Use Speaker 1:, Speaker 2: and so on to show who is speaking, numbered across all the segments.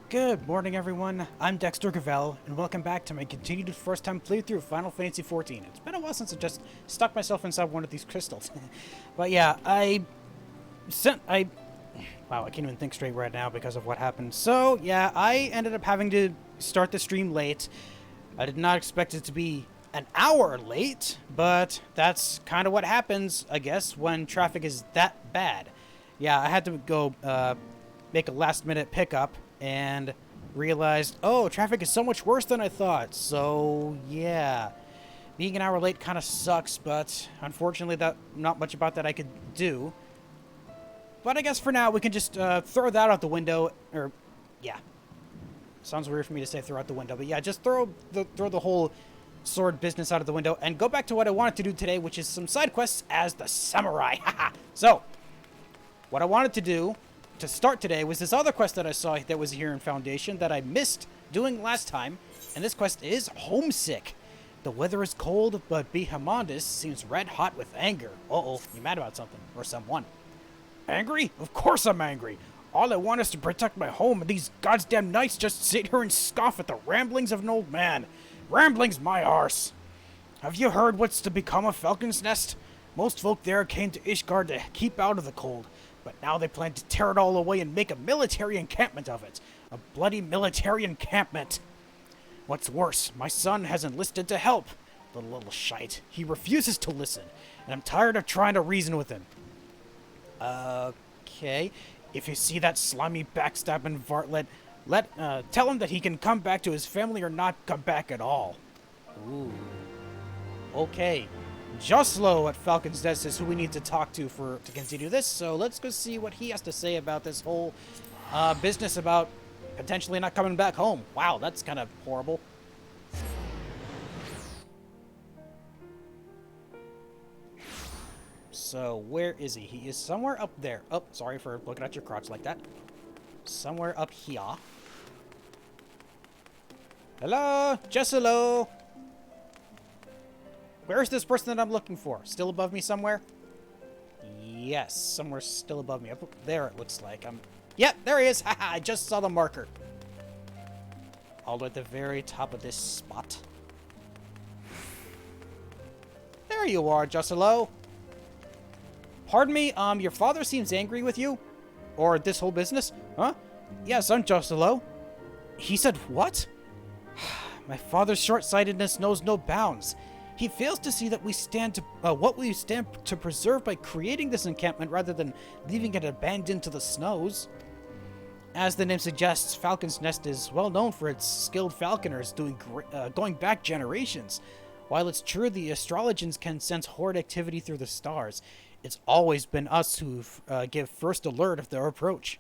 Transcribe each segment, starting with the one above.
Speaker 1: Good morning, everyone. I'm Dexter Gravel, and welcome back to my continued first-time playthrough of Final Fantasy XIV. It's been a while since I just stuck myself inside one of these crystals. But yeah, wow, I can't even think straight right now because of what happened. So, yeah, I ended up having to start the stream late. I did not expect it to be an hour late, but that's kind of what happens, I guess, when traffic is that bad. Yeah, I had to go, make a last-minute pickup, and realized, oh, traffic is so much worse than I thought. So, yeah. Being an hour late kind of sucks, but unfortunately, not much about that I could do. But I guess for now, we can just throw that out the window, or, yeah. Sounds weird for me to say throw out the window, but yeah, just throw the whole sword business out of the window and go back to what I wanted to do today, which is some side quests as the samurai. So, what I wanted to do to start today was this other quest that I saw that was here in Foundation that I missed doing last time, and this quest is Homesick. The weather is cold, but Behamondus seems red hot with anger. Uh-oh, you mad about something, or someone. Angry? Of course I'm angry. All I want is to protect my home, and these goddamn knights just sit here and scoff at the ramblings of an old man. Ramblings my arse. Have you heard what's to become of Falcon's Nest? Most folk there came to Ishgard to keep out of the cold, but now they plan to tear it all away and make a military encampment of it. A bloody military encampment. What's worse, my son has enlisted to help. The little shite. He refuses to listen, and I'm tired of trying to reason with him. Okay. If you see that slimy backstabbing varlet, tell him that he can come back to his family or not come back at all. Ooh. Okay. Joslo at Falcon's Nest is who we need to talk to to continue this, so let's go see what he has to say about this whole business about potentially not coming back home. Wow, that's kind of horrible. So, where is he? He is somewhere up there. Oh, sorry for looking at your crotch like that. Somewhere up here. Hello? Just hello? Where's this person that I'm looking for? Still above me somewhere? Yes, somewhere still above me. Up there it looks like. Yep, there he is! Haha, I just saw the marker. All the way at the very top of this spot. There you are, Justelo. Pardon me, your father seems angry with you? Or this whole business? Huh? Yes, I'm Justelo. He said what? My father's short-sightedness knows no bounds. He fails to see that what we stand to preserve by creating this encampment rather than leaving it abandoned to the snows. As the name suggests, Falcon's Nest is well known for its skilled falconers going back generations. While it's true the astrologians can sense horde activity through the stars, it's always been us who give first alert of their approach.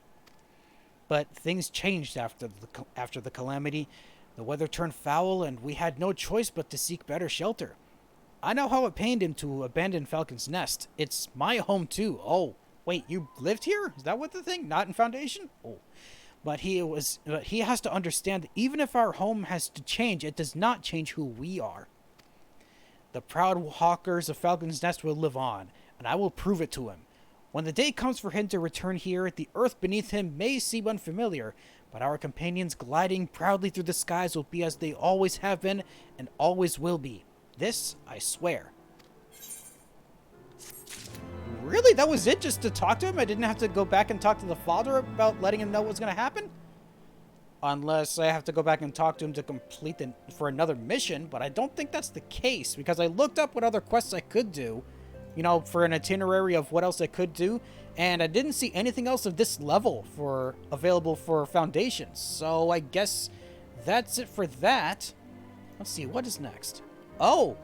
Speaker 1: But things changed after the calamity. The weather turned foul, and we had no choice but to seek better shelter. I know how it pained him to abandon Falcon's Nest. It's my home, too. Oh, wait, you lived here? Is that what the thing? Not in Foundation? Oh. But he has to understand that even if our home has to change, it does not change who we are. The proud hawkers of Falcon's Nest will live on, and I will prove it to him. When the day comes for him to return here, the earth beneath him may seem unfamiliar, but our companions gliding proudly through the skies will be as they always have been and always will be. This, I swear. Really? That was it? Just to talk to him? I didn't have to go back and talk to the father about letting him know what's going to happen? Unless I have to go back and talk to him to complete for another mission, but I don't think that's the case, because I looked up what other quests I could do, you know, for an itinerary of what else I could do, and I didn't see anything else of this level available for Foundations. So I guess that's it for that. Let's see, what is next? Oh!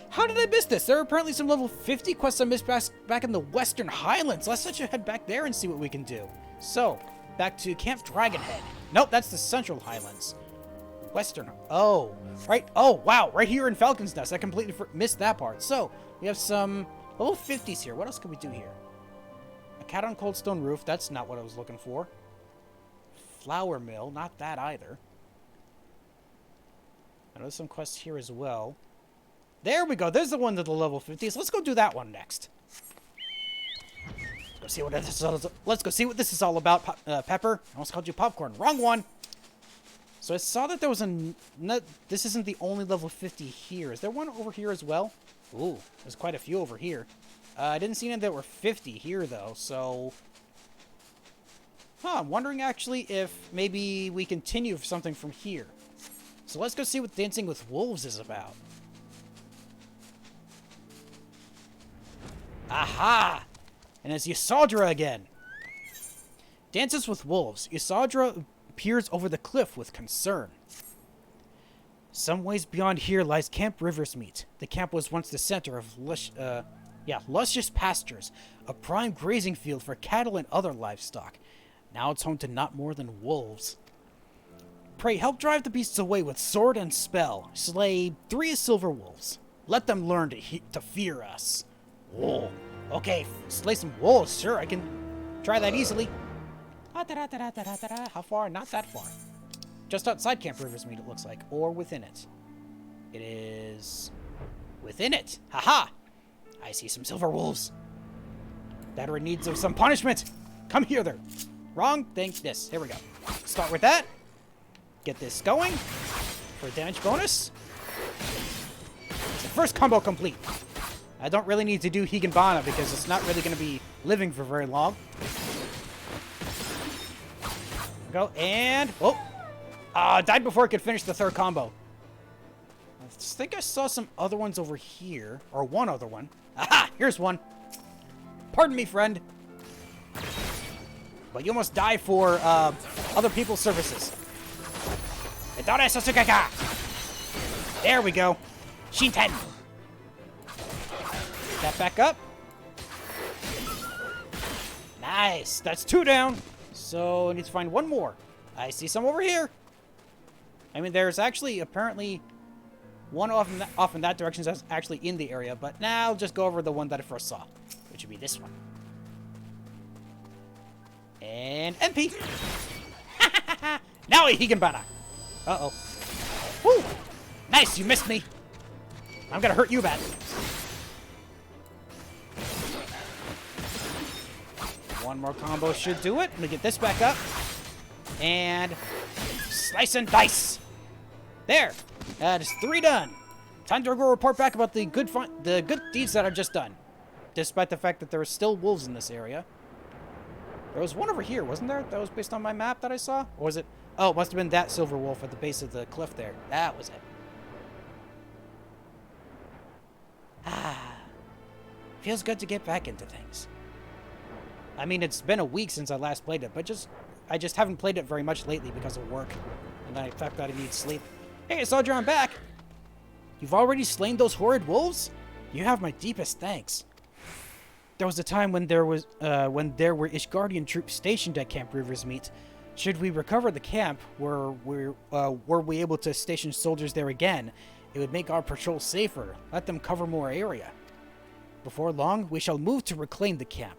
Speaker 1: How did I miss this? There are apparently some level 50 quests I missed back in the Western Highlands. Let's just head back there and see what we can do. So, back to Camp Dragonhead. Nope, that's the Central Highlands. Western. Oh, right. Oh, wow. Right here in Falcon's Nest. I completely missed that part. So, we have some level 50s here. What else can we do here? A cat on cold stone roof. That's not what I was looking for. Flour mill. Not that either. I know there's some quests here as well. There we go. There's the one to the level 50s. Let's go do that one next. go see what this is all, let's go see what this is all about, Pepper. I almost called you popcorn. Wrong one. So I saw that there was this isn't the only level 50 here. Is there one over here as well? Ooh, there's quite a few over here. I didn't see any that were 50 here, though, so... I'm wondering, actually, if maybe we continue something from here. So let's go see what Dancing with Wolves is about. Aha! And it's Yasodra again. Dances with Wolves. Yasodra peers over the cliff with concern. Some ways beyond here lies Camp Riversmeet. The camp was once the center of luscious pastures, a prime grazing field for cattle and other livestock. Now it's home to not more than wolves. Pray help drive the beasts away with sword and spell. Slay 3 silver wolves. Let them learn to fear us. Whoa. Okay, slay some wolves. Sure, I can try that easily. How far? Not that far. Just outside Camp Riversmeet, it looks like. Or within it. It is... within it. Haha! I see some silver wolves. That are in need of some punishment. Come here there. Wrong thing. This. Here we go. Start with that. Get this going. For a damage bonus. It's the first combo complete. I don't really need to do Higanbana because it's not really going to be living for very long. Go and... oh! Died before I could finish the third combo. I think I saw some other ones over here. Or one other one. Aha! Here's one. Pardon me, friend. But you almost die for other people's services. There we go. Shinten. That back up. Nice. That's 2 down. So I need to find one more. I see some over here. I mean, there's actually apparently one off in that direction that's actually in the area. But now I'll just go over the one that I first saw, which would be this one. And MP. Now a Higanbana. Uh-oh. Woo! Nice, you missed me. I'm gonna hurt you bad. One more combo should do it. Let me get this back up. And slice and dice. There. That is 3 done. Time to go report back about the good deeds that I've just done. Despite the fact that there are still wolves in this area. There was one over here, wasn't there? That was based on my map that I saw? Or was it... oh, it must have been that silver wolf at the base of the cliff there. That was it. Feels good to get back into things. I mean, it's been a week since I last played it, but I just haven't played it very much lately because of work. And the fact that I need sleep. Hey, Soldier, I'm back! You've already slain those horrid wolves? You have my deepest thanks. There was a time when there were Ishgardian troops stationed at Camp Riversmeet. Should we recover the camp, were we able to station soldiers there again, it would make our patrol safer, let them cover more area. Before long, we shall move to reclaim the camp.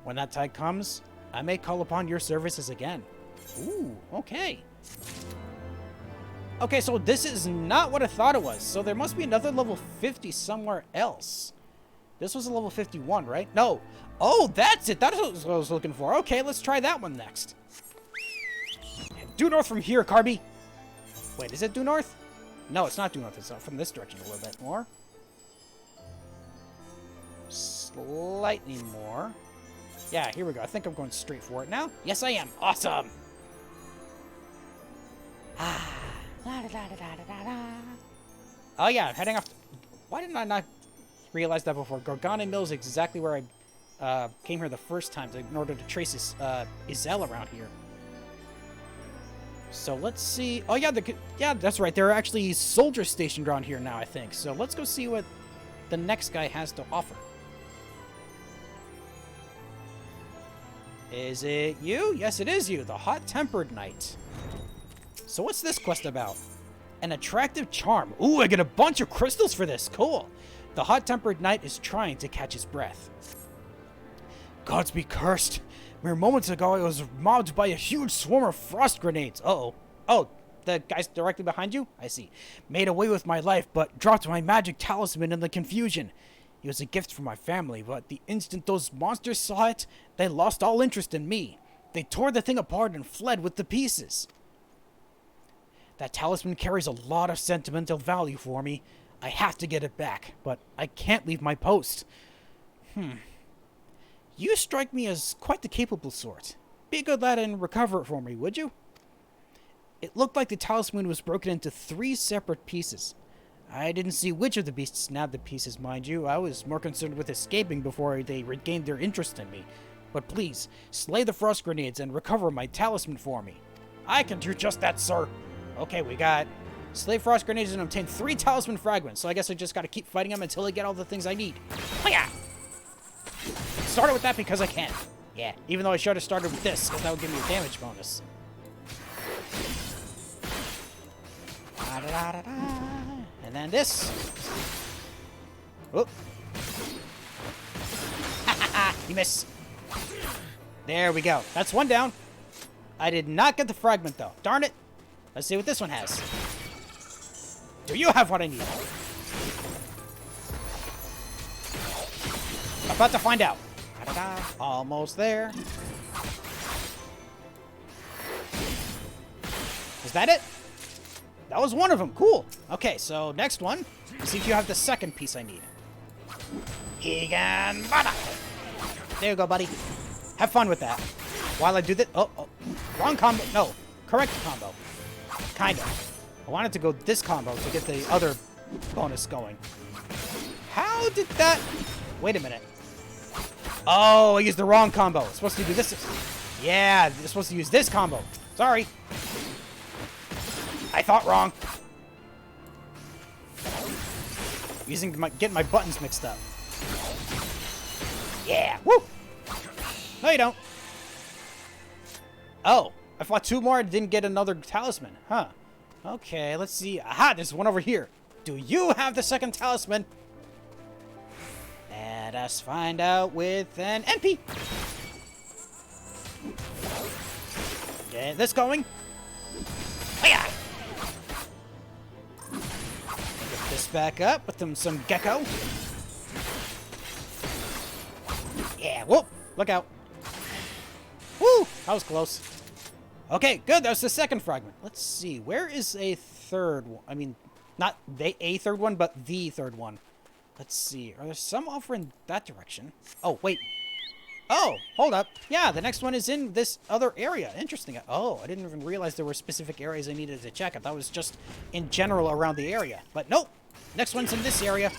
Speaker 1: When that time comes, I may call upon your services again. Ooh, okay. Okay, so this is not what I thought it was. So there must be another level 50 somewhere else. This was a level 51, right? No. Oh, that's it. That's what I was looking for. Okay, let's try that one next. Due north from here, Carby. Wait, is it due north? No, it's not due north. It's from this direction a little bit more. Slightly more. Yeah, here we go. I think I'm going straight for it now. Yes, I am. Awesome. Oh, yeah, I'm heading off. Why didn't I not realize that before? Gorgana Mill is exactly where I came here the first time in order to trace his Izel around here. So let's see. Oh, yeah, that's right. There are actually soldiers stationed around here now, I think. So let's go see what the next guy has to offer. Is it you? Yes, it is you, the Hot-Tempered Knight. So what's this quest about? An attractive charm. Ooh, I get a bunch of crystals for this. Cool. The Hot-Tempered Knight is trying to catch his breath. Gods be cursed. Mere moments ago, I was mobbed by a huge swarm of frost grenades. Uh-oh. Oh, the guy's directly behind you? I see. Made away with my life, but dropped my magic talisman in the confusion. It was a gift from my family, but the instant those monsters saw it, they lost all interest in me. They tore the thing apart and fled with the pieces. That talisman carries a lot of sentimental value for me. I have to get it back, but I can't leave my post. You strike me as quite the capable sort. Be a good lad and recover it for me, would you? It looked like the talisman was broken into 3 separate pieces. I didn't see which of the beasts snapped the pieces, mind you. I was more concerned with escaping before they regained their interest in me. But please, slay the frost grenades and recover my talisman for me. I can do just that, sir. Okay, we got slay frost grenades and obtain 3 talisman fragments. So I guess I just gotta keep fighting them until I get all the things I need. Hiya! Started with that because I can. Yeah, even though I should have started with this, because that would give me a damage bonus. And then this. Oh. You miss. There we go. That's one down. I did not get the fragment, though. Darn it. Let's see what this one has. Do you have what I need? About to find out. Almost there. Is that it? That was one of them. Cool. Okay, so next one. Let's see if you have the second piece I need. Egan Bada. There you go, buddy. Have fun with that. While I do this... Oh. Wrong combo. No. Correct combo. Kind of. I wanted to go this combo to get the other bonus going. How did that... Wait a minute. Oh, I used the wrong combo. I'm supposed to do this. Yeah, you're supposed to use this combo. Sorry. I thought wrong. Getting my buttons mixed up. Yeah. Woo! No, you don't. Oh, I fought 2 more and didn't get another talisman. Huh. Okay, let's see. Aha, there's one over here. Do you have the second talisman? Let us find out with an NP. Get this going. Hiya! Get this back up with some gecko. Yeah, whoop! Look out. Woo! That was close. Okay, good. That was the second fragment. Let's see. Where is a third one? I mean, not a third one, but the third one. Let's see. Are there some over in that direction? Oh, wait. Oh, hold up. Yeah, the next one is in this other area. Interesting. Oh, I didn't even realize there were specific areas I needed to check. I thought it was just in general around the area. But nope. Next one's in this area.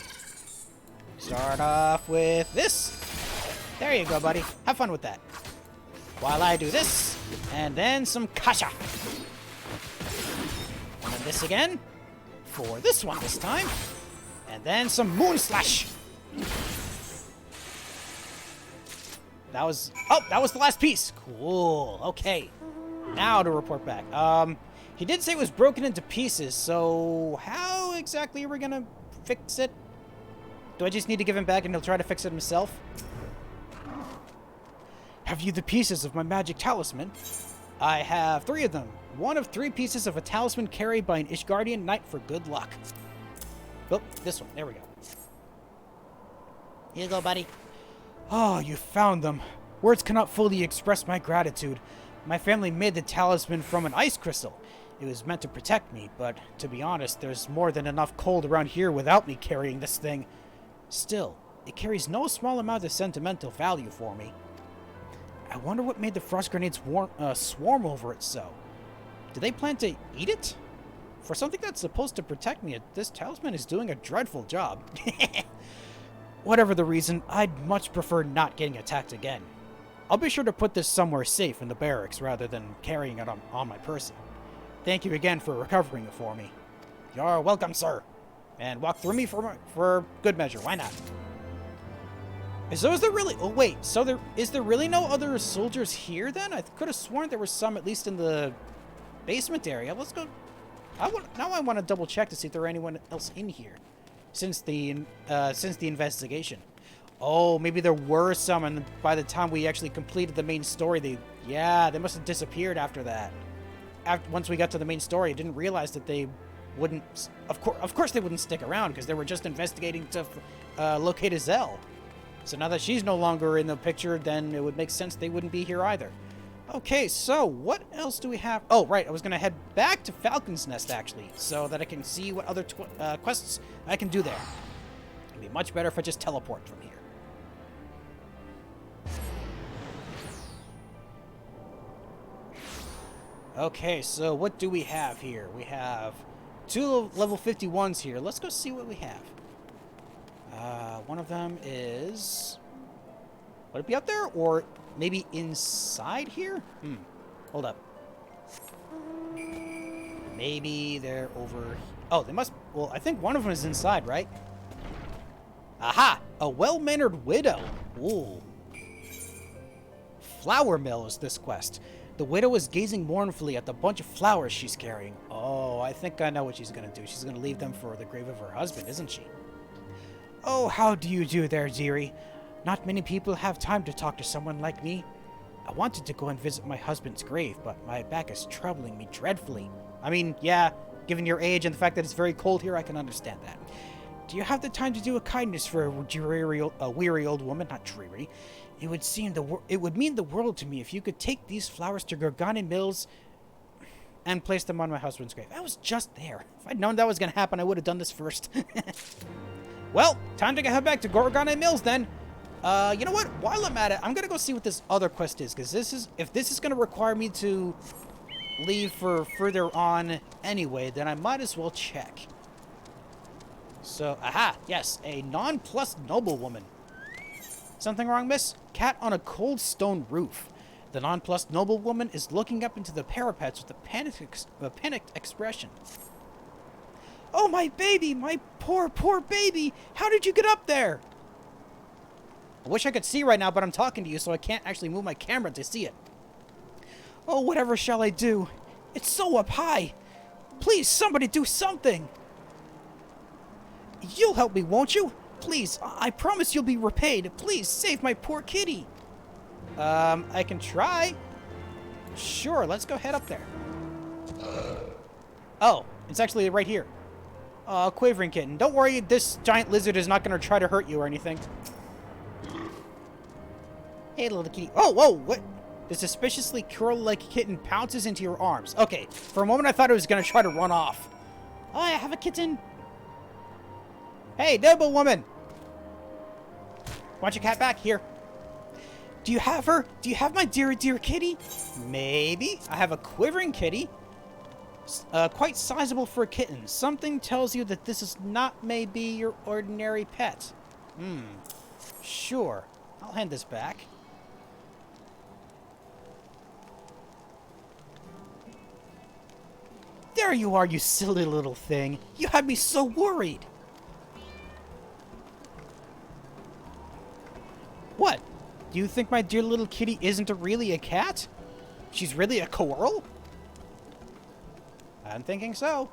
Speaker 1: Start off with this. There you go, buddy. Have fun with that. While I do this, and then some kasha. And then this again. For this one this time. And then some moon slash. That was the last piece. Cool. Okay. Now to report back. He did say it was broken into pieces, so how exactly are we gonna fix it? Do I just need to give him back and he'll try to fix it himself? Have you the pieces of my magic talisman? I have 3 of them. 1 of 3 pieces of a talisman carried by an Ishgardian knight for good luck. Oh, this one. There we go. Here you go, buddy. Oh, you found them. Words cannot fully express my gratitude. My family made the talisman from an ice crystal. It was meant to protect me, but to be honest, there's more than enough cold around here without me carrying this thing. Still, it carries no small amount of sentimental value for me. I wonder what made the frost grenades swarm over it so. Do they plan to eat it? For something that's supposed to protect me, this talisman is doing a dreadful job. Whatever the reason, I'd much prefer not getting attacked again. I'll be sure to put this somewhere safe in the barracks rather than carrying it on my person. Thank you again for recovering it for me. You're welcome, sir. And walk through me for good measure. Why not? So is there really... Oh, wait. So is there really no other soldiers here, then? I could have sworn there were some, at least in the basement area. Let's go... Now I want to double check to see if there are anyone else in here since the investigation. Oh, maybe there were some, and by the time we actually completed the main story, they must have disappeared after that. Once we got to the main story, I didn't realize that they wouldn't... Of course they wouldn't stick around, because they were just investigating to locate a Zell. So now that she's no longer in the picture, then it would make sense they wouldn't be here either. Okay, so what else do we have? Oh, right, I was going to head back to Falcon's Nest, actually, so that I can see what other quests I can do there. It'd be much better if I just teleport from here. Okay, so what do we have here? We have 2 level 51s here. Let's go see what we have. One of them is... Would it be up there? Or maybe inside here? Hold up. Maybe they're over... Oh, they must... Well, I think one of them is inside, right? Aha! A well-mannered widow. Ooh. Flower mill is this quest. The widow is gazing mournfully at the bunch of flowers she's carrying. Oh, I think I know what she's going to do. She's going to leave them for the grave of her husband, isn't she? Oh, how do you do there, dearie? Not many people have time to talk to someone like me. I wanted to go and visit my husband's grave, but my back is troubling me dreadfully. I mean, yeah, given your age and the fact that it's very cold here, I can understand that. Do you have the time to do a kindness for a weary old woman? Not dreary. It would mean the world to me if you could take these flowers to Gorgane Mills and place them on my husband's grave. I was just there. If I'd known that was going to happen, I would have done this first. Well, time to head back to Gorgane Mills then. You know what? While I'm at it, I'm going to go see what this other quest is, because if this is going to require me to leave for further on anyway, then I might as well check. So, aha, yes, a nonplussed noblewoman. Something wrong, miss? Cat on a cold stone roof. The nonplussed noblewoman is looking up into the parapets with a panicked expression. Oh, my baby! My poor, poor baby! How did you get up there? I wish I could see right now, but I'm talking to you, so I can't actually move my camera to see it. Oh, whatever shall I do? It's so up high. Please, somebody do something. You'll help me, won't you? Please, I promise you'll be repaid. Please, save my poor kitty. I can try. Sure, let's go head up there. Oh, it's actually right here. Quavering kitten. Don't worry, this giant lizard is not going to try to hurt you or anything. Hey, little kitty. Oh, whoa, what? The suspiciously curl-like kitten pounces into your arms. Okay, for a moment I thought it was going to try to run off. Oh, I have a kitten. Hey, noble woman! Want your cat back? Here. Do you have her? Do you have my dear, dear kitty? Maybe. I have a quivering kitty. Quite sizable for a kitten. Something tells you that this is not maybe your ordinary pet. Sure. I'll hand this back. There you are, you silly little thing. You had me so worried. What? Do you think my dear little kitty isn't really a cat? She's really a coral? I'm thinking so.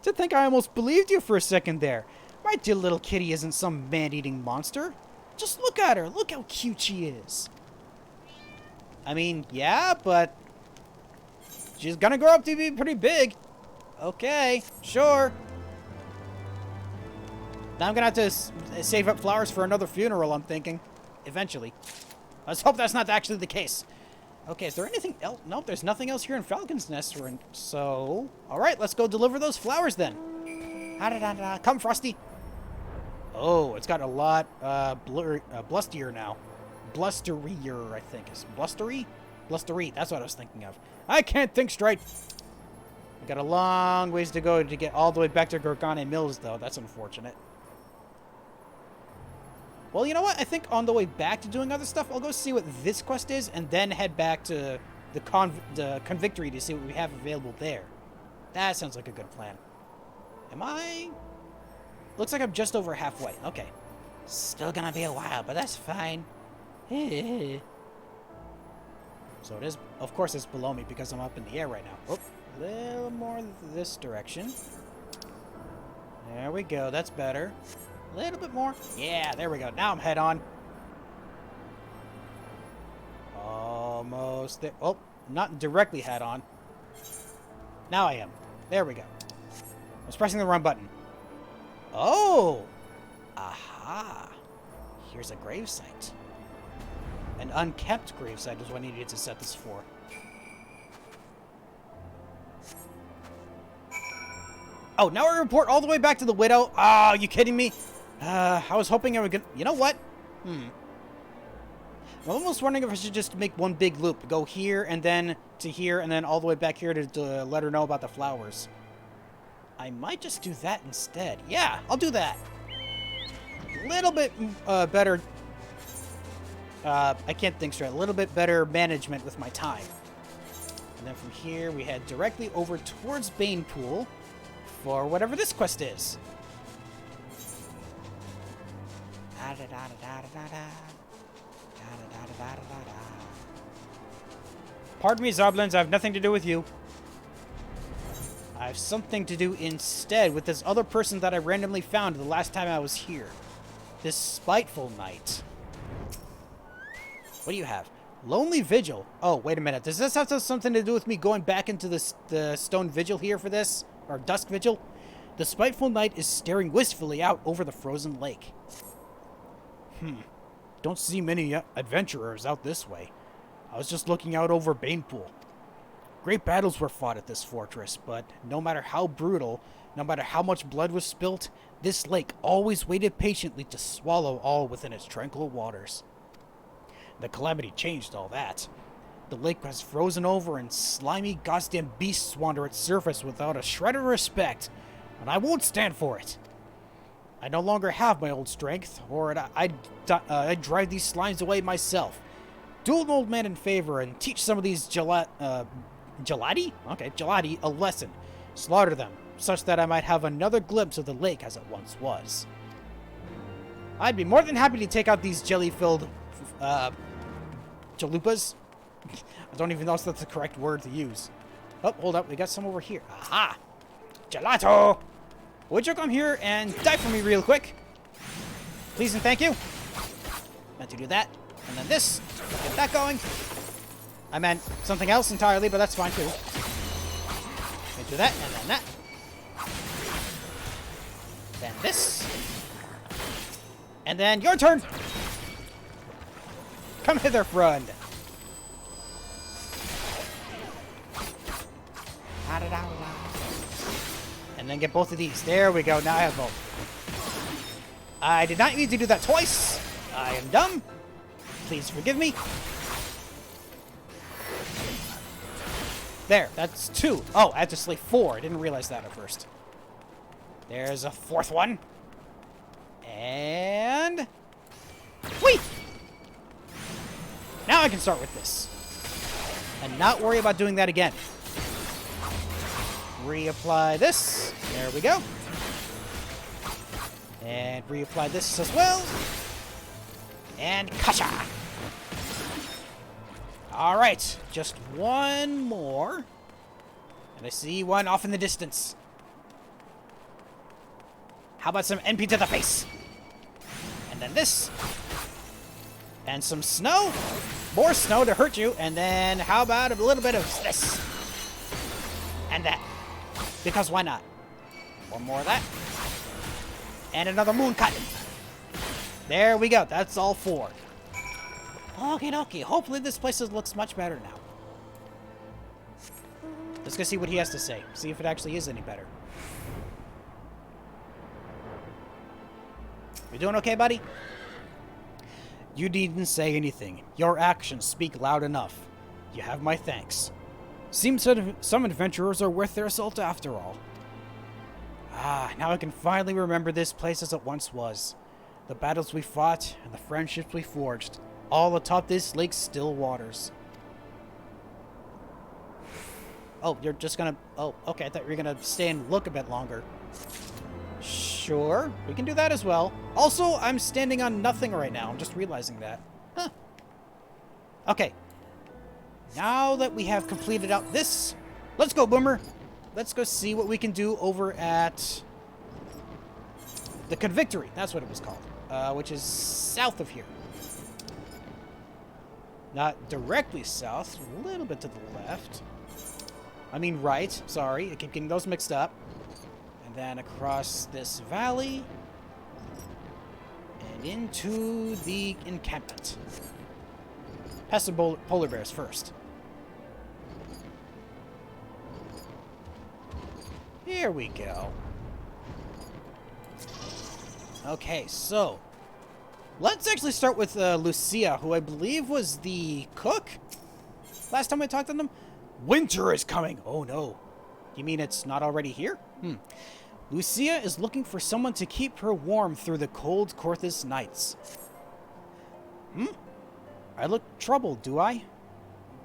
Speaker 1: To think I almost believed you for a second there. My dear little kitty isn't some man-eating monster. Just look at her. Look how cute she is. I mean, yeah, but she's gonna grow up to be pretty big. Okay, sure. Now I'm gonna have to save up flowers for another funeral, I'm thinking. Eventually. Let's hope that's not actually the case. Okay, is there anything else? Nope, there's nothing else here in Falcon's Nest. So, alright, let's go deliver those flowers then. Come, Frosty. Oh, it's got a lot blustier now. Blusterier, I think. Is blustery? Blustery, that's what I was thinking of. I can't think straight. We got a long ways to go to get all the way back to Gorgane Mills, though. That's unfortunate. Well, you know what? I think on the way back to doing other stuff, I'll go see what this quest is, and then head back to the Convictory to see what we have available there. That sounds like a good plan. Am I? Looks like I'm just over halfway. Okay. Still gonna be a while, but that's fine. So it is, of course, it's below me because I'm up in the air right now. Oh, a little more this direction. There we go. That's better. A little bit more. Yeah, there we go. Now I'm head on. Almost there. Oh, not directly head on. Now I am. There we go. I was pressing the wrong button. Oh! Aha! Here's a gravesite. An unkept gravesite is what I needed to set this for. Oh, now I report all the way back to the widow? Oh, you kidding me? I was hoping I would get... You know what? I'm almost wondering if I should just make one big loop. Go here, and then to here, and then all the way back here to let her know about the flowers. I might just do that instead. Yeah, I'll do that. A little bit better... I can't think straight. A little bit better management with my time. And then from here, we head directly over towards Banepool for whatever this quest is. Pardon me, Zoblins, I have nothing to do with you. I have something to do instead with this other person that I randomly found the last time I was here. This spiteful knight. What do you have? Lonely Vigil. Oh, wait a minute. Does this have something to do with me going back into the Stone Vigil here for this? Or Dusk Vigil? The spiteful knight is staring wistfully out over the frozen lake. Don't see many adventurers out this way. I was just looking out over Banepool. Great battles were fought at this fortress, but no matter how brutal, no matter how much blood was spilt, this lake always waited patiently to swallow all within its tranquil waters. The calamity changed all that. The lake was frozen over and slimy goddamn beasts wander its surface without a shred of respect, and I won't stand for it. I no longer have my old strength, or I'd drive these slimes away myself. Do an old man in favor and teach some of these gelati? Okay, gelati a lesson. Slaughter them, such that I might have another glimpse of the lake as it once was. I'd be more than happy to take out these jelly-filled, chalupas. I don't even know if that's the correct word to use. Oh, hold up, we got some over here. Aha! Gelato! Would you come here and die for me real quick? Please and thank you. Meant to do that. And then this. Get that going. I meant something else entirely, but that's fine too. Let me do that, and then that. Then this. And then your turn! Come hither, friend. And then get both of these. There we go. Now I have both. I did not need to do that twice. I am dumb. Please forgive me. There. That's 2. Oh, I had to slay 4. I didn't realize that at first. There's a 4th one. And... whee! Now I can start with this. And not worry about doing that again. Reapply this. There we go. And reapply this as well. And kasha! Alright, just one more. And I see one off in the distance. How about some NP to the face? And then this. And some snow. More snow to hurt you. And then how about a little bit of this? And that. Because why not? One more of that. And another moon cut. There we go. That's all 4. Okie dokie. Hopefully this place looks much better now. Let's go see what he has to say. See if it actually is any better. You doing okay, buddy? You needn't say anything. Your actions speak loud enough. You have my thanks. Seems some adventurers are worth their salt after all. Ah, now I can finally remember this place as it once was. The battles we fought and the friendships we forged, all atop this lake's still waters. Oh, you're just gonna... oh, okay, I thought you were gonna stay and look a bit longer. Sure, we can do that as well. Also, I'm standing on nothing right now. I'm just realizing that. Huh. Okay. Now that we have completed out this... let's go, Boomer! Let's go see what we can do over at... the Convictory. That's what it was called. Which is south of here. Not directly south. A little bit to the left. I mean right. Sorry, I keep getting those mixed up. And then across this valley. And into the encampment. Past the polar bears first. Here we go. Okay, so let's actually start with Lucia, who I believe was the cook last time I talked to them. Winter is coming. Oh no. You mean it's not already here? Lucia is looking for someone to keep her warm through the cold Corthus nights. I look troubled, do I?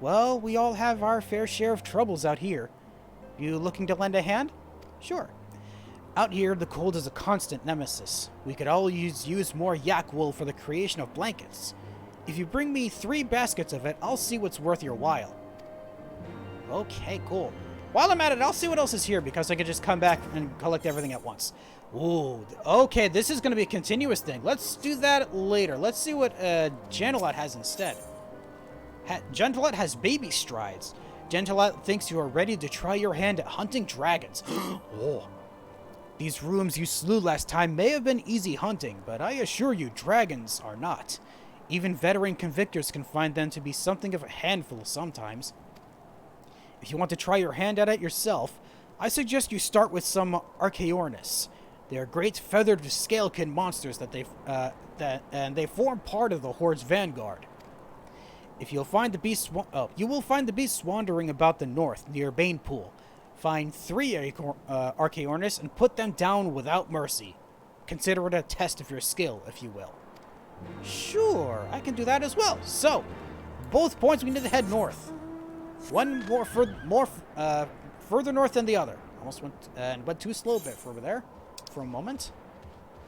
Speaker 1: Well, we all have our fair share of troubles out here. You looking to lend a hand? Sure. Out here, the cold is a constant nemesis. We could all use more yak wool for the creation of blankets. If you bring me 3 baskets of it, I'll see what's worth your while. Okay, cool. While I'm at it, I'll see what else is here, because I could just come back and collect everything at once. Ooh, okay, this is going to be a continuous thing. Let's do that later. Let's see what Gentilot has instead. Gentilot has baby strides. Gentilot thinks you are ready to try your hand at hunting dragons. Oh. These rooms you slew last time may have been easy hunting, but I assure you dragons are not. Even veteran convictors can find them to be something of a handful sometimes. If you want to try your hand at it yourself, I suggest you start with some Archaeornis. They are great feathered scalekin monsters and they form part of the Horde's vanguard. If you'll find the beasts, you will find the beasts wandering about the north near Banepool. Find 3 Archaeornis and put them down without mercy. Consider it a test of your skill, if you will. Sure, I can do that as well. So, both points we need to head north. One further north than the other. Almost went too slow a bit over there for a moment.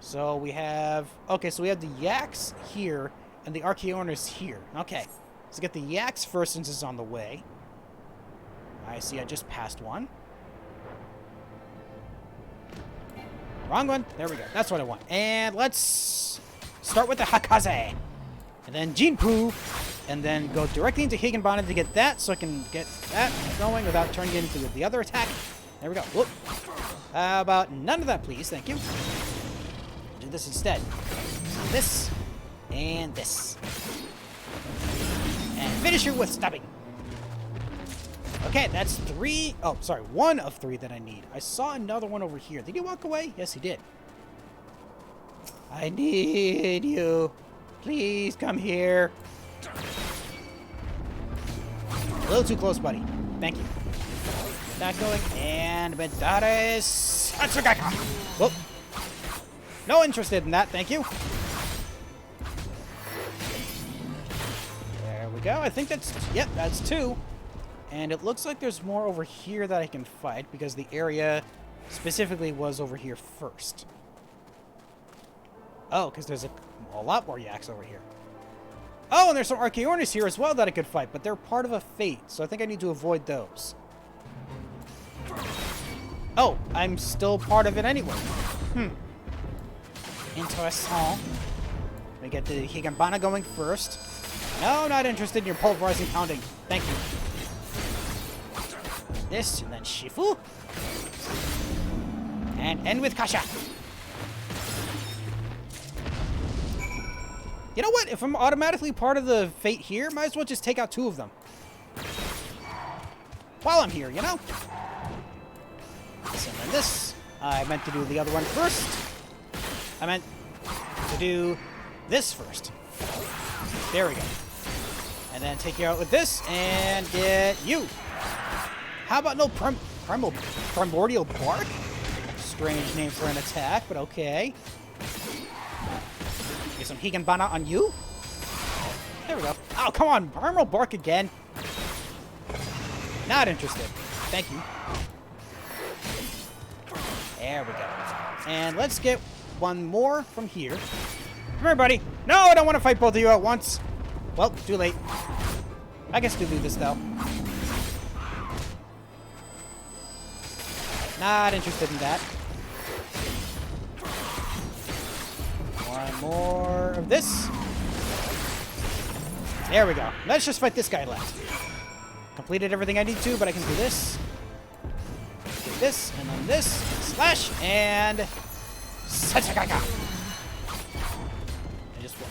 Speaker 1: So we have so we have the yaks here and the Archaeornis here. Okay, let's get the yaks first since it's on the way. I see I just passed one. Wrong one. There we go. That's what I want. And let's start with the Hakaze. And then Jinpu. And then go directly into Higenbana to get that, so I can get that going without turning it into the other attack. There we go. Whoop. How about none of that, please? Thank you. Do this instead. This. And this. And finish her with stabbing. Okay, that's 3. Oh, sorry. 1 of 3 that I need. I saw another one over here. Did he walk away? Yes, he did. I need you. Please come here. A little too close, buddy. Thank you. Get that going. And Medades Atsugaka. Whoop. No interested in that. Thank you. There we go. I think that's... Yep, that's 2. And it looks like there's more over here that I can fight, because the area specifically was over here first. Oh, because there's a lot more yaks over here. Oh, and there's some Archaeornis here as well that I could fight, but they're part of a fate, so I think I need to avoid those. Oh, I'm still part of it anyway. Interessant. Let me get the Higenbana going first. No, not interested in your pulverizing pounding. Thank you. This, and then Shifu. And end with Kasha. You know what? If I'm automatically part of the fate here, might as well just take out 2 of them. While I'm here, you know? This and then this. I meant to do the other one first. I meant to do this first. There we go. And then take you out with this and get you. How about no primordial bark? Strange name for an attack, but okay. Get some Higenbana on you. There we go. Oh, come on. Primal bark again. Not interested. Thank you. There we go. And let's get one more from here. Come here, buddy. No, I don't want to fight both of you at once. Well, too late. I can still do this, though. Not interested in that. One more of this. There we go. Let's just fight this guy left. Completed everything I need to, but I can do this. this, and then this, slash, and... Satagaga! I just won.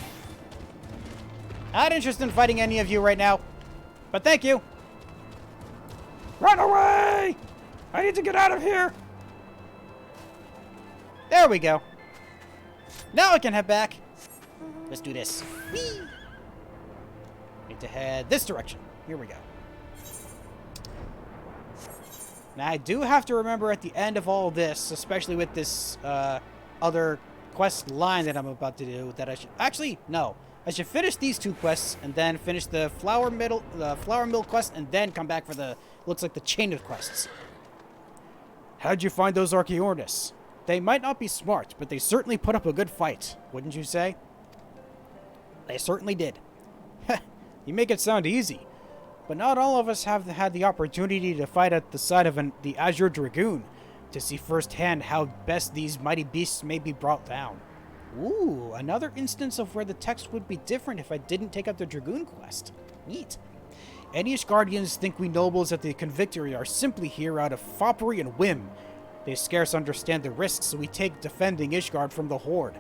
Speaker 1: Not interested in fighting any of you right now, but thank you. Run away! I need to get out of here! There we go. Now I can head back. Let's do this. Whee! Need to head this direction. Here we go. Now I do have to remember at the end of all this, especially with this other quest line that I'm about to do, that I should... Actually, no. I should finish these two quests and then finish the flour mill quest and then come back for the... Looks like the chain of quests. How'd you find those Archaeornists? They might not be smart, but they certainly put up a good fight, wouldn't you say? They certainly did. You make it sound easy. But not all of us have had the opportunity to fight at the side of the Azure Dragoon, to see firsthand how best these mighty beasts may be brought down. Ooh, another instance of where the text would be different if I didn't take up the Dragoon quest. Neat. Any Ishgardians think we nobles at the Convictory are simply here out of foppery and whim. They scarce understand the risks we take defending Ishgard from the Horde.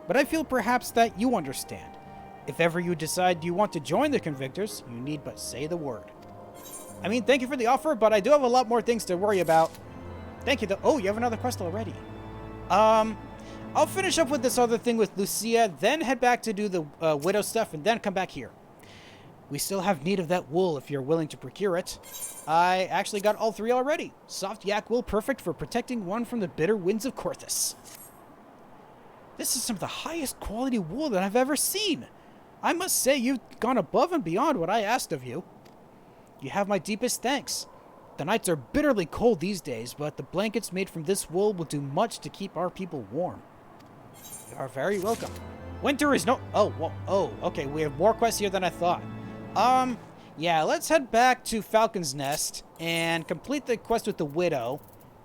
Speaker 1: But I feel perhaps that you understand. If ever you decide you want to join the Convictors, you need but say the word. I mean, thank you for the offer, but I do have a lot more things to worry about. Thank you, though. Oh, you have another quest already. I'll finish up with this other thing with Lucia, then head back to do the Widow stuff, and then come back here. We still have need of that wool if you're willing to procure it. I actually got all three already. Soft yak wool, perfect for protecting one from the bitter winds of Korthus. This is some of the highest quality wool that I've ever seen. I must say you've gone above and beyond what I asked of you. You have my deepest thanks. The nights are bitterly cold these days, but the blankets made from this wool will do much to keep our people warm. You are very welcome. Winter is no... Oh, okay, we have more quests here than I thought. Yeah, let's head back to Falcon's Nest and complete the quest with the Widow,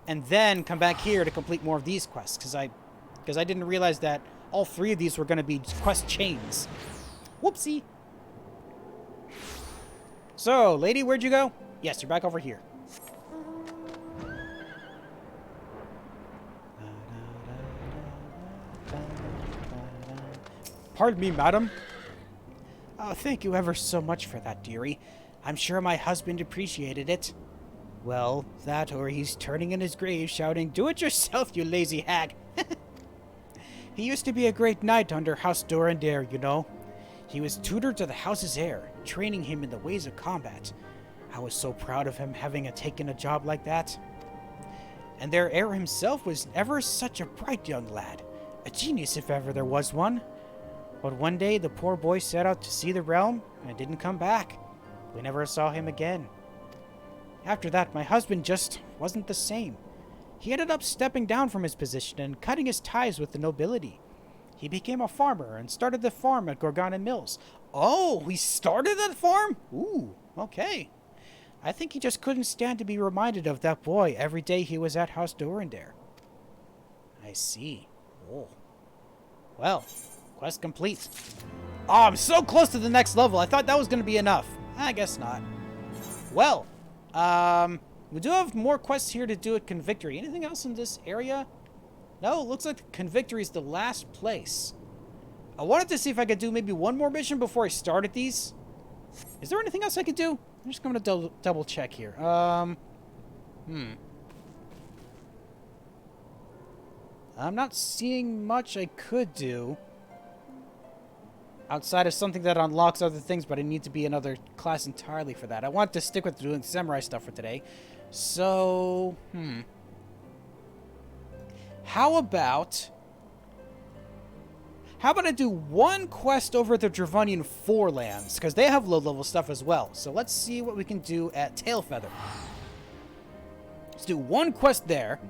Speaker 1: and then come back here to complete more of these quests, because I didn't realize that all three of these were going to be quest chains. Whoopsie. So, lady, where'd you go? Yes, you're back over here. Pardon me, madam. Oh, thank you ever so much for that, dearie. I'm sure my husband appreciated it. Well, that or he's turning in his grave shouting, "Do it yourself, you lazy hag!" He used to be a great knight under House Durandare, you know. He was tutor to the house's heir, training him in the ways of combat. I was so proud of him having taken a job like that. And their heir himself was ever such a bright young lad. A genius if ever there was one. But one day the poor boy set out to see the realm and didn't come back. We never saw him again. After that, my husband just wasn't the same. He ended up stepping down from his position and cutting his ties with the nobility. He became a farmer and started the farm at Gorgana Mills. Oh, he started that farm? Ooh, okay. I think he just couldn't stand to be reminded of that boy every day he was at House Durandare. I see. Oh. Well, quest complete. Oh, I'm so close to the next level. I thought that was going to be enough. I guess not. Well, we do have more quests here to do at Convictory. Anything else in this area? No, it looks like Convictory is the last place. I wanted to see if I could do maybe one more mission before I started these. Is there anything else I could do? I'm just going to double check here. I'm not seeing much I could do. Outside of something that unlocks other things, but I need to be another class entirely for that. I want to stick with doing samurai stuff for today. So, How about I do one quest over the Dravonian Forelands? Because they have low-level stuff as well. So let's see what we can do at Tailfeather. Let's do one quest there.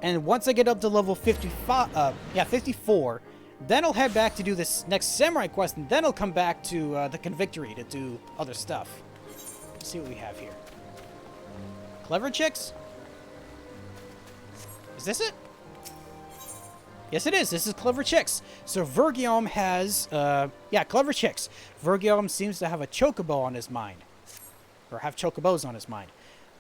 Speaker 1: And once I get up to level 54, then I'll head back to do this next samurai quest, and then I'll come back to the Convictory to do other stuff. Let's see what we have here. Clever Chicks? Is this it? Yes, it is. This is Clever Chicks. So Vergiom has, Clever Chicks. Vergiom seems to have a chocobo on his mind. Or have chocobos on his mind.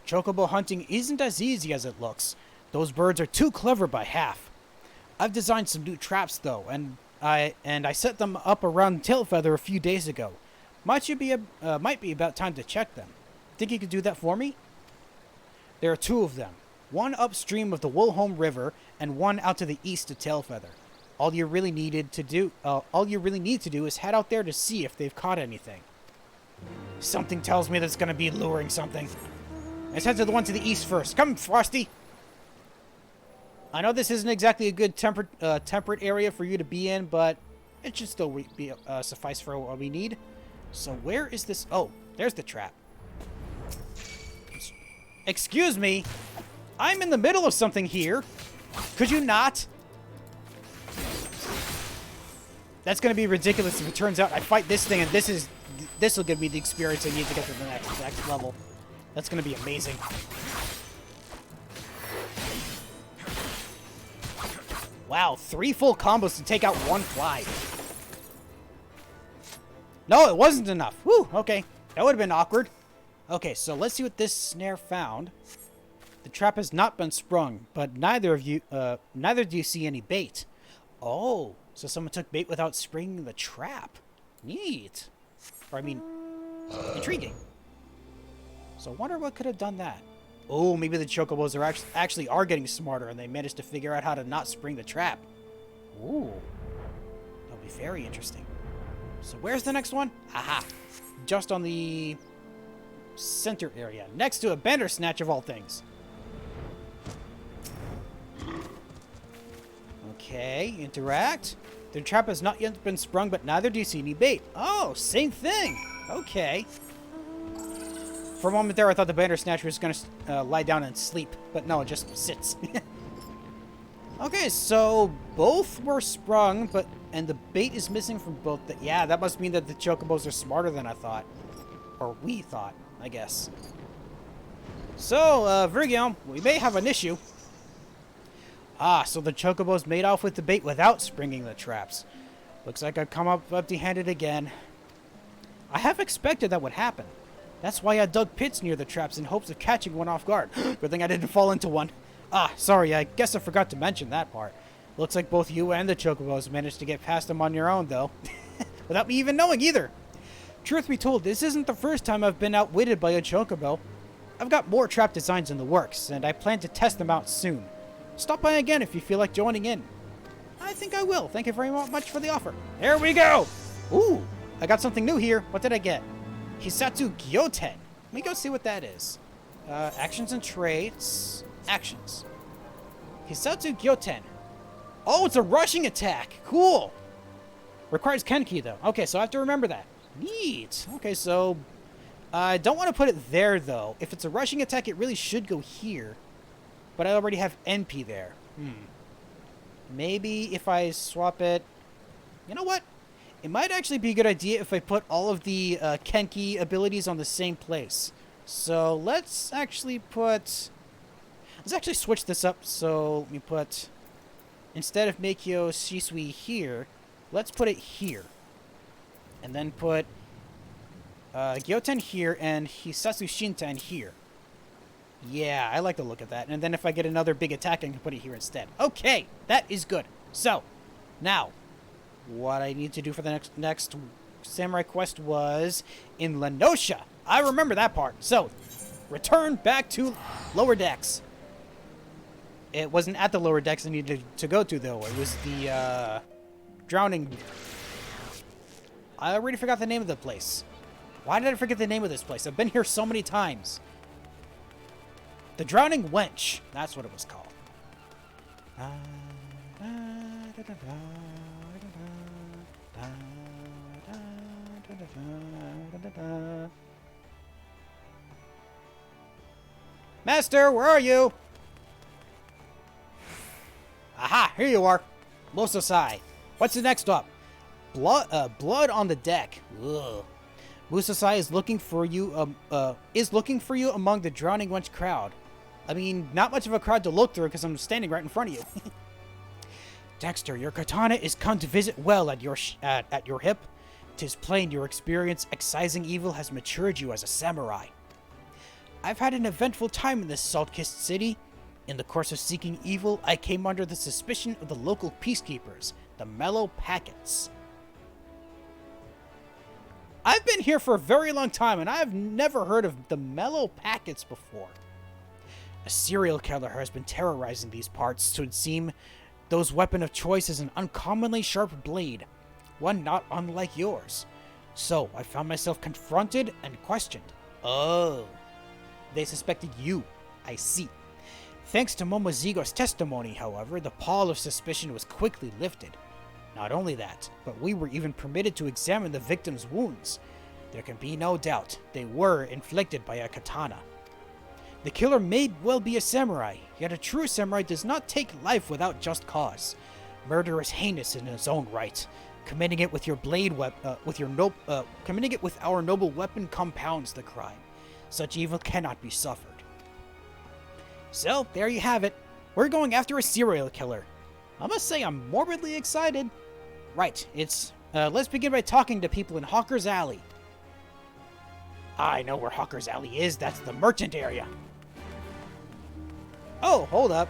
Speaker 1: Chocobo hunting isn't as easy as it looks. Those birds are too clever by half. I've designed some new traps though, and I set them up around Tailfeather a few days ago. Might be about time to check them. Think you could do that for me? There are two of them. One upstream of the Woolholm River, and one out to the east of Tailfeather. All you really need to do is head out there to see if they've caught anything. Something tells me that's gonna be luring something. Let's head to the one to the east first. Come, Frosty! I know this isn't exactly a good temperate area for you to be in, but it should still be suffice for what we need. So where is this? Oh, there's the trap. Excuse me? I'm in the middle of something here. Could you not? That's going to be ridiculous if it turns out I fight this thing and this will give me the experience I need to get to the next level. That's going to be amazing. Wow, 3 full combos to take out 1 fly. No, it wasn't enough. Whew, okay. That would have been awkward. Okay, so let's see what this snare found. The trap has not been sprung, but neither do you see any bait. Oh, so someone took bait without springing the trap. Neat. Or, I mean, intriguing. So I wonder what could have done that. Oh, maybe the chocobos are actually are getting smarter and they managed to figure out how to not spring the trap. Ooh. That'll be very interesting. So where's the next one? Aha. Just on the center area, next to a Bandersnatch of all things. Okay, interact. The trap has not yet been sprung, but neither do you see any bait. Oh, same thing. Okay. For a moment there, I thought the Bandersnatch was going to lie down and sleep, but no, it just sits. Okay, so both were sprung, and the bait is missing from both. Yeah, that must mean that the chocobos are smarter than I thought. Or we thought, I guess. So, Virgium, we may have an issue. Ah, so the chocobos made off with the bait without springing the traps. Looks like I've come up empty-handed again. I have expected that would happen. That's why I dug pits near the traps in hopes of catching one off guard. Good thing I didn't fall into one. Ah, sorry, I guess I forgot to mention that part. Looks like both you and the chocobos managed to get past them on your own, though. Without me even knowing either. Truth be told, this isn't the first time I've been outwitted by a chocobo. I've got more trap designs in the works, and I plan to test them out soon. Stop by again if you feel like joining in. I think I will. Thank you very much for the offer. There we go! Ooh, I got something new here. What did I get? Hisatsu Gyoten. Let me go see what that is. Actions and traits. Actions. Hisatsu Gyoten. Oh, it's a rushing attack. Cool. Requires Kenki, though. Okay, so I have to remember that. Neat. Okay, so I don't want to put it there, though. If it's a rushing attack, it really should go here. But I already have NP there. Maybe if I swap it... You know what? It might actually be a good idea if I put all of the Kenki abilities on the same place. So let's actually put... Let's actually switch this up. So let me put... Instead of Meikyo Shisui here, let's put it here. And then put Gyoten here and Hisatsu Shinten here. Yeah, I like the look of that. And then if I get another big attack, I can put it here instead. Okay, that is good. So, now, what I need to do for the next samurai quest was in Lenosha. I remember that part. So, return back to lower decks. It wasn't at the lower decks I needed to go to, though. It was the drowning... I already forgot the name of the place. Why did I forget the name of this place? I've been here so many times. The Drowning Wench. That's what it was called. Master, where are you? Aha, here you are. Musosai. What's the next up? Blood on the deck. Ugh. Musosai is looking for you among the Drowning Wench crowd. I mean, not much of a crowd to look through because I'm standing right in front of you. Dexter, your katana is come to visit well at your hip. 'Tis plain your experience excising evil has matured you as a samurai. I've had an eventful time in this salt-kissed city. In the course of seeking evil, I came under the suspicion of the local peacekeepers, the Mellow Packets. I've been here for a very long time, and I've never heard of the Mellow Packets before. A serial killer has been terrorizing these parts, so it seems those weapon of choice is an uncommonly sharp blade, one not unlike yours. So, I found myself confronted and questioned. Oh. They suspected you. I see. Thanks to Momozigo's testimony, however, the pall of suspicion was quickly lifted. Not only that, but we were even permitted to examine the victim's wounds. There can be no doubt they were inflicted by a katana. The killer may well be a samurai, yet a true samurai does not take life without just cause. Murder is heinous in its own right. Committing it with your committing it with our noble weapon compounds the crime. Such evil cannot be suffered. So, there you have it. We're going after a serial killer. I must say I'm morbidly excited. Right, let's begin by talking to people in Hawker's Alley. I know where Hawker's Alley is. That's the merchant area. Oh, hold up.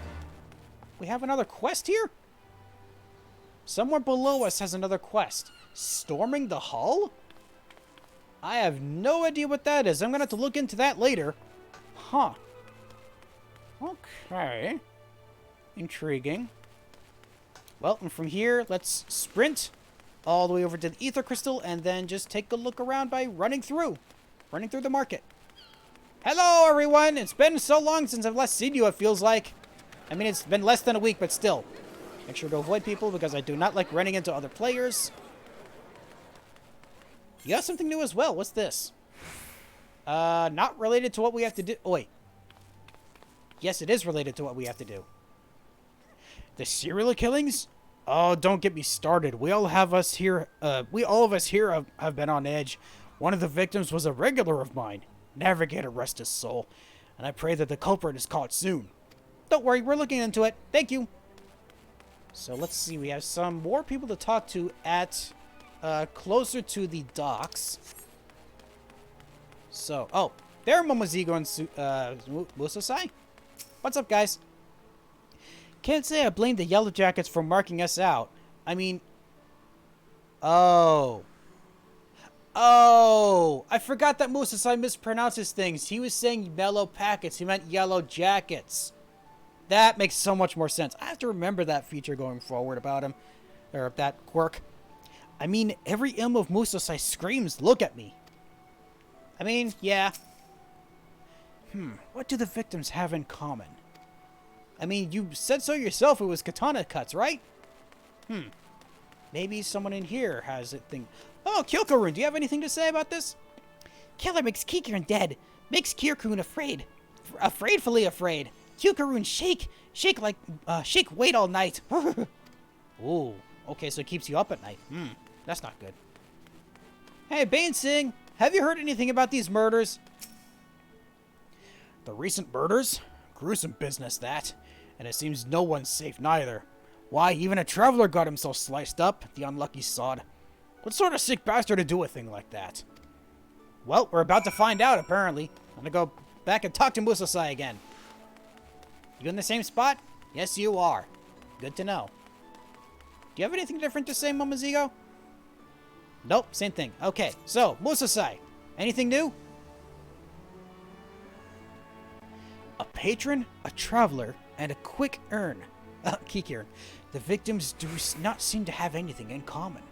Speaker 1: We have another quest here? Somewhere below us has another quest. Storming the hull? I have no idea what that is. I'm going to have to look into that later. Huh. Okay. Intriguing. Well, and from here, let's sprint all the way over to the Ether Crystal and then just take a look around by running through the market. Hello, everyone! It's been so long since I've last seen you, it feels like. I mean, it's been less than a week, but still. Make sure to avoid people because I do not like running into other players. You have something new as well. What's this? Not related to what we have to do. Oh, wait. Yes, it is related to what we have to do. The serial killings? Oh, don't get me started. All of us here have been on edge. One of the victims was a regular of mine. Navigator, rest his soul. And I pray that the culprit is caught soon. Don't worry, we're looking into it. Thank you. So let's see. We have some more people to talk to at closer to the docks. So, oh, there are Momozigo and Musosai. What's up, guys? Can't say I blame the Yellow Jackets for marking us out. I mean... Oh, I forgot that Musosai mispronounces things. He was saying Mellow Packets. He meant Yellow Jackets. That makes so much more sense. I have to remember that feature going forward about him. Or that quirk. I mean, every ilm of Musosai screams, look at me. I mean, yeah. What do the victims have in common? I mean, you said so yourself, it was katana cuts, right? Maybe someone in here has a thing. Oh, Kyokurun, do you have anything to say about this? Killer makes Kikirun dead. Makes Kyokurun afraid. Afraidfully afraid. Kyokurun shake like, wait all night. Ooh, okay, so it keeps you up at night. That's not good. Hey, Bane Singh, have you heard anything about these murders? The recent murders? Gruesome business, that. And it seems no one's safe neither. Why, even a traveler got himself sliced up, the unlucky sod. What sort of sick bastard to do a thing like that? Well, we're about to find out, apparently. I'm gonna go back and talk to Musosai again. You in the same spot? Yes, you are. Good to know. Do you have anything different to say, Momozigo? Nope, same thing. Okay, so, Musosai, anything new? A patron, a traveler, and a quick earn. Kikirun. The victims do not seem to have anything in common.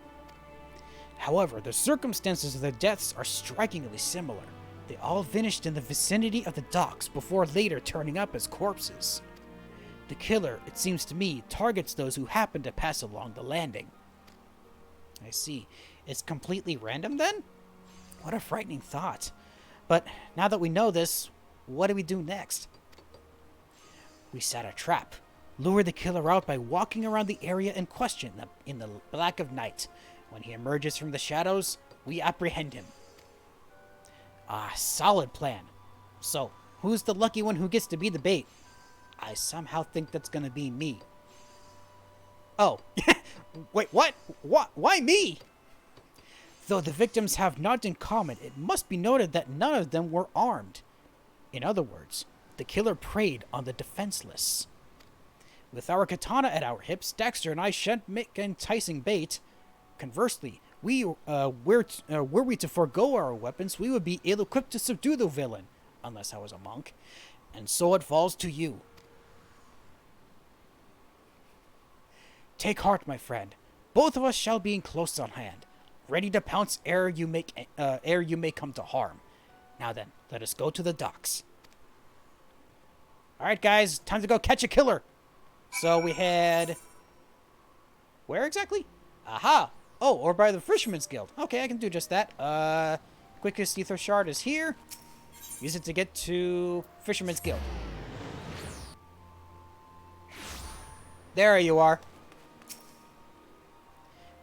Speaker 1: However, the circumstances of their deaths are strikingly similar. They all vanished in the vicinity of the docks before later turning up as corpses. The killer, it seems to me, targets those who happen to pass along the landing. I see. It's completely random then? What a frightening thought. But now that we know this, what do we do next? We set a trap. Lure the killer out by walking around the area in question in the black of night. When he emerges from the shadows, we apprehend him. Ah, solid plan. So, who's the lucky one who gets to be the bait? I somehow think that's gonna be me. Oh, wait, what? Why me? Though the victims have naught in common, it must be noted that none of them were armed. In other words, the killer preyed on the defenseless. With our katana at our hips, Dexter and I shan't make enticing bait. Conversely, were we to forego our weapons, we would be ill-equipped to subdue the villain, unless I was a monk. And so it falls to you. Take heart, my friend. Both of us shall be in close on hand, ready to pounce ere you may come to harm. Now then, let us go to the docks. All right, guys, time to go catch a killer. So we had... Where exactly? Aha! Oh, or by the Fisherman's Guild. Okay, I can do just that. Quickest Ether Shard is here. Use it to get to Fisherman's Guild. There you are.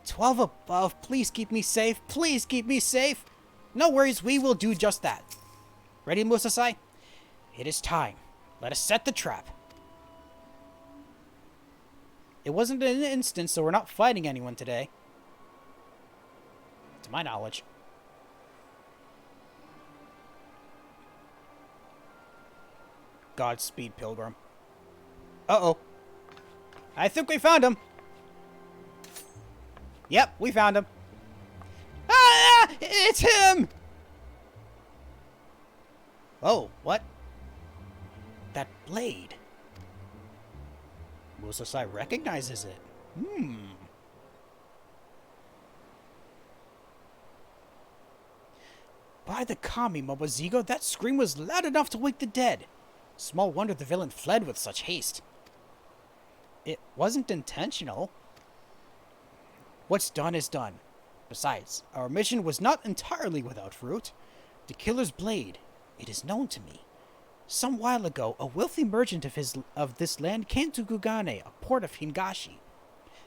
Speaker 1: 12 above. Please keep me safe. Please keep me safe. No worries, we will do just that. Ready, Musasai? It is time. Let us set the trap. It wasn't an instant, so we're not fighting anyone today. To my knowledge. Godspeed, Pilgrim. Uh-oh. I think we found him. Yep, we found him. Ah! It's him! Oh, what? That blade. Musasai recognizes it. By the kami, Momozigo, that scream was loud enough to wake the dead. Small wonder the villain fled with such haste. It wasn't intentional. What's done is done. Besides, our mission was not entirely without fruit. The killer's blade, it is known to me. Some while ago, a wealthy merchant of this land came to Gugane, a port of Hingashi.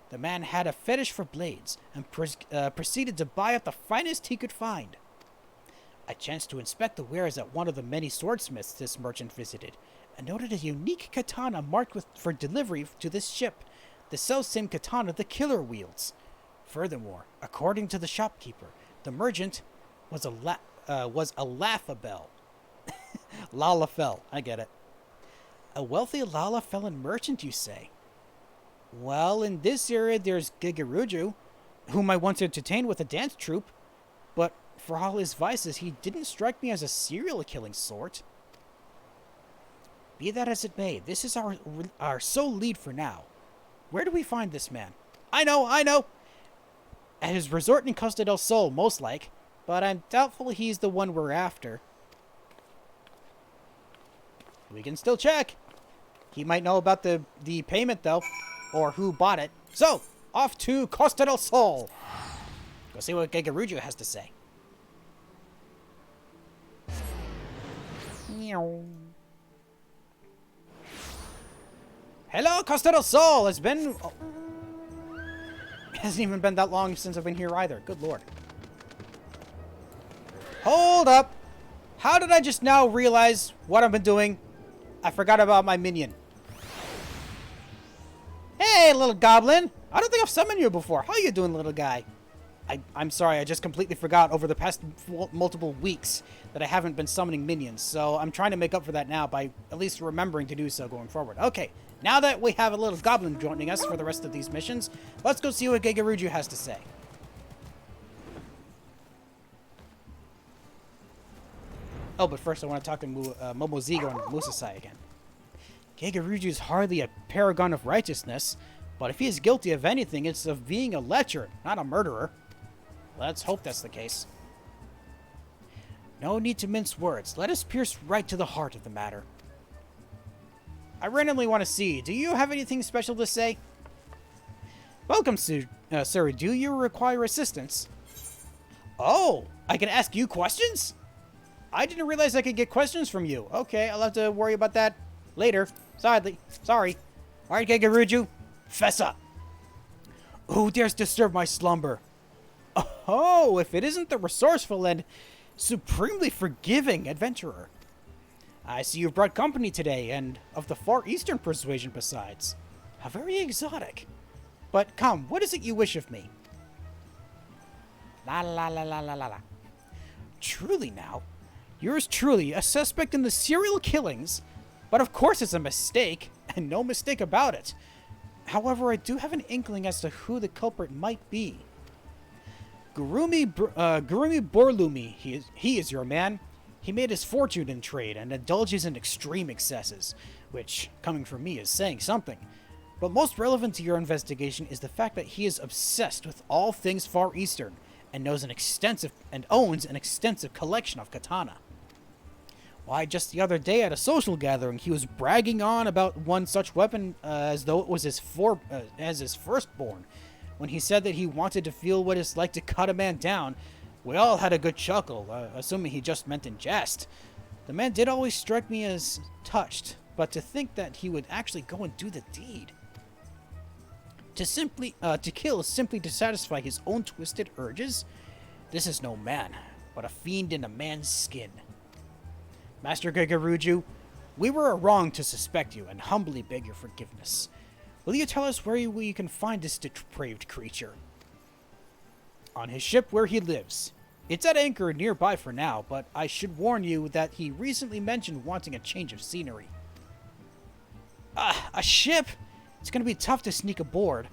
Speaker 1: The man had a fetish for blades, and proceeded to buy up the finest he could find. I chanced to inspect the wares at one of the many swordsmiths this merchant visited, and noted a unique katana marked for delivery to this ship, the self-same katana the killer wields. Furthermore, according to the shopkeeper, the merchant was a laughabell. Lalafell, I get it. A wealthy Lalafellan merchant, you say? Well, in this area there's Gigaruju, whom I once entertained with a dance troupe, but for all his vices, he didn't strike me as a serial killing sort. Be that as it may, this is our sole lead for now. Where do we find this man? I know! At his resort in Costa del Sol, most like, but I'm doubtful he's the one we're after. We can still check. He might know about the payment, though, or who bought it. So, off to Costa del Sol. Go see what Gigaruju has to say. Hello, Costa del Sol. It hasn't even been that long since I've been here either. Good lord. Hold up. How did I just now realize what I've been doing? I forgot about my minion. Hey, little goblin. I don't think I've summoned you before. How you doing, little guy? I'm sorry, I just completely forgot over the past multiple weeks that I haven't been summoning minions, so I'm trying to make up for that now by at least remembering to do so going forward. Okay, now that we have a little goblin joining us for the rest of these missions, let's go see what Gigaruju has to say. Oh, but first I want to talk to Momozigo and Musasai again. Gigaruju is hardly a paragon of righteousness, but if he is guilty of anything, it's of being a lecher, not a murderer. Let's hope that's the case. No need to mince words. Let us pierce right to the heart of the matter. I randomly want to see, do you have anything special to say? Welcome, sir. Do you require assistance? Oh, I can ask you questions? I didn't realize I could get questions from you. Okay, I'll have to worry about that later. Sorry. Alright, Gigaruju, fess up. Who dares disturb my slumber? Oh, if it isn't the resourceful and supremely forgiving adventurer. I see you've brought company today, and of the Far Eastern persuasion besides. How very exotic. But come, what is it you wish of me? La la la la la la la. Truly now, Yours truly, a suspect in the serial killings. But of course it's a mistake, and no mistake about it. However, I do have an inkling as to who the culprit might be. Gurumi Borlumi, he is your man. He made his fortune in trade and indulges in extreme excesses, which, coming from me, is saying something. But most relevant to your investigation is the fact that he is obsessed with all things Far Eastern and owns an extensive collection of katana. Why, just the other day at a social gathering, he was bragging on about one such weapon as though it was his firstborn. When he said that he wanted to feel what it's like to cut a man down, we all had a good chuckle, assuming he just meant in jest. The man did always strike me as touched, but to think that he would actually go and do the deed. To kill simply to satisfy his own twisted urges? This is no man, but a fiend in a man's skin. Master Gagaruju, we were wrong to suspect you and humbly beg your forgiveness. Will you tell us where we can find this depraved creature? On his ship where he lives. It's at anchor nearby for now, but I should warn you that he recently mentioned wanting a change of scenery. A ship? It's going to be tough to sneak aboard,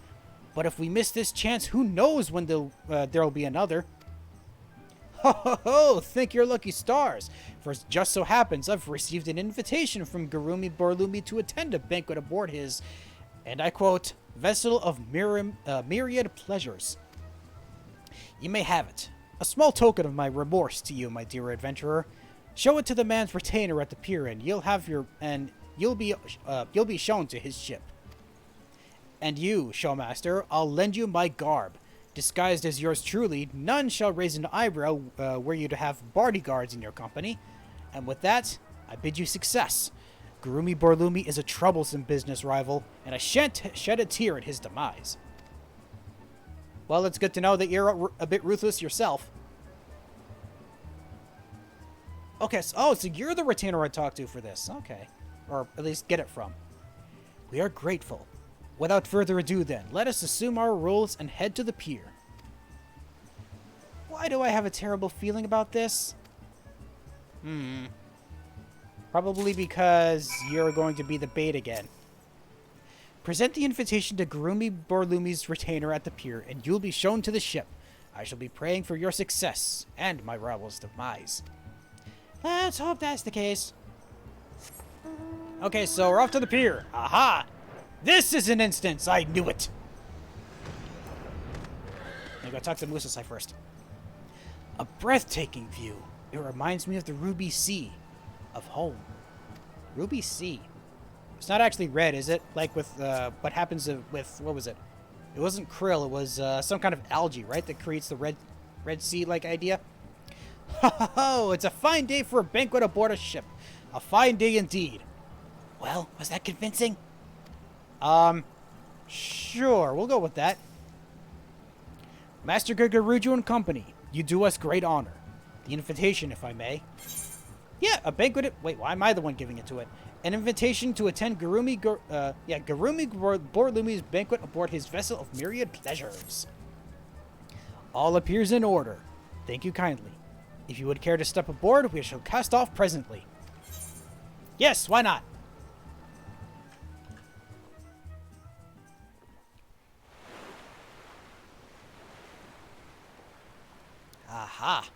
Speaker 1: but if we miss this chance, who knows when there'll be another. Ho ho ho! Thank your lucky stars, for it just so happens I've received an invitation from Gurumi Borlumi to attend a banquet aboard his, and I quote, vessel of myriad pleasures. You may have it. A small token of my remorse to you, my dear adventurer. Show it to the man's retainer at the pier, and you'll be shown to his ship. And you, Showmaster, I'll lend you my garb. Disguised as yours truly, none shall raise an eyebrow were you to have bodyguards in your company. And with that, I bid you success. Gurumi Borlumi is a troublesome business rival, and I shan't shed a tear at his demise. Well, it's good to know that you're a bit ruthless yourself. Okay, so you're the retainer I talked to for this. Okay. Or at least get it from. We are grateful. Without further ado then, let us assume our roles and head to the pier. Why do I have a terrible feeling about this? Probably because you're going to be the bait again. Present the invitation to Gurumi Borlumi's retainer at the pier, and you'll be shown to the ship. I shall be praying for your success, and my rival's demise. Let's hope that's the case. Okay, so we're off to the pier. Aha! This is an instance! I knew it! I'm gonna talk to Musasai first. A breathtaking view. It reminds me of the Ruby Sea. Of home. Ruby Sea. It's not actually red, is it? Like with, what happens with, what was it? It wasn't krill, it was, some kind of algae, right? That creates the red sea-like idea? Ho ho ho! It's a fine day for a banquet aboard a ship. A fine day indeed. Well, was that convincing? Sure, we'll go with that. Master Gagaruju and Company, you do us great honor. The invitation, if I may. Yeah, a banquet. Wait, why am I the one giving it to it? An invitation to attend Gurumi Borlumi's banquet aboard his vessel of myriad pleasures. All appears in order. Thank you kindly. If you would care to step aboard, we shall cast off presently. Yes, why not? Aha.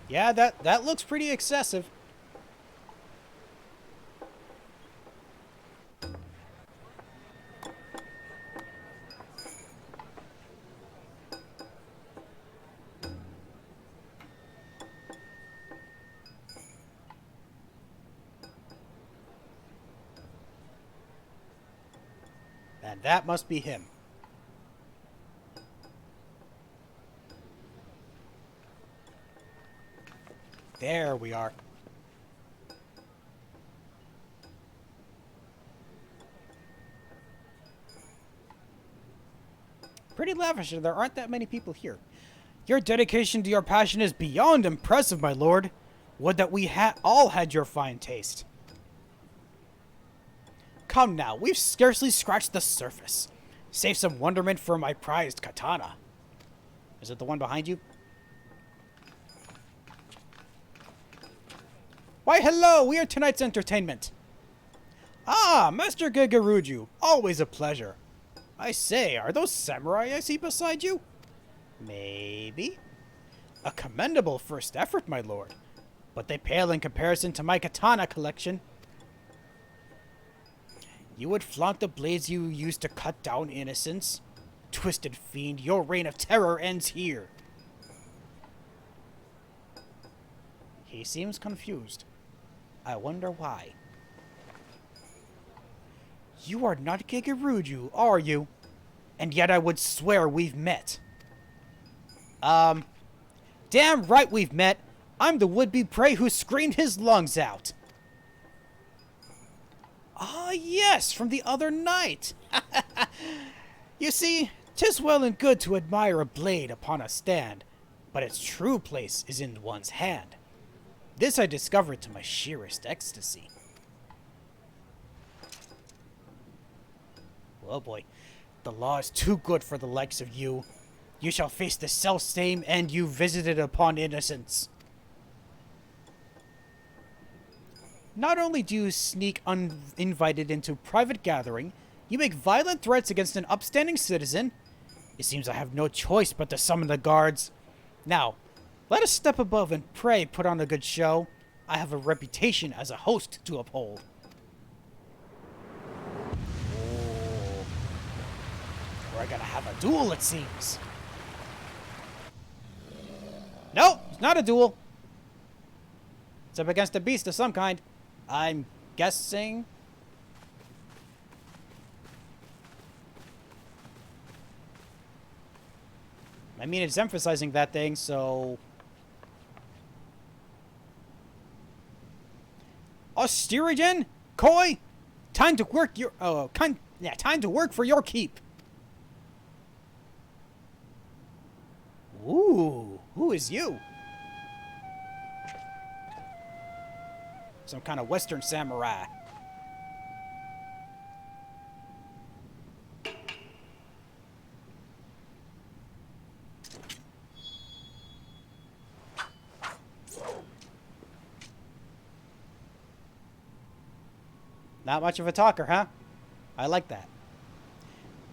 Speaker 1: Yeah, that looks pretty excessive. And that must be him. There we are. Pretty lavish, and there aren't that many people here. Your dedication to your passion is beyond impressive, my lord. Would that we all had your fine taste. Come now, we've scarcely scratched the surface. Save some wonderment for my prized katana. Is it the one behind you? Why, hello! We are tonight's entertainment. Ah, Master Gigaruju. Always a pleasure. I say, are those samurai I see beside you? Maybe. A commendable first effort, my lord. But they pale in comparison to my katana collection. You would flaunt the blades you used to cut down innocents? Twisted fiend, your reign of terror ends here. He seems confused. I wonder why. You are not Gigaruju, are you? And yet I would swear we've met. Damn right we've met. I'm the would-be prey who screamed his lungs out. Ah, yes, from the other night. You see, 'tis well and good to admire a blade upon a stand, but its true place is in one's hand. This I discovered to my sheerest ecstasy. Oh boy, the law is too good for the likes of you. You shall face the self-same end you visited upon innocents. Not only do you sneak uninvited into private gathering, you make violent threats against an upstanding citizen. It seems I have no choice but to summon the guards. Now, let us step above and pray put on a good show. I have a reputation as a host to uphold. Oh. We're gonna have a duel, it seems. Nope, it's not a duel. It's up against a beast of some kind. I'm guessing. I mean, it's emphasizing that thing, so... Austerigen? Koi? Time to work your... time to work for your keep. Ooh, who is you? Some kind of Western samurai. Not much of a talker, huh? I like that.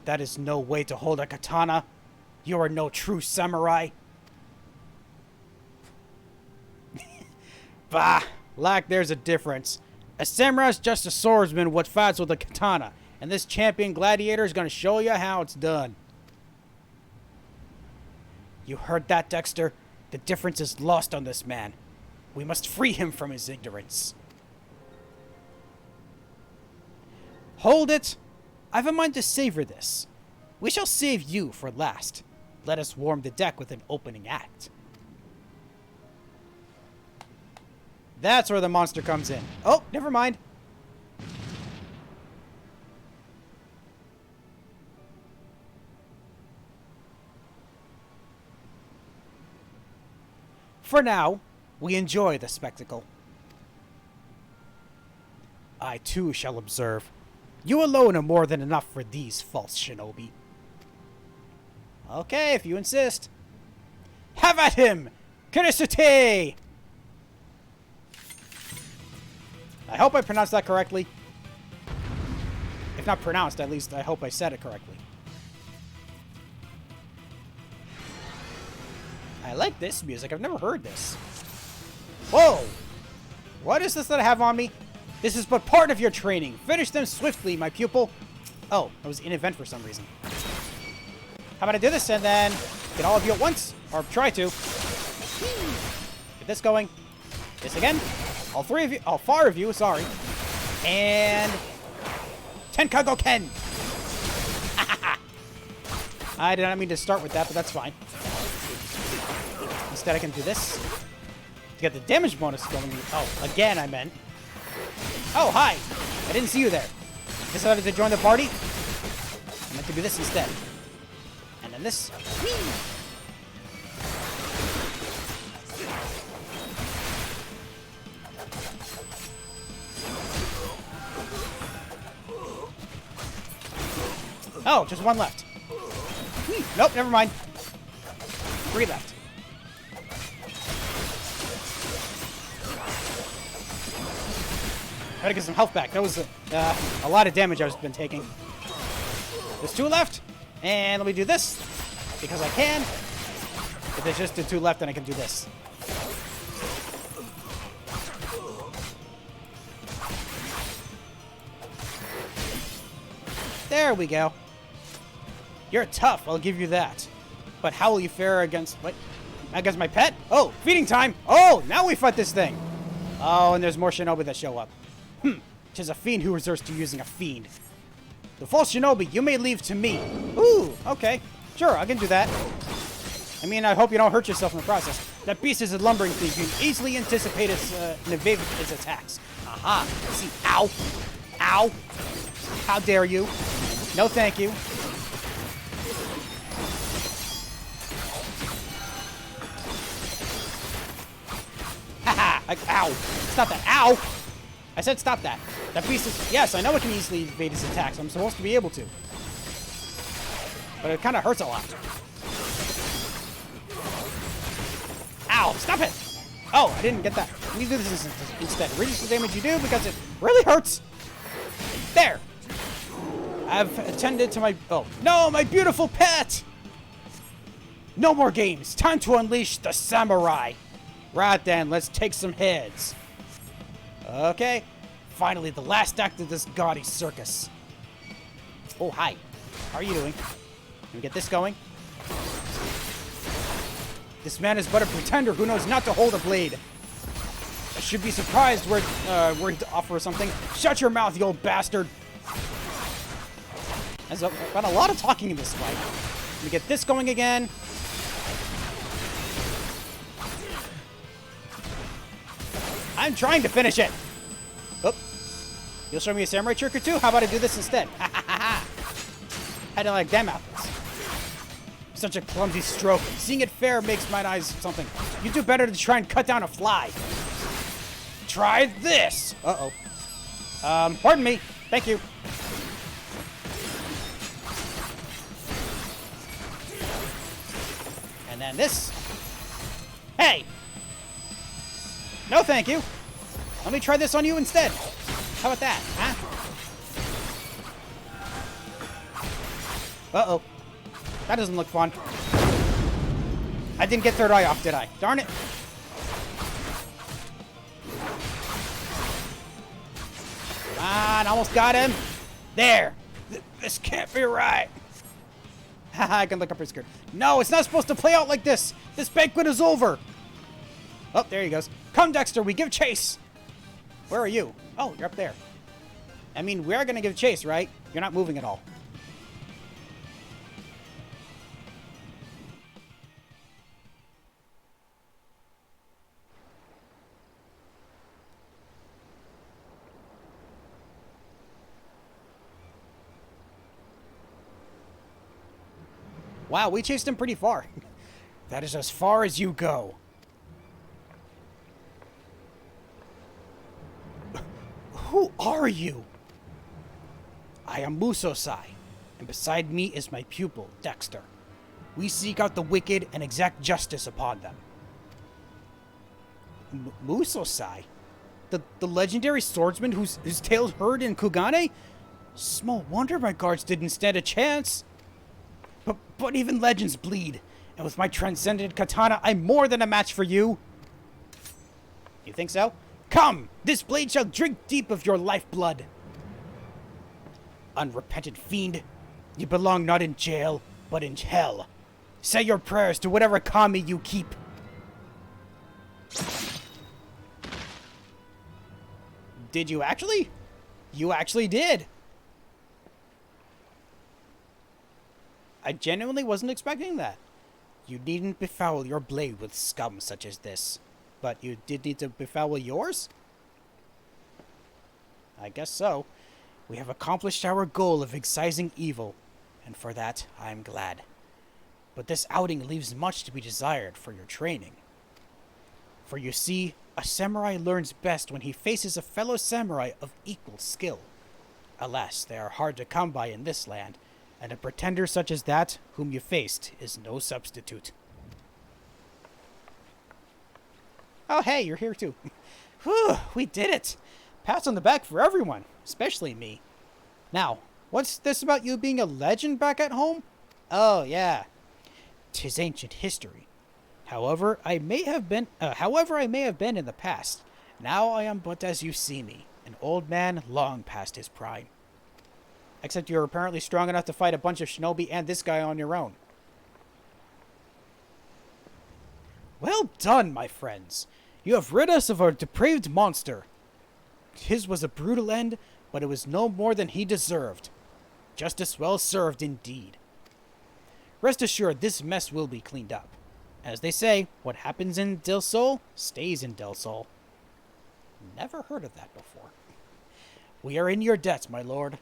Speaker 1: That is no way to hold a katana. You are no true samurai. Bah! Lack, there's a difference. A samurai's just a swordsman what fights with a katana, and this champion gladiator is going to show you how it's done. You heard that, Dexter? The difference is lost on this man. We must free him from his ignorance. Hold it! I've a mind to savor this. We shall save you for last. Let us warm the deck with an opening act. That's where the monster comes in. Oh, never mind. For now, we enjoy the spectacle. I too shall observe. You alone are more than enough for these false shinobi. Okay, if you insist. Have at him! Kirisute! I hope I pronounced that correctly. If not pronounced, at least I hope I said it correctly. I like this music. I've never heard this. Whoa! What is this that I have on me? This is but part of your training. Finish them swiftly, my pupil. Oh, I was in event for some reason. How about I do this and then get all of you at once? Or try to. Get this going. This again. All three of you. All four of you, sorry. And... Tenkago Ken! I did not mean to start with that, but that's fine. Instead, I can do this. To get the damage bonus going. Oh, again, I meant. Oh, hi! I didn't see you there. Decided to join the party? I meant to do this instead. And then this. Whee! Oh, just one left. Whee! Nope, never mind. 3 left. Gotta get some health back. That was a lot of damage I've been taking. There's 2 left. And let me do this. Because I can. If there's just the 2 left, then I can do this. There we go. You're tough, I'll give you that. But how will you fare against... what? Against my pet? Oh, feeding time! Oh, now we fight this thing! Oh, and there's more shinobi that show up. Tis a fiend who resorts to using a fiend. The false shinobi, you may leave to me. Ooh, okay. Sure, I can do that. I mean, I hope you don't hurt yourself in the process. That beast is a lumbering thief. You can easily anticipate and evade its attacks. Aha. See, ow. Ow. How dare you? No, thank you. Haha. Ow. Stop that. Ow. I said stop that. That beast is... yes, I know it can easily evade his attacks. I'm supposed to be able to. But it kind of hurts a lot. Ow. Stop it. Oh, I didn't get that. Let me do this instead. Reduce the damage you do because it really hurts. There. I've attended to my... oh, no, my beautiful pet! No more games. Time to unleash the samurai. Right then, let's take some heads. Okay. Finally, the last act of this gaudy circus. Oh, hi. How are you doing? Can we get this going? This man is but a pretender who knows not to hold a blade. I should be surprised were he to offer something. Shut your mouth, you old bastard. There's been a lot of talking in this fight. Let me get this going again. I'm trying to finish it. Oh. You'll show me a samurai trick or two? How about I do this instead? Ha ha ha ha. I don't like them apples. Such a clumsy stroke. Seeing it fair makes my eyes something. You do better to try and cut down a fly. Try this. Uh-oh. Pardon me. Thank you. And then this. Hey! No, thank you. Let me try this on you instead. How about that, huh? Uh-oh. That doesn't look fun. I didn't get third eye off, did I? Darn it. Come on, almost got him. There. This can't be right. Haha, I can look up his skirt. No, it's not supposed to play out like this. This banquet is over. Oh, there he goes. Come, Dexter, we give chase. Where are you? Oh, you're up there. I mean, we are going to give chase, right? You're not moving at all. Wow, we chased him pretty far. That is as far as you go. Who are you? I am Musosai, and beside me is my pupil, Dexter. We seek out the wicked and exact justice upon them. Musosai? The legendary swordsman whose tales heard in Kugane? Small wonder my guards didn't stand a chance. But even legends bleed, and with my transcendent katana, I'm more than a match for you. You think so? Come! This blade shall drink deep of your lifeblood. Unrepentant fiend, you belong not in jail, but in hell. Say your prayers to whatever kami you keep. Did you actually? You actually did. I genuinely wasn't expecting that. You needn't befoul your blade with scum such as this. But you did need to befoul yours? I guess so. We have accomplished our goal of excising evil, and for that, I'm glad. But this outing leaves much to be desired for your training. For you see, a samurai learns best when he faces a fellow samurai of equal skill. Alas, they are hard to come by in this land, and a pretender such as that, whom you faced, is no substitute. Oh, hey, you're here too. Whew, we did it. pats on the back for everyone, especially me. Now, what's this about you being a legend back at home? Oh, yeah. 'Tis ancient history. However, I may have been in the past. Now I am but as you see me, an old man long past his prime. Except you're apparently strong enough to fight a bunch of shinobi and this guy on your own. Well done, my friends. You have rid us of our depraved monster. His was a brutal end, but it was no more than he deserved. Justice well served indeed. Rest assured, this mess will be cleaned up. As they say, what happens in Del Sol stays in Del Sol. Never heard of that before. We are in your debt, my lord.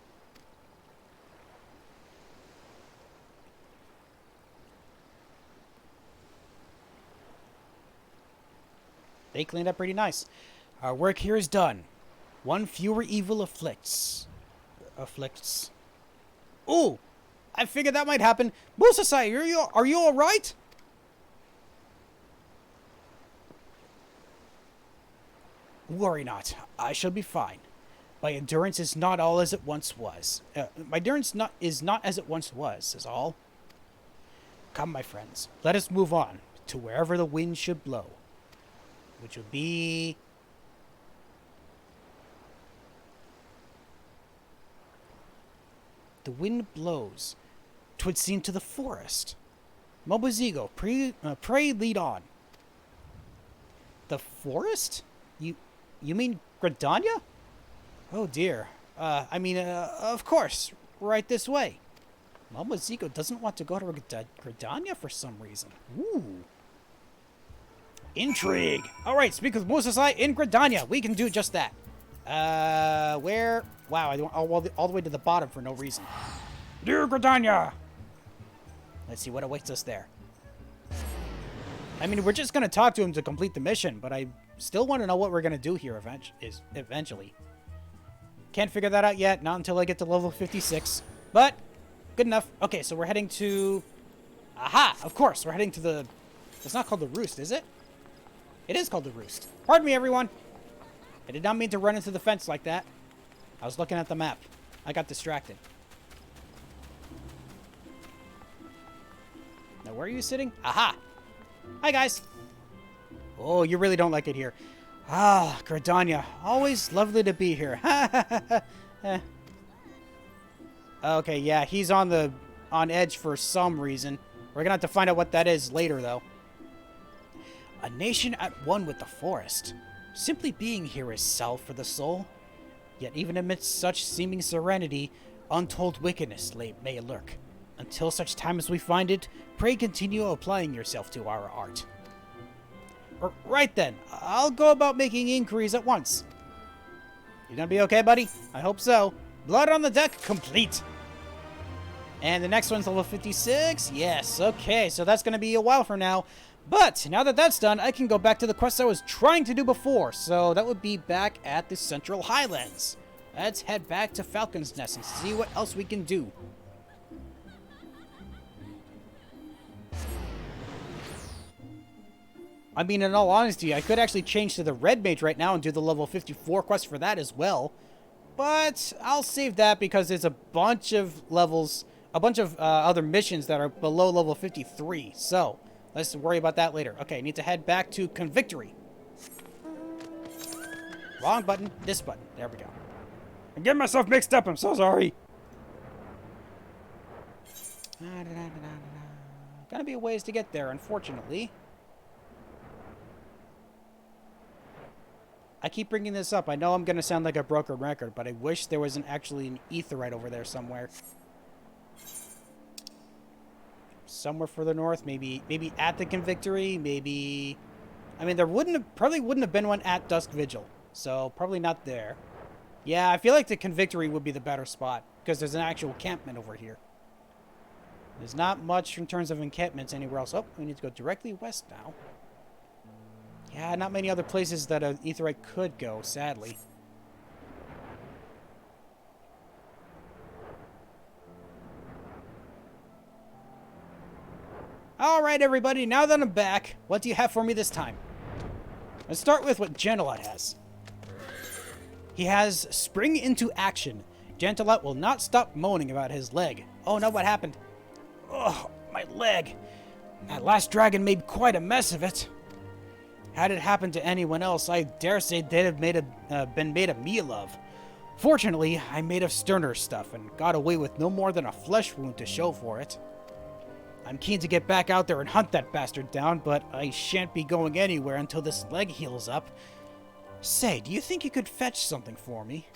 Speaker 1: They cleaned up pretty nice. Our work here is done. One fewer evil afflicts. Ooh! I figured that might happen. Musasai, are you alright? Worry not. I shall be fine. My endurance is not all as it once was. Is not as it once was, is all. Come, my friends. Let us move on to wherever the wind should blow. Which would be... The wind blows. 'Twould seem to the forest. Mobozigo, pray lead on. The forest? You mean Gridania? Oh dear. Of course. Right this way. Mobozigo doesn't want to go to Gridania for some reason. Ooh. Intrigue. Alright, speak with Musasai in Gridania. We can do just that. Where? Wow, I went all the way to the bottom for no reason. Dear Gridania! Let's see what awaits us there. I mean, we're just going to talk to him to complete the mission, but I still want to know what we're going to do here eventually. Can't figure that out yet, not until I get to level 56. But, good enough. Okay, so we're heading to... Aha! Of course, we're heading to the... It's not called the Roost, is it? It is called the Roost. Pardon me, everyone. I did not mean to run into the fence like that. I was looking at the map. I got distracted. Now, where are you sitting? Aha! Hi, guys. Oh, you really don't like it here. Ah, Gridania. Always lovely to be here. Okay, yeah, he's on edge for some reason. We're gonna have to find out what that is later, though. A nation at one with the forest. Simply being here is salve for the soul. Yet even amidst such seeming serenity, untold wickedness may lurk. Until such time as we find it, pray continue applying yourself to our art. Right then, I'll go about making inquiries at once. You gonna be okay, buddy? I hope so. Blood on the deck, complete. And the next one's level 56? Yes, okay, so that's gonna be a while from now. But, now that that's done, I can go back to the quest I was trying to do before. So, that would be back at the Central Highlands. Let's head back to Falcon's Nest and see what else we can do. I mean, in all honesty, I could actually change to the Red Mage right now and do the level 54 quest for that as well. But I'll save that because there's a bunch of other missions that are below level 53. So, let's worry about that later. Okay, I need to head back to Convictory. Wrong button. This button. There we go. I'm getting myself mixed up. I'm so sorry. Gonna be a ways to get there, unfortunately. I keep bringing this up. I know I'm going to sound like a broken record, but I wish there wasn't actually an aetheryte over there somewhere. Somewhere further north, maybe at the Convictory, maybe... I mean, there probably wouldn't have been one at Dusk Vigil, so probably not there. Yeah, I feel like the Convictory would be the better spot, because there's an actual encampment over here. There's not much in terms of encampments anywhere else. Oh, we need to go directly west now. Yeah, not many other places that an aetheryte could go, sadly. Alright, everybody, now that I'm back, what do you have for me this time? Let's start with what Genelot has. He has spring into action. Gentilot will not stop moaning about his leg. Oh no, what happened? Oh, my leg. That last dragon made quite a mess of it. Had it happened to anyone else, I dare say they'd have been made a meal of. Fortunately, I'm made of sterner stuff and got away with no more than a flesh wound to show for it. I'm keen to get back out there and hunt that bastard down, but I shan't be going anywhere until this leg heals up. Say, do you think you could fetch something for me?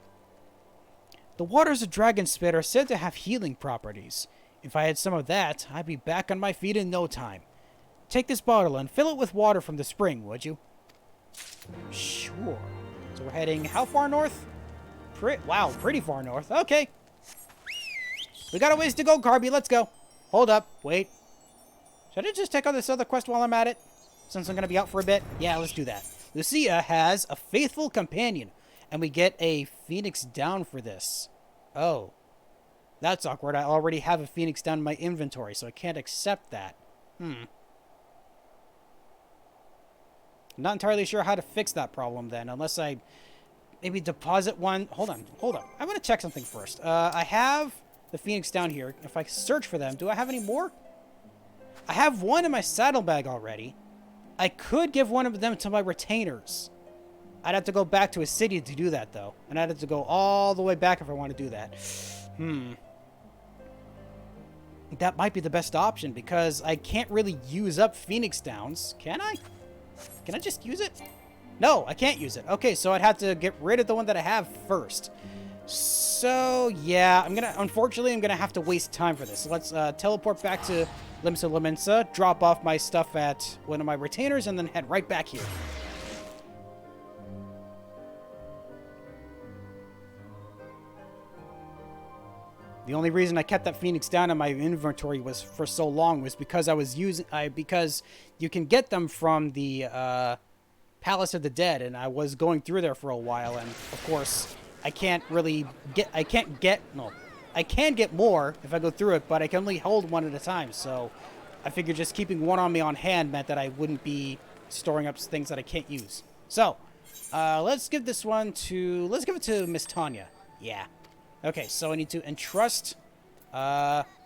Speaker 1: The waters of Dragon Spit are said to have healing properties. If I had some of that, I'd be back on my feet in no time. Take this bottle and fill it with water from the spring, would you? Sure. So we're heading how far north? Wow, pretty far north. Okay. We got a ways to go, Carby. Let's go. Hold up. Wait. Should I just take on this other quest while I'm at it? Since I'm going to be out for a bit? Yeah, let's do that. Lucia has a faithful companion, and we get a Phoenix down for this. Oh. That's awkward. I already have a Phoenix down in my inventory, so I can't accept that. I'm not entirely sure how to fix that problem then, unless I maybe deposit one. Hold on. I'm going to check something first. I have the Phoenix down here. If I search for them, do I have any more? I have one in my saddlebag already. I could give one of them to my retainers. I'd have to go back to a city to do that, though. And I'd have to go all the way back if I want to do that. That might be the best option, because I can't really use up Phoenix Downs. Can I? Can I just use it? No, I can't use it. Okay, so I'd have to get rid of the one that I have first. So, yeah, unfortunately, I'm gonna have to waste time for this. So let's teleport back to Limsa Limensa, drop off my stuff at one of my retainers, and then head right back here. The only reason I kept that Phoenix down in my inventory was for so long was because I was because you can get them from the Palace of the Dead, and I was going through there for a while, and of course I can get more if I go through it, but I can only hold one at a time, so I figured just keeping one on me on hand meant that I wouldn't be storing up things that I can't use. So, let's give it to Miss Tanya. Yeah. Okay, so I need to entrust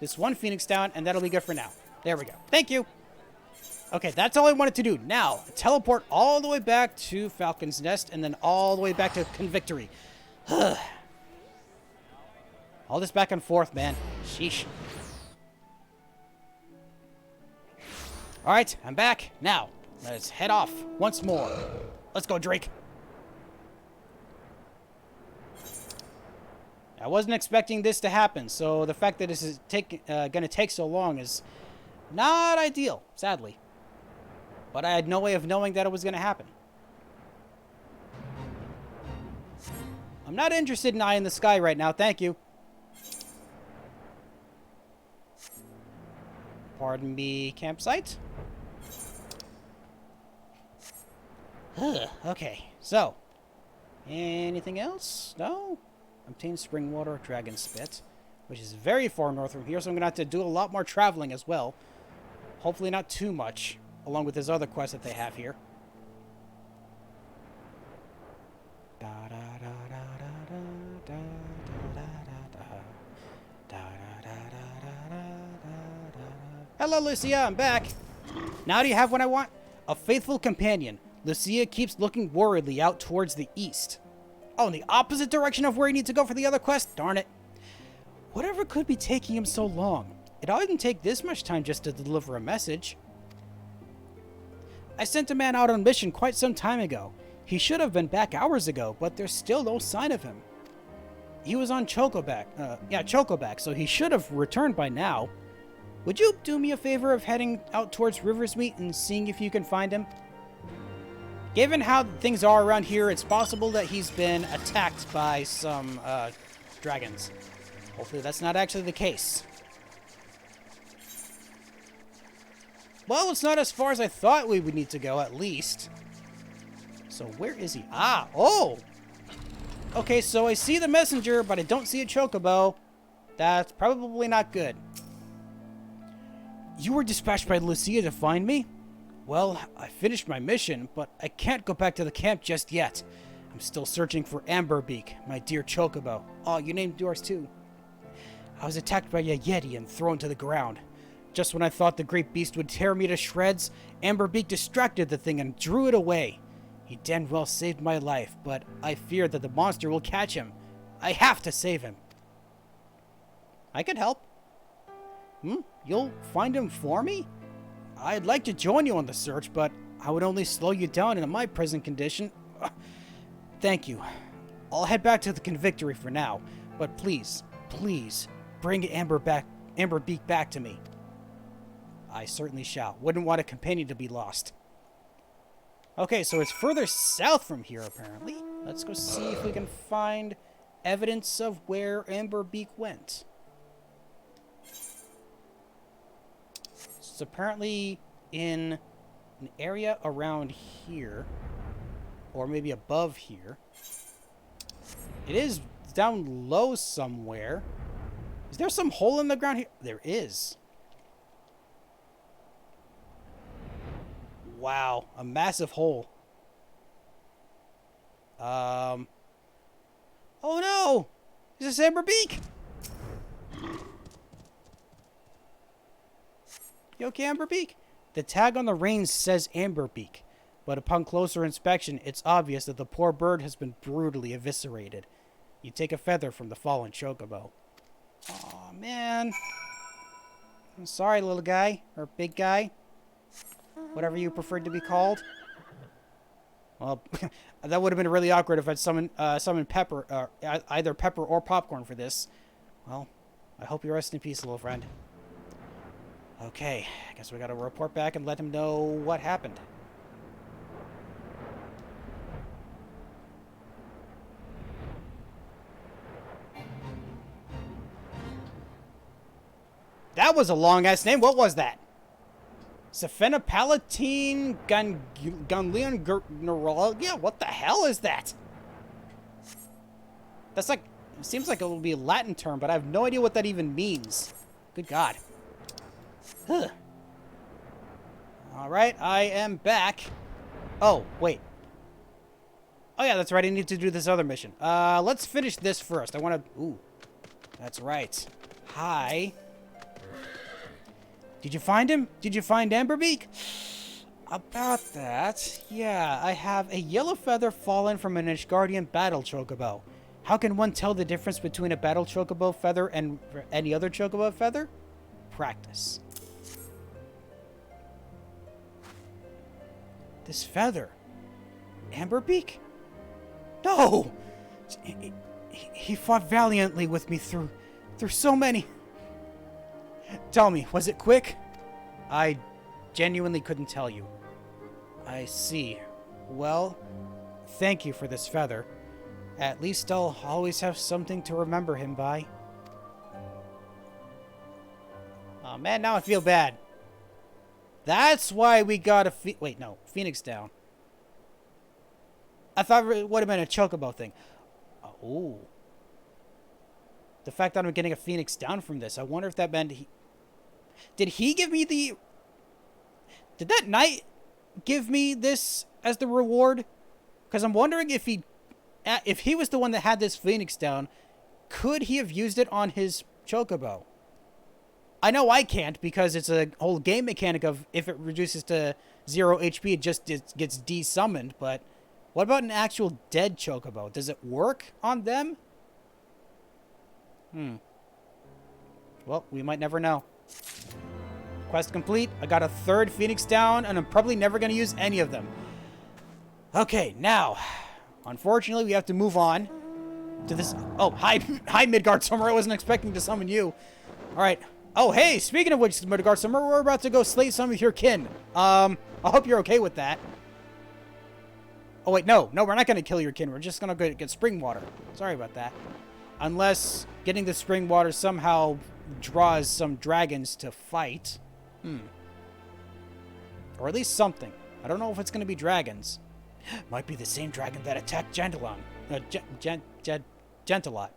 Speaker 1: this one Phoenix down, and that'll be good for now. There we go. Thank you. Okay, that's all I wanted to do. Now, teleport all the way back to Falcon's Nest, and then all the way back to Convictory. All this back and forth, man. Sheesh. Alright, I'm back. Now, let's head off once more. Let's go, Drake. I wasn't expecting this to happen, so the fact that this is gonna take so long is not ideal, sadly. But I had no way of knowing that it was gonna happen. I'm not interested in Eye in the Sky right now, thank you. Pardon me, campsite? Okay, so. Anything else? No? Obtain spring water, Dragon Spit, which is very far north from here, so I'm going to have to do a lot more traveling as well. Hopefully not too much, along with this other quest that they have here. Hello, Lucia, I'm back. Now do you have what I want? A faithful companion. Lucia keeps looking worriedly out towards the east. Oh, in the opposite direction of where you need to go for the other quest? Darn it. Whatever could be taking him so long? It didn't take this much time just to deliver a message. I sent a man out on mission quite some time ago. He should have been back hours ago, but there's still no sign of him. He was on Chocoback, so he should have returned by now. Would you do me a favor of heading out towards Riversmeet and seeing if you can find him? Given how things are around here, it's possible that he's been attacked by some dragons. Hopefully that's not actually the case. Well, it's not as far as I thought we would need to go, at least. So where is he? Ah, oh! Okay, so I see the messenger, but I don't see a chocobo. That's probably not good. You were dispatched by Lucia to find me? Well, I finished my mission, but I can't go back to the camp just yet. I'm still searching for Amberbeak, my dear Chocobo. Oh, you named yours too. I was attacked by a Yeti and thrown to the ground. Just when I thought the great beast would tear me to shreds, Amberbeak distracted the thing and drew it away. He damn well saved my life, but I fear that the monster will catch him. I have to save him. I could help. You'll find him for me? I'd like to join you on the search, but I would only slow you down in my present condition. Thank you. I'll head back to the Convictory for now, but please, please, bring Amberbeak back to me. I certainly shall. Wouldn't want a companion to be lost. Okay, so it's further south from here, apparently. Let's go see if we can find evidence of where Amberbeak went. It's apparently in an area around here, or maybe above here. It is down low somewhere. Is there some hole in the ground here? There is. Wow, a massive hole. Oh no! Is this Amberbeak? You okay, Amberbeak? The tag on the reins says Amberbeak, but upon closer inspection, it's obvious that the poor bird has been brutally eviscerated. You take a feather from the fallen chocobo. Aw, man. I'm sorry, little guy, or big guy. Whatever you preferred to be called. Well, that would have been really awkward if I'd summoned Pepper, either Pepper or Popcorn for this. Well, I hope you rest in peace, little friend. Okay, I guess we gotta report back and let him know what happened. That was a long-ass name. What was that? Cephenopalatine ganglion neuralgia? What the hell is that? That's like... It seems like it will be a Latin term, but I have no idea what that even means. Good God. Huh. Alright, I am back. Oh, wait. Oh yeah, that's right. I need to do this other mission. Let's finish this first. I want to... Ooh. That's right. Hi. Did you find him? Did you find Amberbeak? About that, yeah, I have a yellow feather fallen from an Ishgardian battle chocobo. How can one tell the difference between a battle chocobo feather and any other chocobo feather? Practice. This feather. Amberbeak? No! He fought valiantly with me through so many... Tell me, was it quick? I genuinely couldn't tell you. I see. Well, thank you for this feather. At least I'll always have something to remember him by. Oh man, now I feel bad. That's why we got a wait, no, Phoenix down. I thought it would have been a chocobo thing. Oh. The fact that I'm getting a Phoenix down from this, I wonder if that meant he... Did he give me the... Did that knight give me this as the reward? Because I'm wondering if he was the one that had this Phoenix down, could he have used it on his chocobo? I know I can't because it's a whole game mechanic of if it reduces to 0 HP, it gets desummoned, but what about an actual dead chocobo? Does it work on them? Well, we might never know. Quest complete. I got a third Phoenix down, and I'm probably never going to use any of them. Okay, now, unfortunately, we have to move on to this... Oh, hi, Midgard Summer. I wasn't expecting to summon you. All right. Oh, hey, speaking of which, Midgard Summer, we're about to go slay some of your kin. I hope you're okay with that. Oh, wait, no, we're not going to kill your kin. We're just going to get spring water. Sorry about that. Unless getting the spring water somehow draws some dragons to fight. Or at least something. I don't know if it's going to be dragons. Might be the same dragon that attacked Gentilon. Gentilot.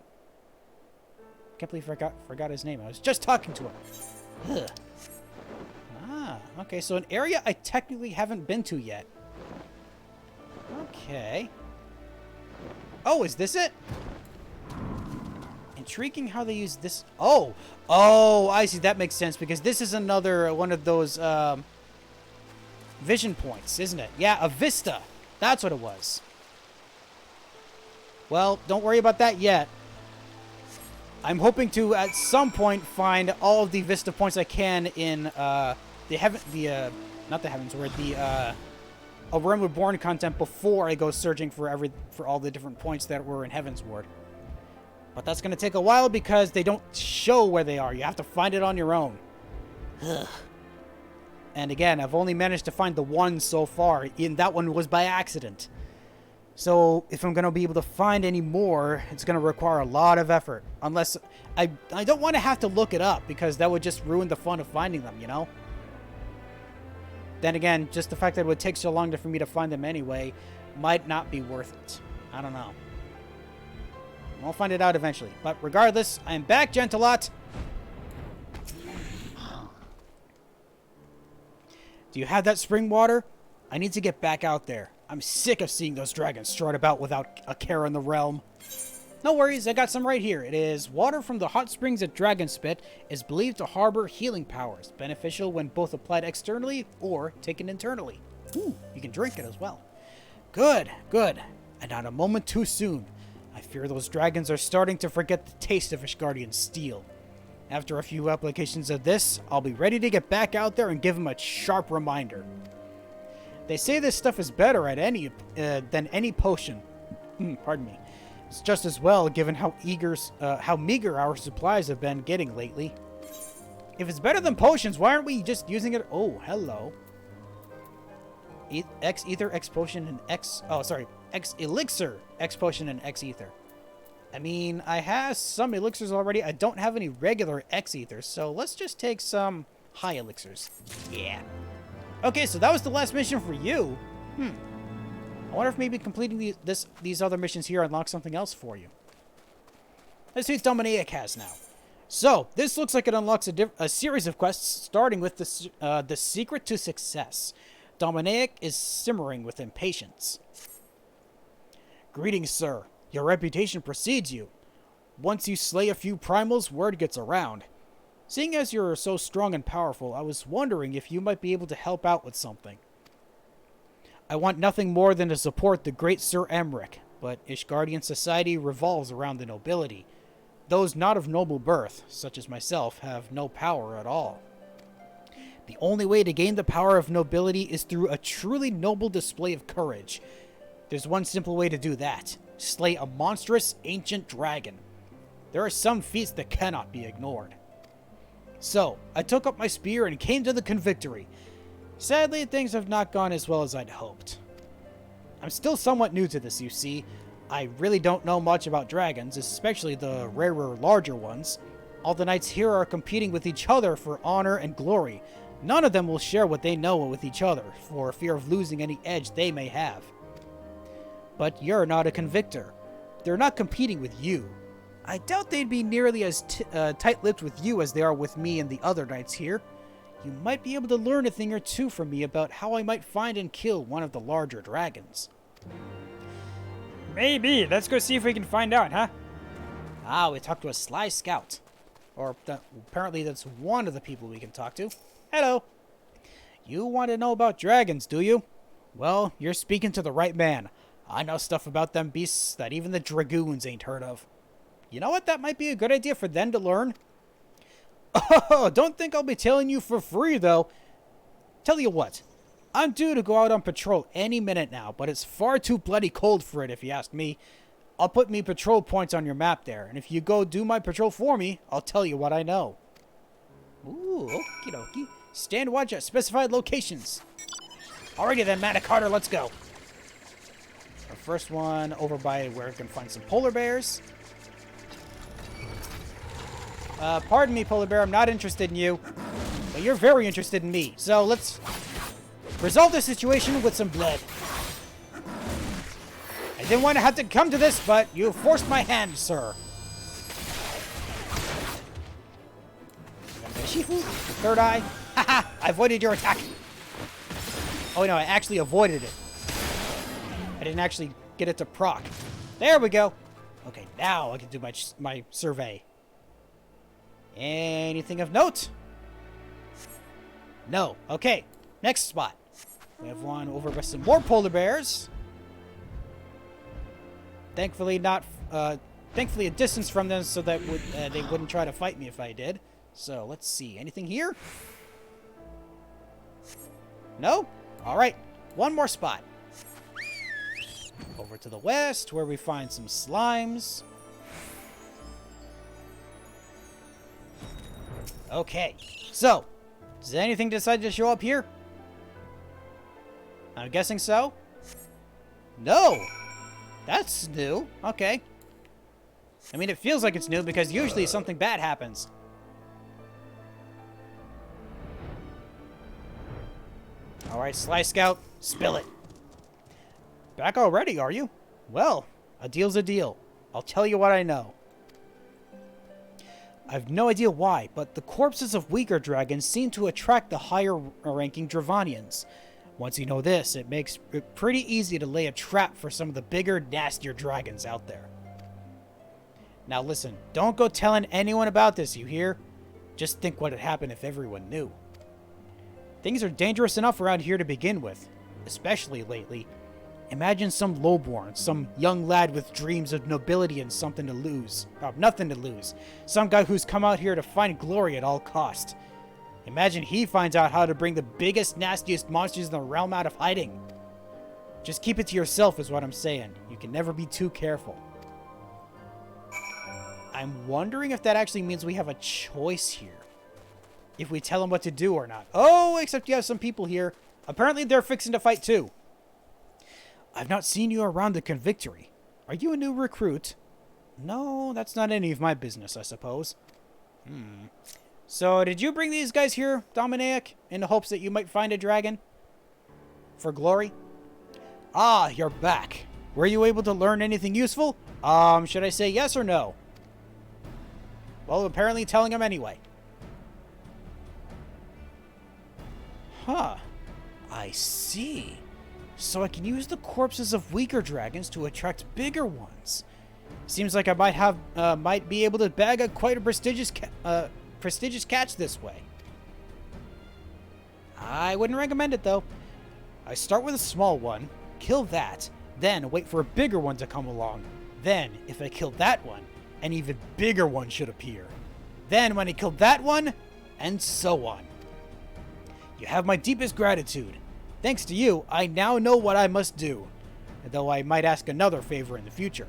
Speaker 1: Can't believe I forgot his name. I was just talking to him. Ugh. Ah, okay, so an area I technically haven't been to yet. Okay. Oh, is this it? Intriguing how they use this. Oh, I see. That makes sense because this is another one of those vision points, isn't it? Yeah, a vista. That's what it was. Well, don't worry about that yet. I'm hoping to at some point find all of the vista points I can in not the Heavens Word, the A Realm Reborn content before I go searching for all the different points that were in Heaven's Ward. But that's going to take a while because they don't show where they are. You have to find it on your own. Ugh. And again, I've only managed to find the one so far, and that one was by accident. So if I'm going to be able to find any more, it's going to require a lot of effort. Unless I don't want to have to look it up because that would just ruin the fun of finding them, you know? Then again, just the fact that it would take so long for me to find them anyway might not be worth it. I don't know. We'll find it out eventually. But regardless, I am back, Gentilot. Do you have that spring water? I need to get back out there. I'm sick of seeing those dragons strut about without a care in the realm. No worries, I got some right here. It is water from the hot springs at Dragonspit, is believed to harbor healing powers, beneficial when both applied externally or taken internally. Ooh, you can drink it as well. Good, good. And not a moment too soon. I fear those dragons are starting to forget the taste of Ishgardian steel. After a few applications of this, I'll be ready to get back out there and give them a sharp reminder. They say this stuff is better at than any potion. Pardon me. It's just as well, given how meager our supplies have been getting lately. If it's better than potions, why aren't we just using it? Oh, hello. X ether, X potion, and X. Oh, sorry. X elixir, X potion, and X ether. I mean, I have some elixirs already. I don't have any regular X ethers, so let's just take some high elixirs. Yeah. Okay, so that was the last mission for you. I wonder if maybe completing these other missions here unlocks something else for you. Let's see what Dominic has now. So, this looks like it unlocks a series of quests, starting with the secret to success. Dominic is simmering with impatience. Greetings, sir. Your reputation precedes you. Once you slay a few primals, word gets around. Seeing as you're so strong and powerful, I was wondering if you might be able to help out with something. I want nothing more than to support the great Sir Emric, but Ishgardian society revolves around the nobility. Those not of noble birth, such as myself, have no power at all. The only way to gain the power of nobility is through a truly noble display of courage. There's one simple way to do that. Slay a monstrous, ancient dragon. There are some feats that cannot be ignored. So, I took up my spear and came to the Convictory. Sadly, things have not gone as well as I'd hoped. I'm still somewhat new to this, you see. I really don't know much about dragons, especially the rarer, larger ones. All the knights here are competing with each other for honor and glory. None of them will share what they know with each other, for fear of losing any edge they may have. But you're not a convictor. They're not competing with you. I doubt they'd be nearly as tight-lipped with you as they are with me and the other knights here. You might be able to learn a thing or two from me about how I might find and kill one of the larger dragons.
Speaker 2: Maybe. Let's go see if we can find out, huh?
Speaker 1: Ah, we talked to a sly scout. Or apparently that's one of the people we can talk to. Hello. You want to know about dragons, do you? Well, you're speaking to the right man. I know stuff about them beasts that even the dragoons ain't heard of. You know what? That might be a good idea for them to learn. Oh, don't think I'll be telling you for free, though. Tell you what. I'm due to go out on patrol any minute now, but it's far too bloody cold for it if you ask me. I'll put me patrol points on your map there, and if you go do my patrol for me, I'll tell you what I know. Ooh, okie dokie. Stand watch at specified locations. Alrighty then, Mana Carter, let's go. Our first one over by where we can find some polar bears. Pardon me, polar bear, I'm not interested in you. But you're very interested in me. So let's resolve the situation with some blood. I didn't want to have to come to this, but you forced my hand, sir. Shifu, third eye. Haha, I avoided your attack. Oh no, I actually avoided it. I didn't actually get it to proc. There we go. Okay, now I can do my survey. Anything of note? No. Okay, next spot. We have one over by some more polar bears. Thankfully thankfully a distance from them so that they wouldn't try to fight me if I did. So, let's see. Anything here? No? Alright, one more spot. Over to the west, where we find some slimes. Okay, so, does anything decide to show up here? I'm guessing so. No! That's new. Okay. I mean, it feels like it's new because usually something bad happens. Alright, Sly Scout, spill it. Back already, are you? Well, a deal's a deal. I'll tell you what I know. I've no idea why, but the corpses of weaker dragons seem to attract the higher-ranking Dravanians. Once you know this, it makes it pretty easy to lay a trap for some of the bigger, nastier dragons out there. Now listen, don't go telling anyone about this, you hear? Just think what would happen if everyone knew. Things are dangerous enough around here to begin with, especially lately. Imagine some lowborn, some young lad with dreams of nobility and nothing to lose. Some guy who's come out here to find glory at all cost. Imagine he finds out how to bring the biggest, nastiest monsters in the realm out of hiding. Just keep it to yourself is what I'm saying. You can never be too careful. I'm wondering if that actually means we have a choice here. If we tell them what to do or not. Oh, except you have some people here. Apparently they're fixing to fight too. I've not seen you around the Convictory. Are you a new recruit? No, that's not any of my business, I suppose. So, did you bring these guys here, Dominic, in the hopes that you might find a dragon? For glory? Ah, you're back. Were you able to learn anything useful? Should I say yes or no? Well, apparently telling him anyway. Huh. I see. So I can use the corpses of weaker dragons to attract bigger ones. Seems like I might be able to bag quite a prestigious catch this way. I wouldn't recommend it though. I start with a small one, kill that, then wait for a bigger one to come along. Then, if I kill that one, an even bigger one should appear. Then when I kill that one, and so on. You have my deepest gratitude. Thanks to you, I now know what I must do, though I might ask another favor in the future.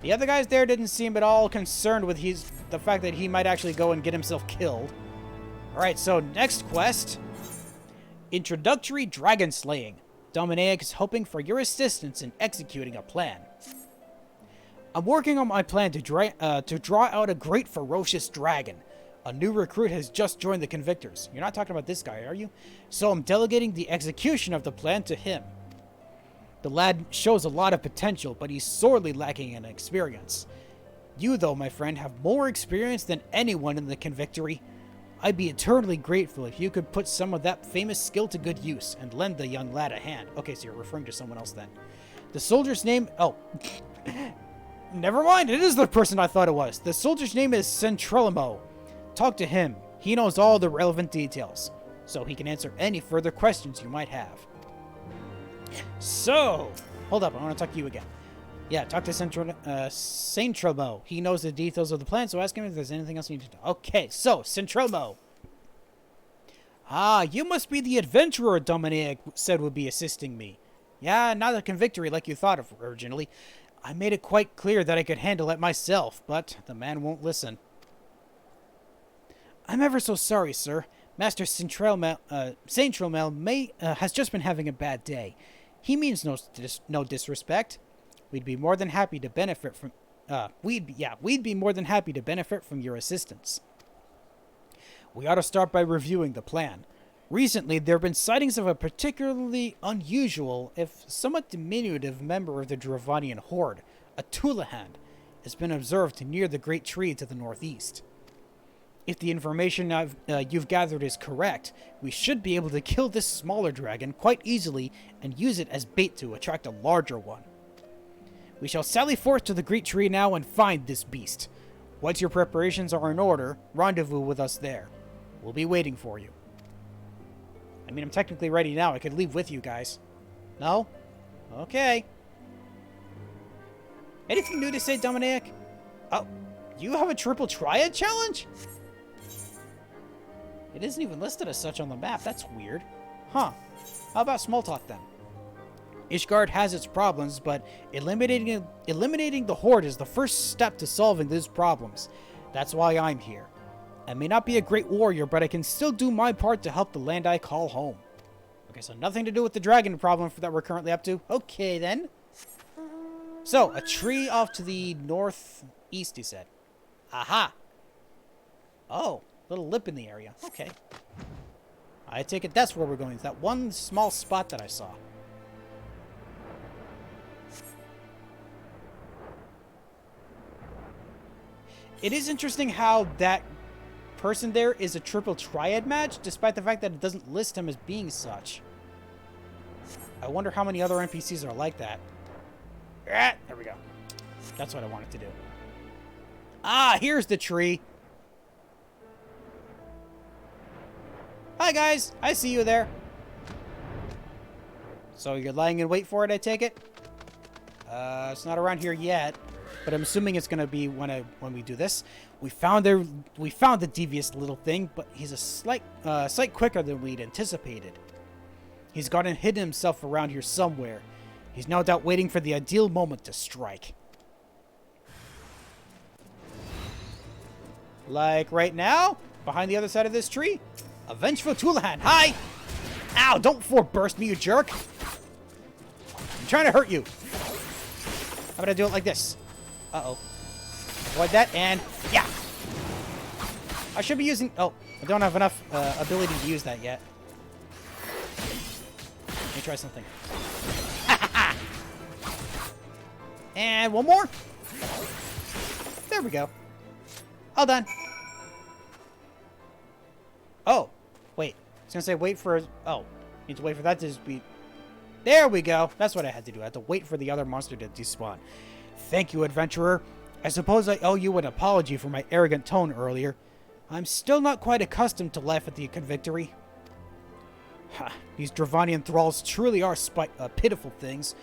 Speaker 1: The other guys there didn't seem at all concerned with the fact that he might actually go and get himself killed. Alright, so next quest. Introductory Dragon Slaying. Dominic is hoping for your assistance in executing a plan. I'm working on my plan to draw out a great ferocious dragon. A new recruit has just joined the Convictors. You're not talking about this guy, are you? So I'm delegating the execution of the plan to him. The lad shows a lot of potential, but he's sorely lacking in experience. You, though, my friend, have more experience than anyone in the Convictory. I'd be eternally grateful if you could put some of that famous skill to good use and lend the young lad a hand. Okay, so you're referring to someone else then. The soldier's name... Oh. Never mind, it is the person I thought it was. The soldier's name is Centrelimo. Talk to him. He knows all the relevant details, so he can answer any further questions you might have. So, hold up, I want to talk to you again. Yeah, talk to Centrelmo. He knows the details of the plan, so ask him if there's anything else you need to know. Okay, so, Centrelmo. Ah, you must be the adventurer Dominic said would be assisting me. Yeah, not a Convictory like you thought of originally. I made it quite clear that I could handle it myself, but the man won't listen. I'm ever so sorry, sir. Master Centrelmo has just been having a bad day. He means no disrespect. We'd be more than happy to benefit from we'd be more than happy to benefit from your assistance. We ought to start by reviewing the plan. Recently, there have been sightings of a particularly unusual, if somewhat diminutive member of the Dravanian horde, a Tulahan, has been observed near the great tree to the northeast. If the information you've gathered is correct, we should be able to kill this smaller dragon quite easily and use it as bait to attract a larger one. We shall sally forth to the great tree now and find this beast. Once your preparations are in order, rendezvous with us there. We'll be waiting for you. I mean, I'm technically ready now. I could leave with you guys. No? Okay. Anything new to say, Dominic? Oh, you have a triple triad challenge? It isn't even listed as such on the map. That's weird. Huh. How about small talk then? Ishgard has its problems, but eliminating the Horde is the first step to solving those problems. That's why I'm here. I may not be a great warrior, but I can still do my part to help the land I call home. Okay, so nothing to do with the dragon problem that we're currently up to. Okay, then. So, a tree off to the northeast, he said. Aha! Oh, little lip in the area. Okay. I take it that's where we're going. It's that one small spot that I saw. It is interesting how that person there is a triple triad match, despite the fact that it doesn't list him as being such. I wonder how many other NPCs are like that. Ah, there we go. That's what I wanted to do. Ah, here's the tree. Hi, guys. I see you there. So you're lying in wait for it, I take it? It's not around here yet, but I'm assuming it's gonna be when we do this. We found the devious little thing, but he's a sight quicker than we'd anticipated. He's gone and hidden himself around here somewhere. He's no doubt waiting for the ideal moment to strike. Like right now, behind the other side of this tree, a vengeful Tulahan. Hi! Ow! Don't burst me, you jerk! I'm trying to hurt you. How about I do it like this? Uh-oh. Avoid that, and yeah! I should be using... Oh, I don't have enough ability to use that yet. Let me try something. And one more. There we go. All done. Oh, wait. I was going to say wait for... Oh, need to wait for that to just be... There we go. That's what I had to do. I had to wait for the other monster to despawn. Thank you, adventurer. I suppose I owe you an apology for my arrogant tone earlier. I'm still not quite accustomed to life at the Convictory. Ha, these Dravanian thralls truly are pitiful things,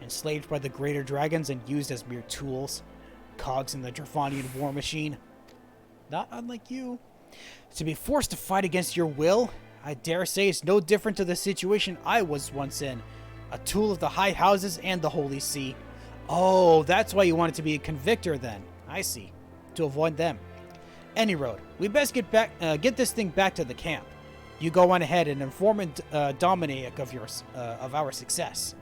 Speaker 1: enslaved by the greater dragons and used as mere tools. Cogs in the Dravanian war machine. Not unlike you. To be forced to fight against your will, I dare say it's no different to the situation I was once in. A tool of the high houses and the Holy See. Oh, that's why you wanted to be a convictor then. I see. To avoid them. Any road, we best get this thing back to the camp. You go on ahead and inform Dominic of our success.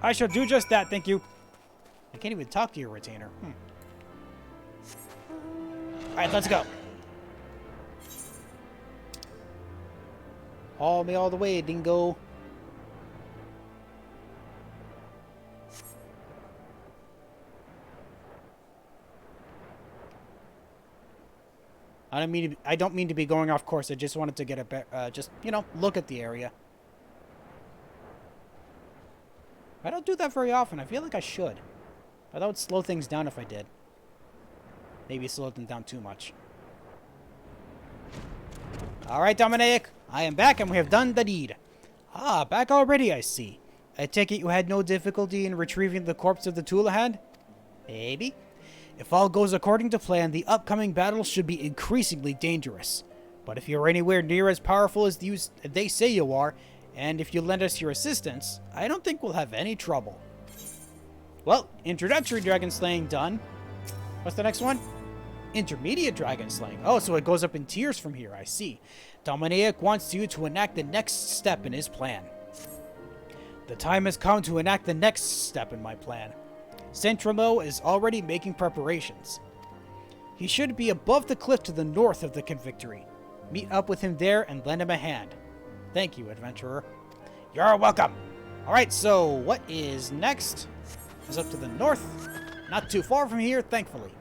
Speaker 2: I shall do just that, thank you.
Speaker 1: I can't even talk to your retainer. Alright, let's go. Haul me all the way, dingo. I don't mean to be going off course. I just wanted to get a look at the area. I don't do that very often. I feel like I should. But that would slow things down if I did. Maybe slow them down too much. Alright, Dominic. I am back and we have done the deed. Ah, back already, I see. I take it you had no difficulty in retrieving the corpse of the Tulahan? Maybe. If all goes according to plan, the upcoming battle should be increasingly dangerous. But if you're anywhere near as powerful as they say you are, and if you lend us your assistance, I don't think we'll have any trouble. Well, introductory dragon slaying done. What's the next one? Intermediate dragon slaying. Oh, so it goes up in tiers from here, I see. Dominic wants you to enact the next step in his plan. The time has come to enact the next step in my plan. Centramo is already making preparations. He should be above the cliff to the north of the Convictory. Meet up with him there and lend him a hand. Thank you, adventurer. You're welcome. Alright, so what is next? Is up to the north. Not too far from here, thankfully.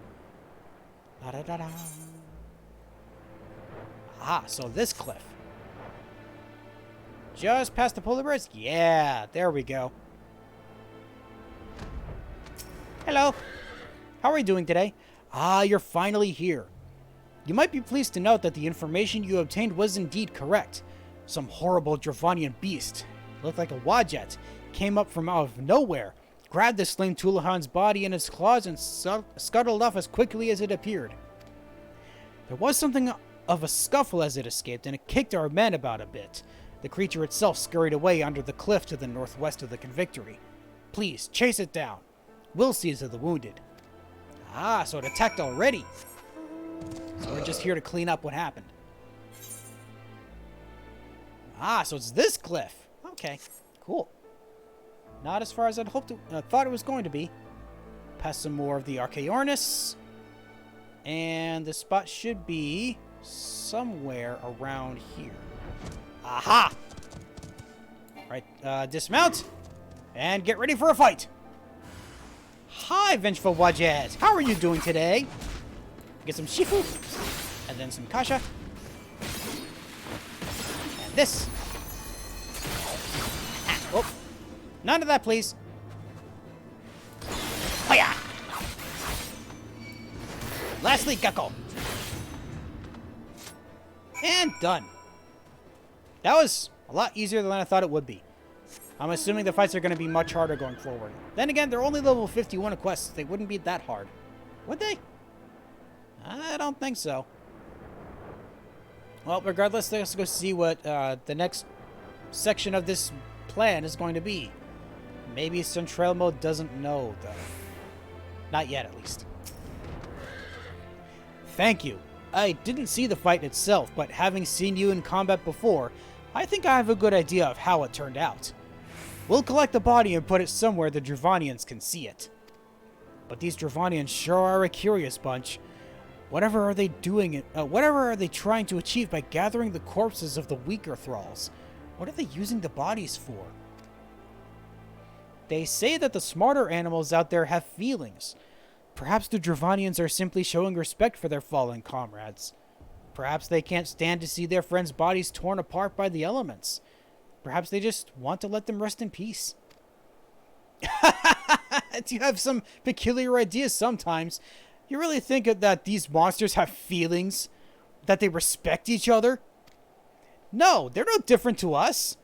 Speaker 1: Da-da-da-da. Ah, so this cliff. Just past the polar bears? Yeah, there we go. Hello. How are you doing today? Ah, you're finally here. You might be pleased to note that the information you obtained was indeed correct. Some horrible Dravanian beast, looked like a Wadjet, came up from out of nowhere, grabbed the slain Tulahan's body in its claws, and scuttled off as quickly as it appeared. There was something of a scuffle as it escaped, and it kicked our men about a bit. The creature itself scurried away under the cliff to the northwest of the Convictory. Please, chase it down. We'll see to the wounded. Ah, so it attacked already. So we're just here to clean up what happened. Ah, so it's this cliff. Okay, cool. Not as far as I'd hoped thought it was going to be. Past some more of the Archaeornis. And the spot should be somewhere around here. Aha! Alright, dismount. And get ready for a fight. Hi, Vengeful Wadjet. How are you doing today? Get some Shifu. And then some Kasha. And this. Ah, oh. None of that, please. Hiya! Lastly, Gecko. And done. That was a lot easier than I thought it would be. I'm assuming the fights are going to be much harder going forward. Then again, they're only level 51 quests. They wouldn't be that hard. Would they? I don't think so. Well, regardless, let's go see what the next section of this plan is going to be. Maybe Centrelmo doesn't know, though. Not yet, at least. Thank you. I didn't see the fight itself, but having seen you in combat before, I think I have a good idea of how it turned out. We'll collect the body and put it somewhere the Dravanians can see it. But these Dravanians sure are a curious bunch. Whatever are they doing? Whatever are they trying to achieve by gathering the corpses of the weaker thralls? What are they using the bodies for? They say that the smarter animals out there have feelings. Perhaps the Dravanians are simply showing respect for their fallen comrades. Perhaps they can't stand to see their friends' bodies torn apart by the elements. Perhaps they just want to let them rest in peace. You have some peculiar ideas sometimes. You really think that these monsters have feelings? That they respect each other? No, they're no different to us.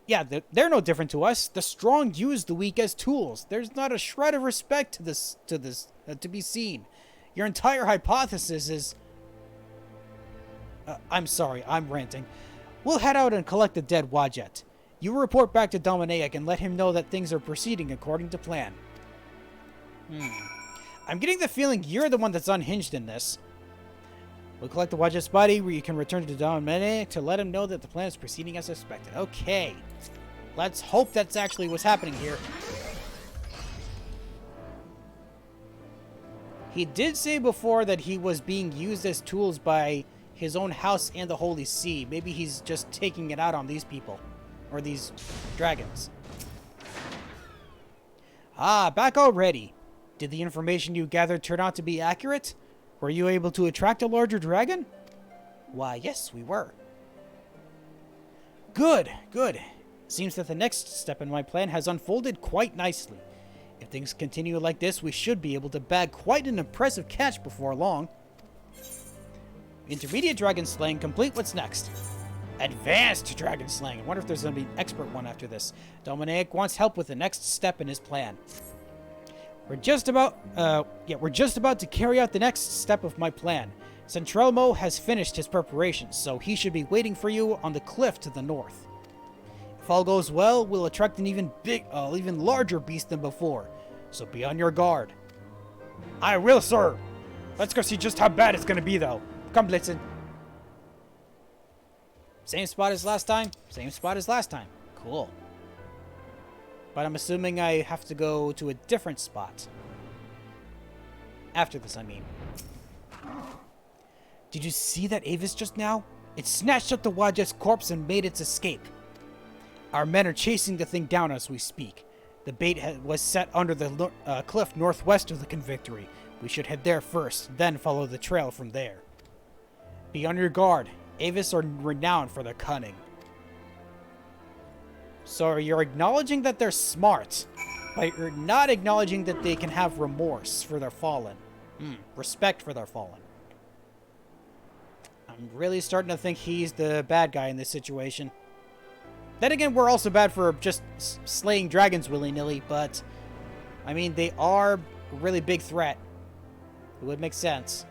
Speaker 1: Yeah, they're no different to us. The strong use the weak as tools. There's not a shred of respect to be seen. Your entire hypothesis is... I'm sorry, I'm ranting. We'll head out and collect the dead Wadjet. You report back to Dominic and let him know that things are proceeding according to plan. I'm getting the feeling you're the one that's unhinged in this. We'll collect the Wadjet's body where you can return to Dominic to let him know that the plan is proceeding as expected. Okay. Let's hope that's actually what's happening here. He did say before that he was being used as tools by his own house and the Holy See. Maybe he's just taking it out on these people. Or these dragons. Ah, back already. Did the information you gathered turn out to be accurate? Were you able to attract a larger dragon? Why, yes, we were. Good, good. Seems that the next step in my plan has unfolded quite nicely. If things continue like this, we should be able to bag quite an impressive catch before long. Intermediate dragon slaying complete. What's next? Advanced dragon slaying. I wonder if there's going to be an expert one after this. Dominic wants help with the next step in his plan. We're just about to carry out the next step of my plan. Centrelmo has finished his preparations, so he should be waiting for you on the cliff to the north. If all goes well, we'll attract an even larger beast than before, so be on your guard.
Speaker 2: I will, sir. Let's go see just how bad it's gonna be, though. Come, Blitzen.
Speaker 1: Same spot as last time? Same spot as last time. Cool. But I'm assuming I have to go to a different spot. After this, I mean. Did you see that Avis just now? It snatched up the Wadjet's corpse and made its escape. Our men are chasing the thing down as we speak. The bait was set under the cliff northwest of the Convictory. We should head there first, then follow the trail from there. Be on your guard. Avis are renowned for their cunning. So you're acknowledging that they're smart, but you're not acknowledging that they can have remorse for their fallen. Respect for their fallen. I'm really starting to think he's the bad guy in this situation. Then again, we're also bad for just slaying dragons willy-nilly, but... I mean, they are a really big threat. It would make sense.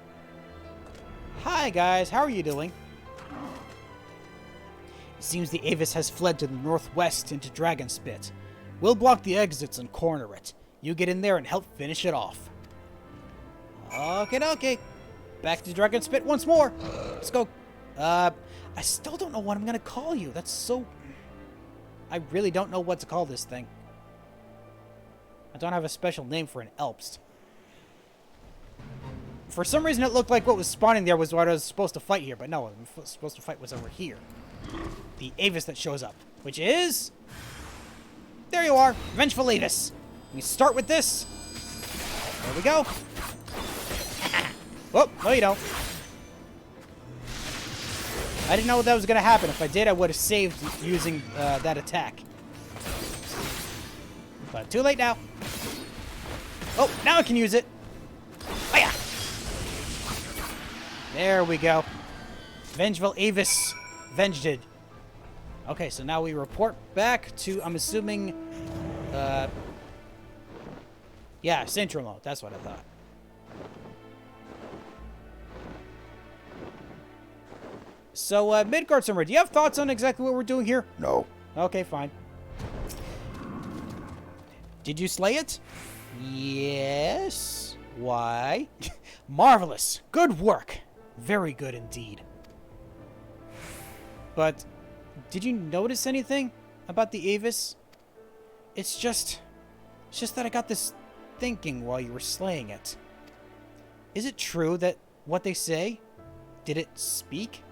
Speaker 1: Hi, guys. How are you doing? It seems the Avis has fled to the northwest into Dragonspit. We'll block the exits and corner it. You get in there and help finish it off. Okay. Back to Dragonspit once more. Let's go. I still don't know what I'm going to call you. That's so... I really don't know what to call this thing. I don't have a special name for an Elpst. For some reason, it looked like what was spawning there was what I was supposed to fight here, but no, what I was supposed to fight was over here. The Avis that shows up, which is... There you are, Vengeful Avis. We start with this. There we go. Oh, no you don't. I didn't know that was going to happen. If I did, I would have saved using that attack. But too late now. Oh, now I can use it. Oh, yeah. There we go. Vengeful Avis. Venged. Okay, so now we report back to, I'm assuming, yeah, Central. That's what I thought. So, Midgard Summer, do you have thoughts on exactly what we're doing here?
Speaker 3: No.
Speaker 1: Okay, fine. Did you slay it? Yes. Why? Marvelous. Good work. Very good indeed. But, did you notice anything about the Avis? It's just that I got this thinking while you were slaying it. Is it true that what they say? Did it speak?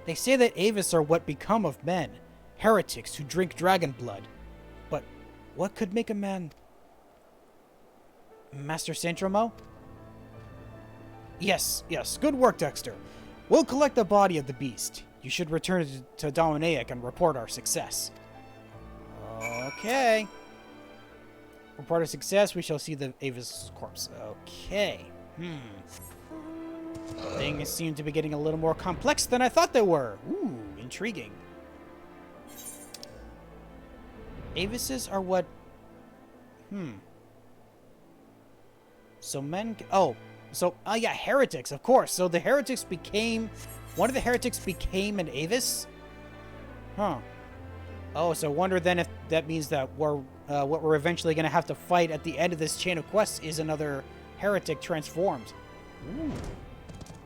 Speaker 1: They say that Avis are what become of men, heretics who drink dragon blood. But what could make a man... Master Centromo? Yes, good work, Dexter. We'll collect the body of the beast. You should return to Dominic and report our success. Okay. Report our success, we shall see the Avis corpse. Okay. Things seem to be getting a little more complex than I thought they were. Ooh, intriguing. Avises are what... So men... Oh, so... yeah, heretics, of course. So the heretics became... One of the heretics became an Avis? Huh. Oh, so I wonder then if that means that we're... what we're eventually going to have to fight at the end of this chain of quests is another heretic transformed. Ooh.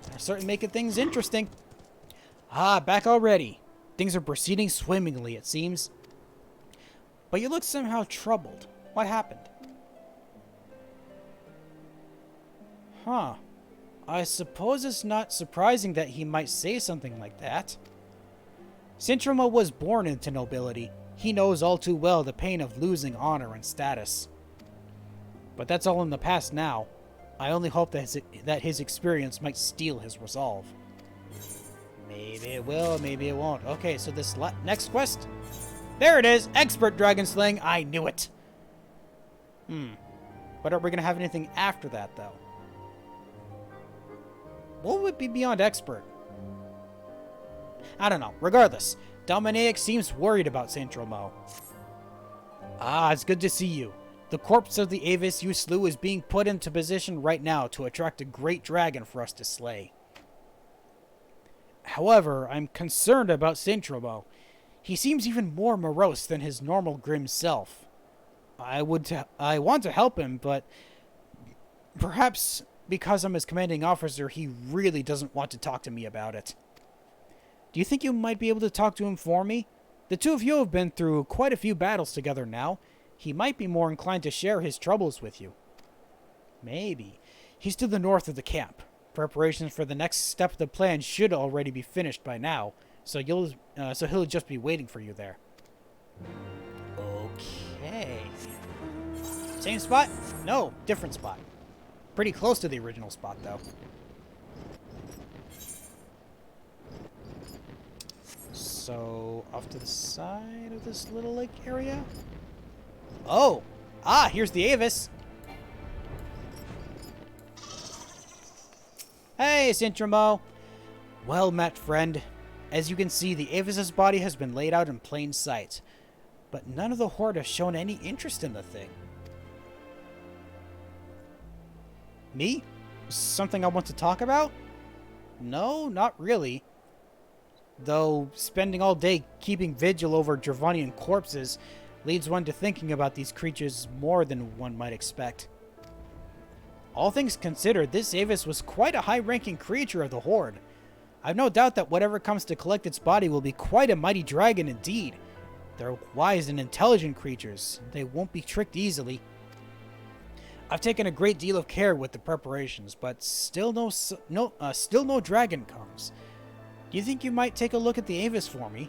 Speaker 1: They're certainly making things interesting. Ah, back already. Things are proceeding swimmingly, it seems. But you look somehow troubled. What happened? Huh. I suppose it's not surprising that he might say something like that. Centromo was born into nobility. He knows all too well the pain of losing honor and status. But that's all in the past now. I only hope that his experience might steel his resolve. Maybe it will, maybe it won't. Okay, so this next quest? There it is! Expert Dragon Slaying! I knew it! But are we going to have anything after that, though? What would be beyond expert? I don't know. Regardless, Dominic seems worried about Centromo. Ah, it's good to see you. The corpse of the Avis you slew is being put into position right now to attract a great dragon for us to slay. However, I'm concerned about Centromo. He seems even more morose than his normal grim self. I want to help him, but perhaps because I'm his commanding officer, he really doesn't want to talk to me about it. Do you think you might be able to talk to him for me? The two of you have been through quite a few battles together now. He might be more inclined to share his troubles with you. Maybe. He's to the north of the camp. Preparations for the next step of the plan should already be finished by now, so he'll just be waiting for you there. Okay. Same spot? No, different spot. Pretty close to the original spot, though. So, off to the side of this little lake area? Oh! Ah, here's the Avis! Hey, Sintramo! Well met, friend. As you can see, the Avis's body has been laid out in plain sight. But none of the Horde has shown any interest in the thing. Me? Something I want to talk about? No, not really. Though spending all day keeping vigil over Dravanian corpses leads one to thinking about these creatures more than one might expect. All things considered, this Avis was quite a high-ranking creature of the Horde. I've no doubt that whatever comes to collect its body will be quite a mighty dragon indeed. They're wise and intelligent creatures. They won't be tricked easily. I've taken a great deal of care with the preparations, but still no dragon comes. Do you think you might take a look at the Avis for me?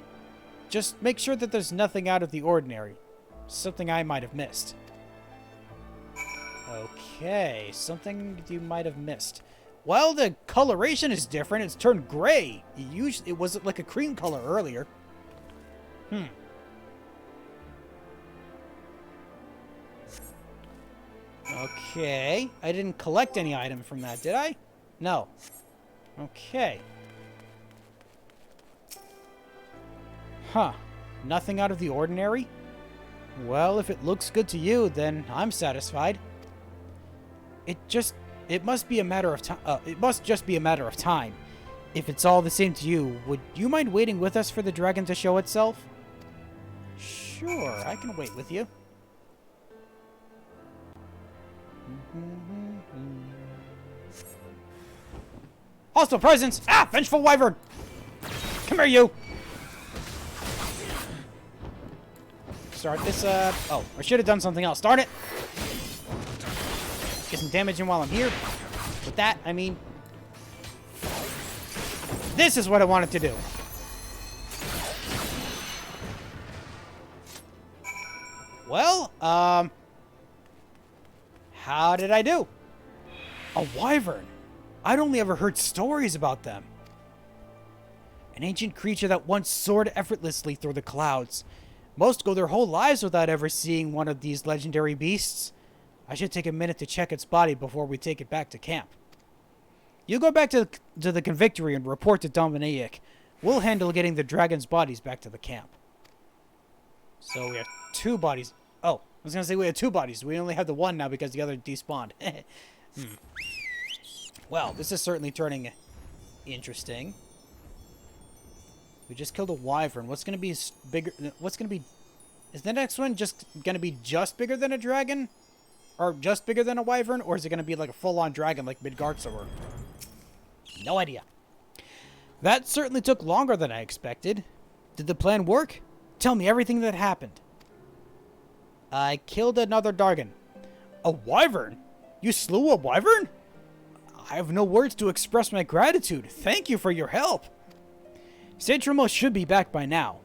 Speaker 1: Just make sure that there's nothing out of the ordinary. Something I might have missed. Okay, something you might have missed. Well, the coloration is different. It's turned gray. It wasn't like a cream color earlier. Okay. I didn't collect any item from that, did I? No. Okay. Huh. Nothing out of the ordinary? Well, if it looks good to you, then I'm satisfied. It must be a matter of time. It must just be a matter of time. If it's all the same to you, would you mind waiting with us for the dragon to show itself? Sure, I can wait with you. Hostile presence! Ah! Vengeful Wyvern! Come here, you! Start this, oh, I should have done something else. Darn it! Get some damage in while I'm here. With that, I mean... this is what I wanted to do. Well, how did I do? A wyvern. I'd only ever heard stories about them. An ancient creature that once soared effortlessly through the clouds. Most go their whole lives without ever seeing one of these legendary beasts. I should take a minute to check its body before we take it back to camp. You go back to the convictory and report to Dominic. We'll handle getting the dragon's bodies back to the camp. So we have 2 bodies. Oh, I was going to say we have 2 bodies. We only have the one now because the other despawned. Well, this is certainly turning interesting. We just killed a wyvern. What's going to be bigger? What's going to be... is the next one just going to be just bigger than a dragon? Or just bigger than a wyvern? Or is it going to be like a full-on dragon like Midgardsormr? No idea. That certainly took longer than I expected. Did the plan work? Tell me everything that happened. I killed another dragon. A wyvern? You slew a wyvern? I have no words to express my gratitude. Thank you for your help. Sintramo should be back by now.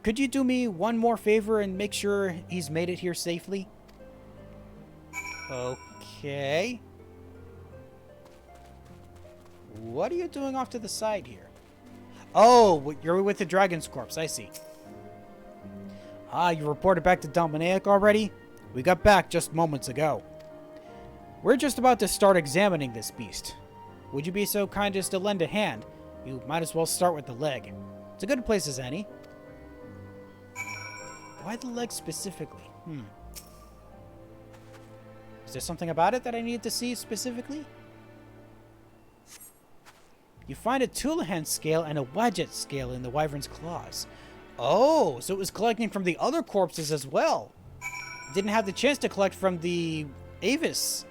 Speaker 1: Could you do me one more favor and make sure he's made it here safely? Okay. What are you doing off to the side here? Oh, you're with the dragon's corpse. I see. Ah, you reported back to Dominic already? We got back just moments ago. We're just about to start examining this beast. Would you be so kind as to lend a hand? You might as well start with the leg. It's a good place as any. Why the leg specifically? Is there something about it that I need to see specifically? You find a Tulahan scale and a Wadjet scale in the wyvern's claws. Oh, so it was collecting from the other corpses as well. Didn't have the chance to collect from the Avis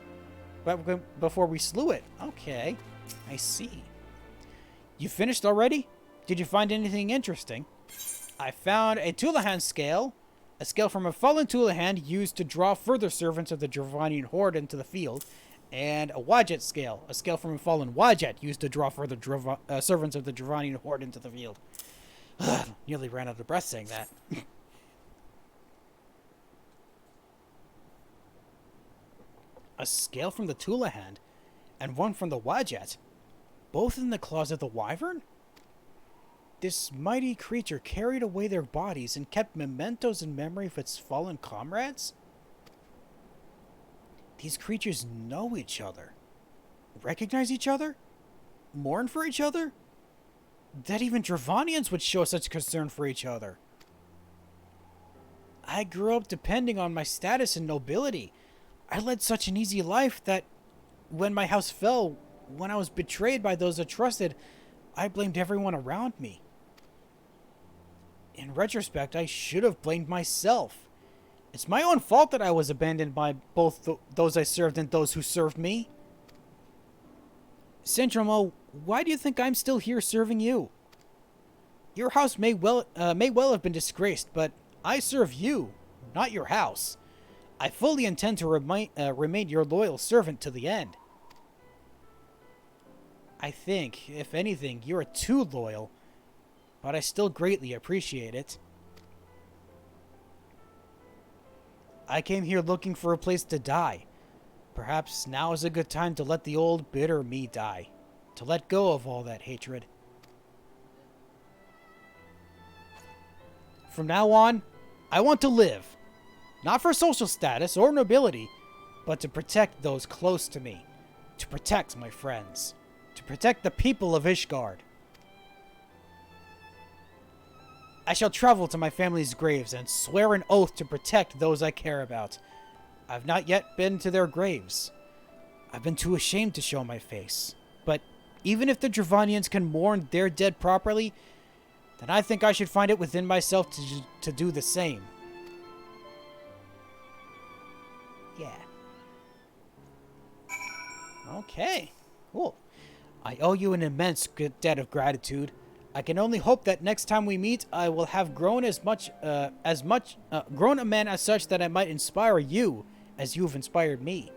Speaker 1: before we slew it. Okay, I see. You finished already? Did you find anything interesting? I found a Tulahan scale, a scale from a fallen Tulahan used to draw further servants of the Dravanian Horde into the field, and a Wadjet scale, a scale from a fallen Wadjet used to draw further servants of the Dravanian Horde into the field. Nearly ran out of breath saying that. A scale from the Tulahan, and one from the Wadjet. Both in the claws of the wyvern? This mighty creature carried away their bodies and kept mementos in memory of its fallen comrades? These creatures know each other. Recognize each other? Mourn for each other? That even Dravanians would show such concern for each other. I grew up depending on my status and nobility. I led such an easy life that when my house fell, when I was betrayed by those I trusted, I blamed everyone around me. In retrospect, I should have blamed myself. It's my own fault that I was abandoned by both those I served and those who served me. Centromo, why do you think I'm still here serving you? Your house may well have been disgraced, but I serve you, not your house. I fully intend to remain your loyal servant to the end. I think, if anything, you're too loyal, but I still greatly appreciate it. I came here looking for a place to die. Perhaps now is a good time to let the old, bitter me die. To let go of all that hatred. From now on, I want to live. Not for social status or nobility, but to protect those close to me. To protect my friends. To protect the people of Ishgard. I shall travel to my family's graves and swear an oath to protect those I care about. I've not yet been to their graves. I've been too ashamed to show my face. But even if the Dravanians can mourn their dead properly, then I think I should find it within myself to do the same. Yeah. Okay. Cool. I owe you an immense debt of gratitude. I can only hope that next time we meet, I will have grown grown a man as such that I might inspire you as you've inspired me.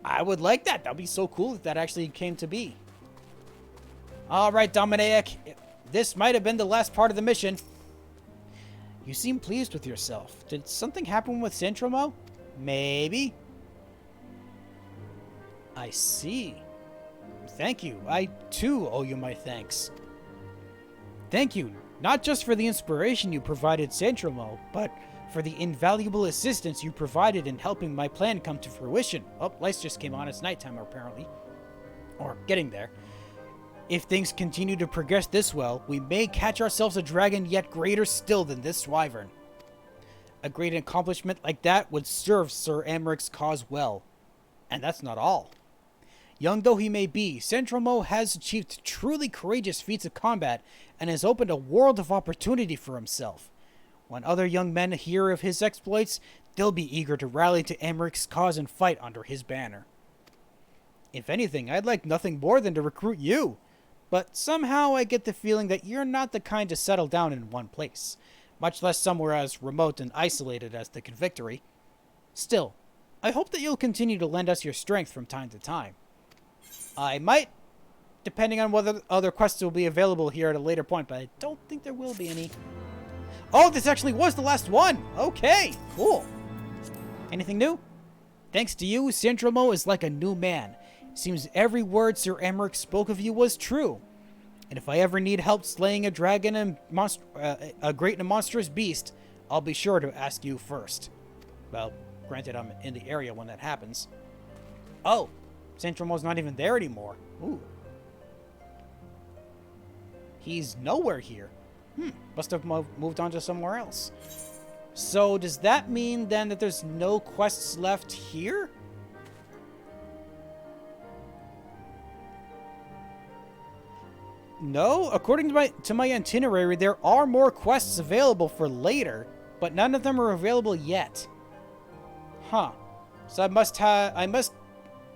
Speaker 1: I would like that. That'd be so cool if that actually came to be. All right, Dominic. This might have been the last part of the mission. You seem pleased with yourself. Did something happen with Centromo? Maybe. I see. Thank you. I, too, owe you my thanks. Thank you, not just for the inspiration you provided Centromo, but for the invaluable assistance you provided in helping my plan come to fruition. Oh, lights just came on. It's nighttime, apparently. Or getting there. If things continue to progress this well, we may catch ourselves a dragon yet greater still than this wyvern. A great accomplishment like that would serve Sir Amaric's cause well. And that's not all. Young though he may be, Centromo has achieved truly courageous feats of combat and has opened a world of opportunity for himself. When other young men hear of his exploits, they'll be eager to rally to Amaric's cause and fight under his banner. If anything, I'd like nothing more than to recruit you. But somehow I get the feeling that you're not the kind to settle down in one place, much less somewhere as remote and isolated as the Convictory. Still, I hope that you'll continue to lend us your strength from time to time. I might, depending on whether other quests will be available here at a later point, but I don't think there will be any. Oh, this actually was the last one! Okay, cool. Anything new? Thanks to you, Centromo is like a new man. Seems every word Sir Amaric spoke of you was true. And if I ever need help slaying a dragon and a great and monstrous beast, I'll be sure to ask you first. Well, granted I'm in the area when that happens. Oh, Centromo's not even there anymore. Ooh. He's nowhere here. Must have moved on to somewhere else. So does that mean then that there's no quests left here? No, according to my itinerary, there are more quests available for later, but none of them are available yet. Huh. So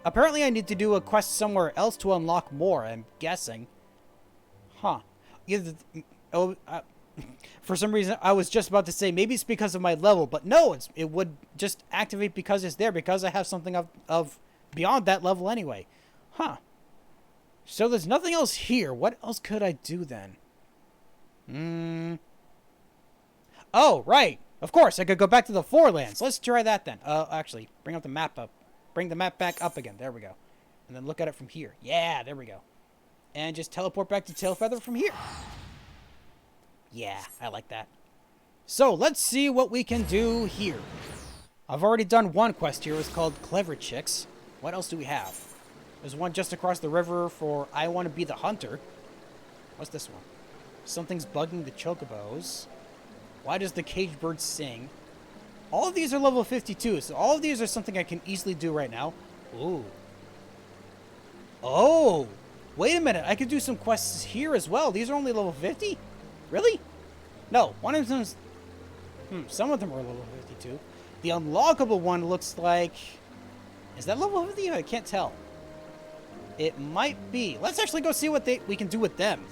Speaker 1: apparently I need to do a quest somewhere else to unlock more, I'm guessing. Huh. For some reason, I was just about to say, maybe it's because of my level, but no, it would just activate because it's there, because I have something of beyond that level anyway. Huh. So there's nothing else here. What else could I do then? Oh, right. Of course, I could go back to the Forelands. Let's try that then. Actually, bring up the map up. Bring the map back up again. There we go. And then look at it from here. Yeah, there we go. and just teleport back to Tailfeather from here. Yeah, I like that. So, let's see what we can do here. I've already done one quest here. It's called Clever Chicks. What else do we have? There's one just across the river for I Want to Be the Hunter. What's this one? Something's bugging the chocobos. Why does the caged bird sing? All of these are level 52, so all of these are something I can easily do right now. Ooh. Oh! Wait a minute, I could do some quests here as well. These are only level 50? Really? No, one of them's... some of them are level 52. The unlockable one looks like... Is that level 50? I can't tell. It might be. Let's actually go see what we can do with them.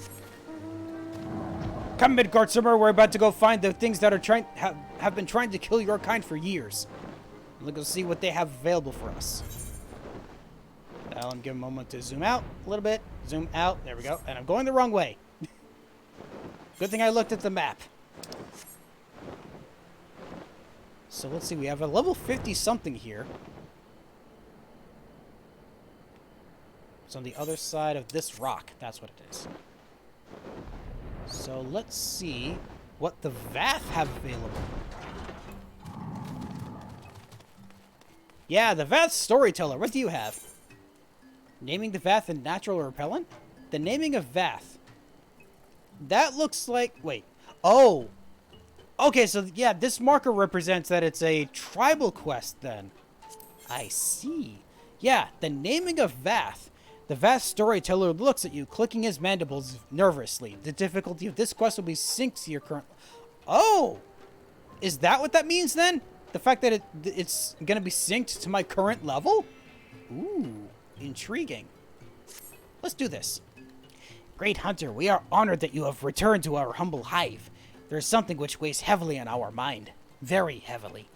Speaker 1: Come, Midgard Summer, we're about to go find the things that are have been trying to kill your kind for years. Let's go see what they have available for us. I'll give a moment to zoom out a little bit. Zoom out. There we go. And I'm going the wrong way. Good thing I looked at the map. So let's see. We have a level 50 something here. It's on the other side of this rock. That's what it is. So let's see what the Vath have available. Yeah, the Vath Storyteller. What do you have? Naming the Vath and natural repellent? The naming of Vath. That looks like... Wait. Oh. Okay, so yeah, this marker represents that it's a tribal quest then. I see. Yeah, the naming of Vath. The Vath Storyteller looks at you, clicking his mandibles nervously. The difficulty of this quest will be synced to your current... Oh! Is that what that means then? The fact that it's going to be synced to my current level? Ooh, intriguing. Let's do this. Great Hunter, we are honored that you have returned to our humble hive. There is something which weighs heavily on our mind. Very heavily.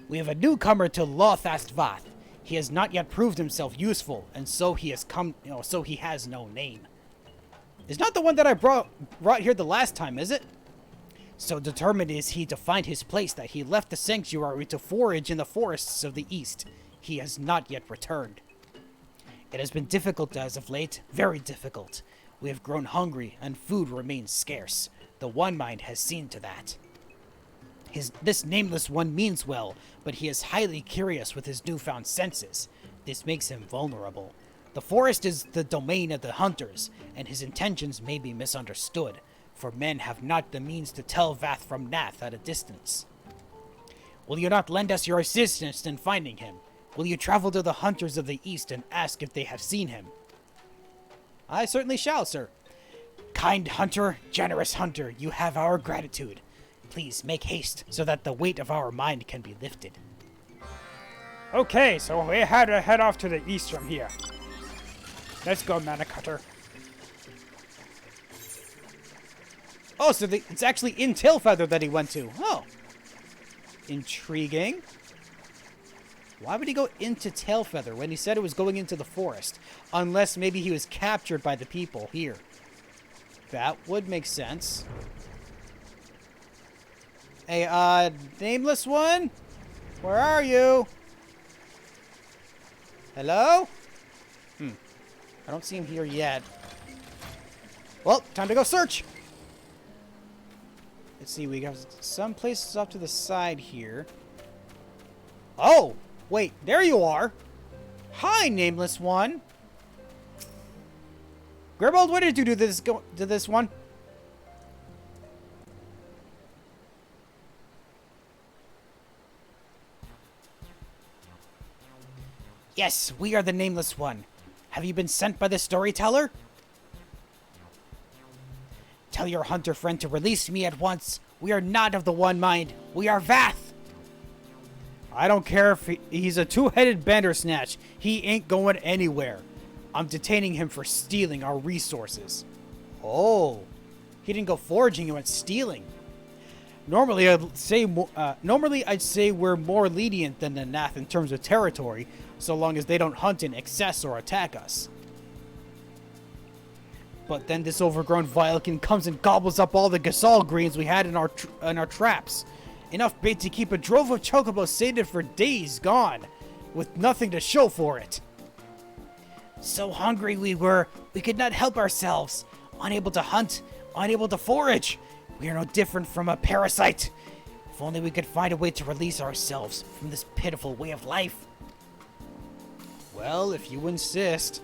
Speaker 1: We have a newcomer to Lothast Vath. He has not yet proved himself useful, and so he has so he has no name. It's not the one that I brought here the last time, is it? So determined is he to find his place that he left the sanctuary to forage in the forests of the east. He has not yet returned. It has been difficult as of late, very difficult. We have grown hungry, and food remains scarce. The One Mind has seen to that. This nameless one means well, but he is highly curious with his newfound senses. This makes him vulnerable. The forest is the domain of the hunters, and his intentions may be misunderstood, for men have not the means to tell Vath from Nath at a distance. Will you not lend us your assistance in finding him? Will you travel to the hunters of the east and ask if they have seen him? I certainly shall, sir. Kind hunter, generous hunter, you have our gratitude. Please make haste so that the weight of our mind can be lifted.
Speaker 2: Okay, so we had to head off to the east from here. Let's go, Manicutter.
Speaker 1: Oh, so it's actually in Tailfeather that he went to. Oh. Intriguing. Why would he go into Tailfeather when he said it was going into the forest? Unless maybe he was captured by the people here. That would make sense. Hey, nameless one? Where are you? Hello? I don't see him here yet. Well, time to go search! Let's see, we got some places off to the side here. Oh! Wait, there you are! Hi, nameless one! Gribald, what did you do to this one? Yes, we are the Nameless One. Have you been sent by the Storyteller? Tell your hunter friend to release me at once. We are not of the One Mind. We are Vath. I don't care if he's a two-headed bandersnatch. He ain't going anywhere. I'm detaining him for stealing our resources. Oh, he didn't go foraging, he went stealing. Normally, I'd say we're more lenient than the Nath in terms of territory, so long as they don't hunt in excess or attack us. But then this overgrown Vilekin comes and gobbles up all the Gasol greens we had in our traps. Enough bait to keep a drove of chocobos sated for days gone, with nothing to show for it. So hungry we were, we could not help ourselves. Unable to hunt, unable to forage. We are no different from a parasite. If only we could find a way to release ourselves from this pitiful way of life. Well, if you insist.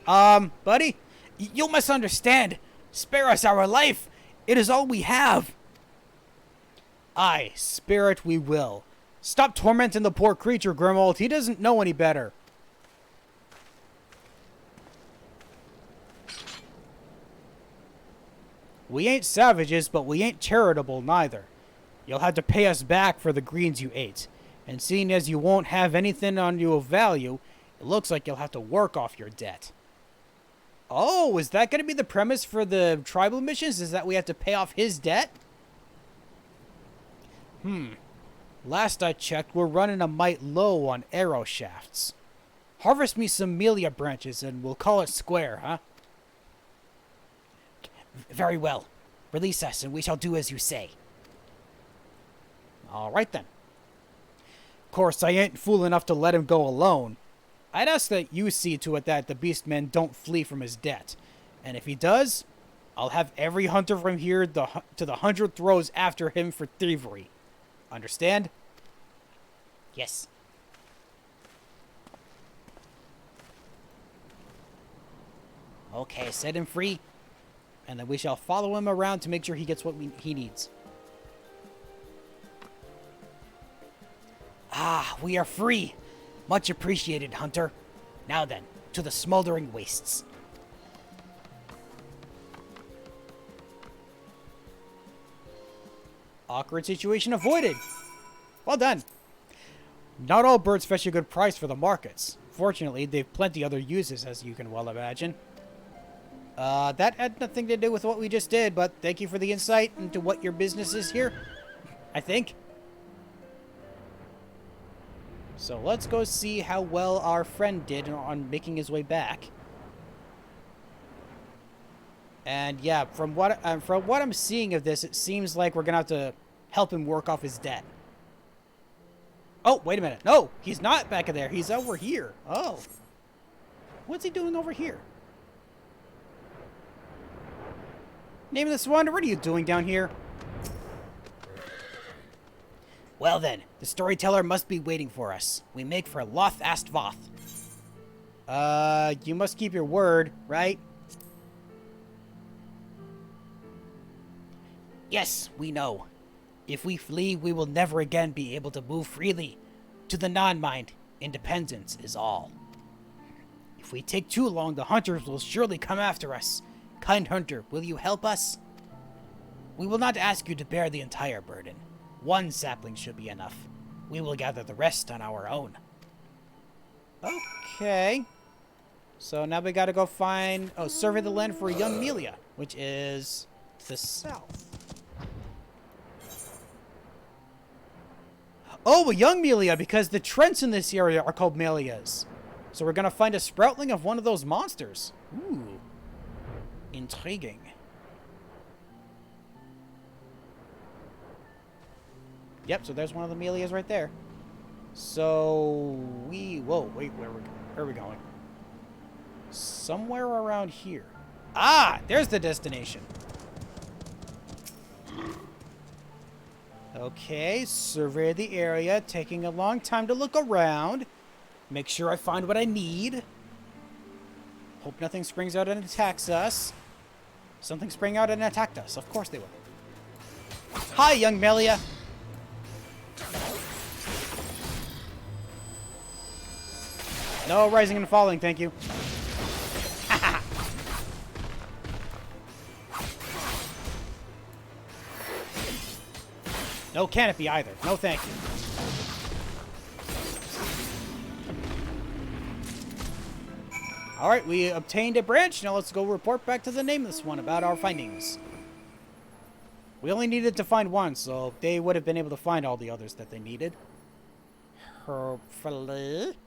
Speaker 1: Buddy, you must understand. Spare us our life. It is all we have. Aye, spare it we will. Stop tormenting the poor creature, Grimwald. He doesn't know any better. We ain't savages, but we ain't charitable neither. You'll have to pay us back for the greens you ate. And seeing as you won't have anything on you of value, it looks like you'll have to work off your debt. Oh, is that going to be the premise for the tribal missions? Is that we have to pay off his debt? Last I checked, we're running a mite low on arrow shafts. Harvest me some melia branches and we'll call it square, huh? Very well. Release us and we shall do as you say. All right then. Of course, I ain't fool enough to let him go alone. I'd ask that you see to it that the beastmen don't flee from his debt. And if he does, I'll have every hunter from here to the 100 throws after him for thievery. Understand? Yes. Okay, set him free. And then we shall follow him around to make sure he gets what he needs. Ah, we are free. Much appreciated, Hunter. Now then, to the smoldering wastes. Awkward situation avoided. Well done. Not all birds fetch a good price for the markets. Fortunately, they've plenty other uses, as you can well imagine. That had nothing to do with what we just did, but thank you for the insight into what your business is here. I think. So let's go see how well our friend did on making his way back. And yeah, from what I'm seeing of this, it seems like we're gonna have to help him work off his debt. Oh, wait a minute. No, he's not back in there. He's over here. Oh. What's he doing over here? Nameless Wonder, what are you doing down here? Well then, the storyteller must be waiting for us. We make for Loth Ast Vath. You must keep your word, right? Yes, we know. If we flee, we will never again be able to move freely. To the non-mind, independence is all. If we take too long, the hunters will surely come after us. Kind hunter, will you help us? We will not ask you to bear the entire burden. One sapling should be enough. We will gather the rest on our own. Okay. So now we gotta go find... Oh, survey the land for young Melia, which is the south. Oh, a young Melia, because the Trents in this area are called Melias. So we're gonna find a sproutling of one of those monsters. Ooh. Intriguing. Yep, so there's one of the Melias right there. So whoa, wait, where are we going? Somewhere around here. Ah, there's the destination. Okay, survey the area, taking a long time to look around. Make sure I find what I need. Hope nothing springs out and attacks us. Something sprang out and attacked us. Of course they will. Hi, young Melia. No rising and falling, thank you. No canopy either. No thank you. Alright, we obtained a branch. Now let's go report back to the Nameless One about our findings. We only needed to find one, so they would have been able to find all the others that they needed. Hopefully.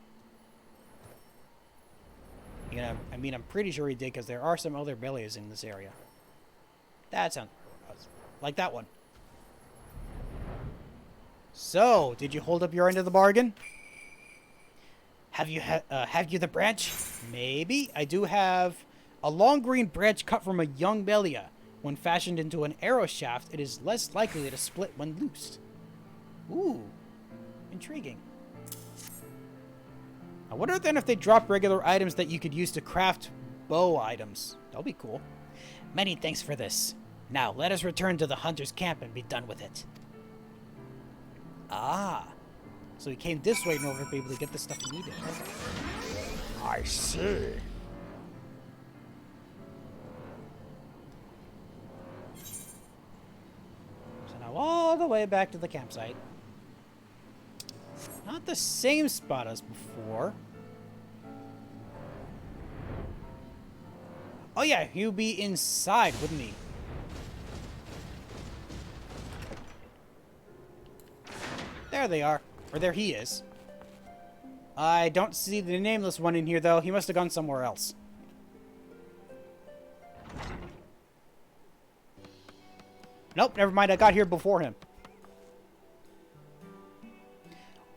Speaker 1: Yeah, I mean, I'm pretty sure he did, because there are some other Melias in this area. That sounds like that one. So, did you hold up your end of the bargain? Have you the branch? Maybe. I do have a long green branch cut from a young Melia. When fashioned into an arrow shaft, it is less likely to split when loosed. Ooh. Intriguing. I wonder then if they drop regular items that you could use to craft bow items. That'll be cool. Many thanks for this. Now, let us return to the hunter's camp and be done with it. Ah. So he came this way in order to be able to get the stuff he needed.
Speaker 2: I see.
Speaker 1: So now all the way back to the campsite. Not the same spot as before. Oh yeah, he'd be inside, wouldn't he? There they are. Or there he is. I don't see the nameless one in here, though. He must have gone somewhere else. Nope, never mind. I got here before him.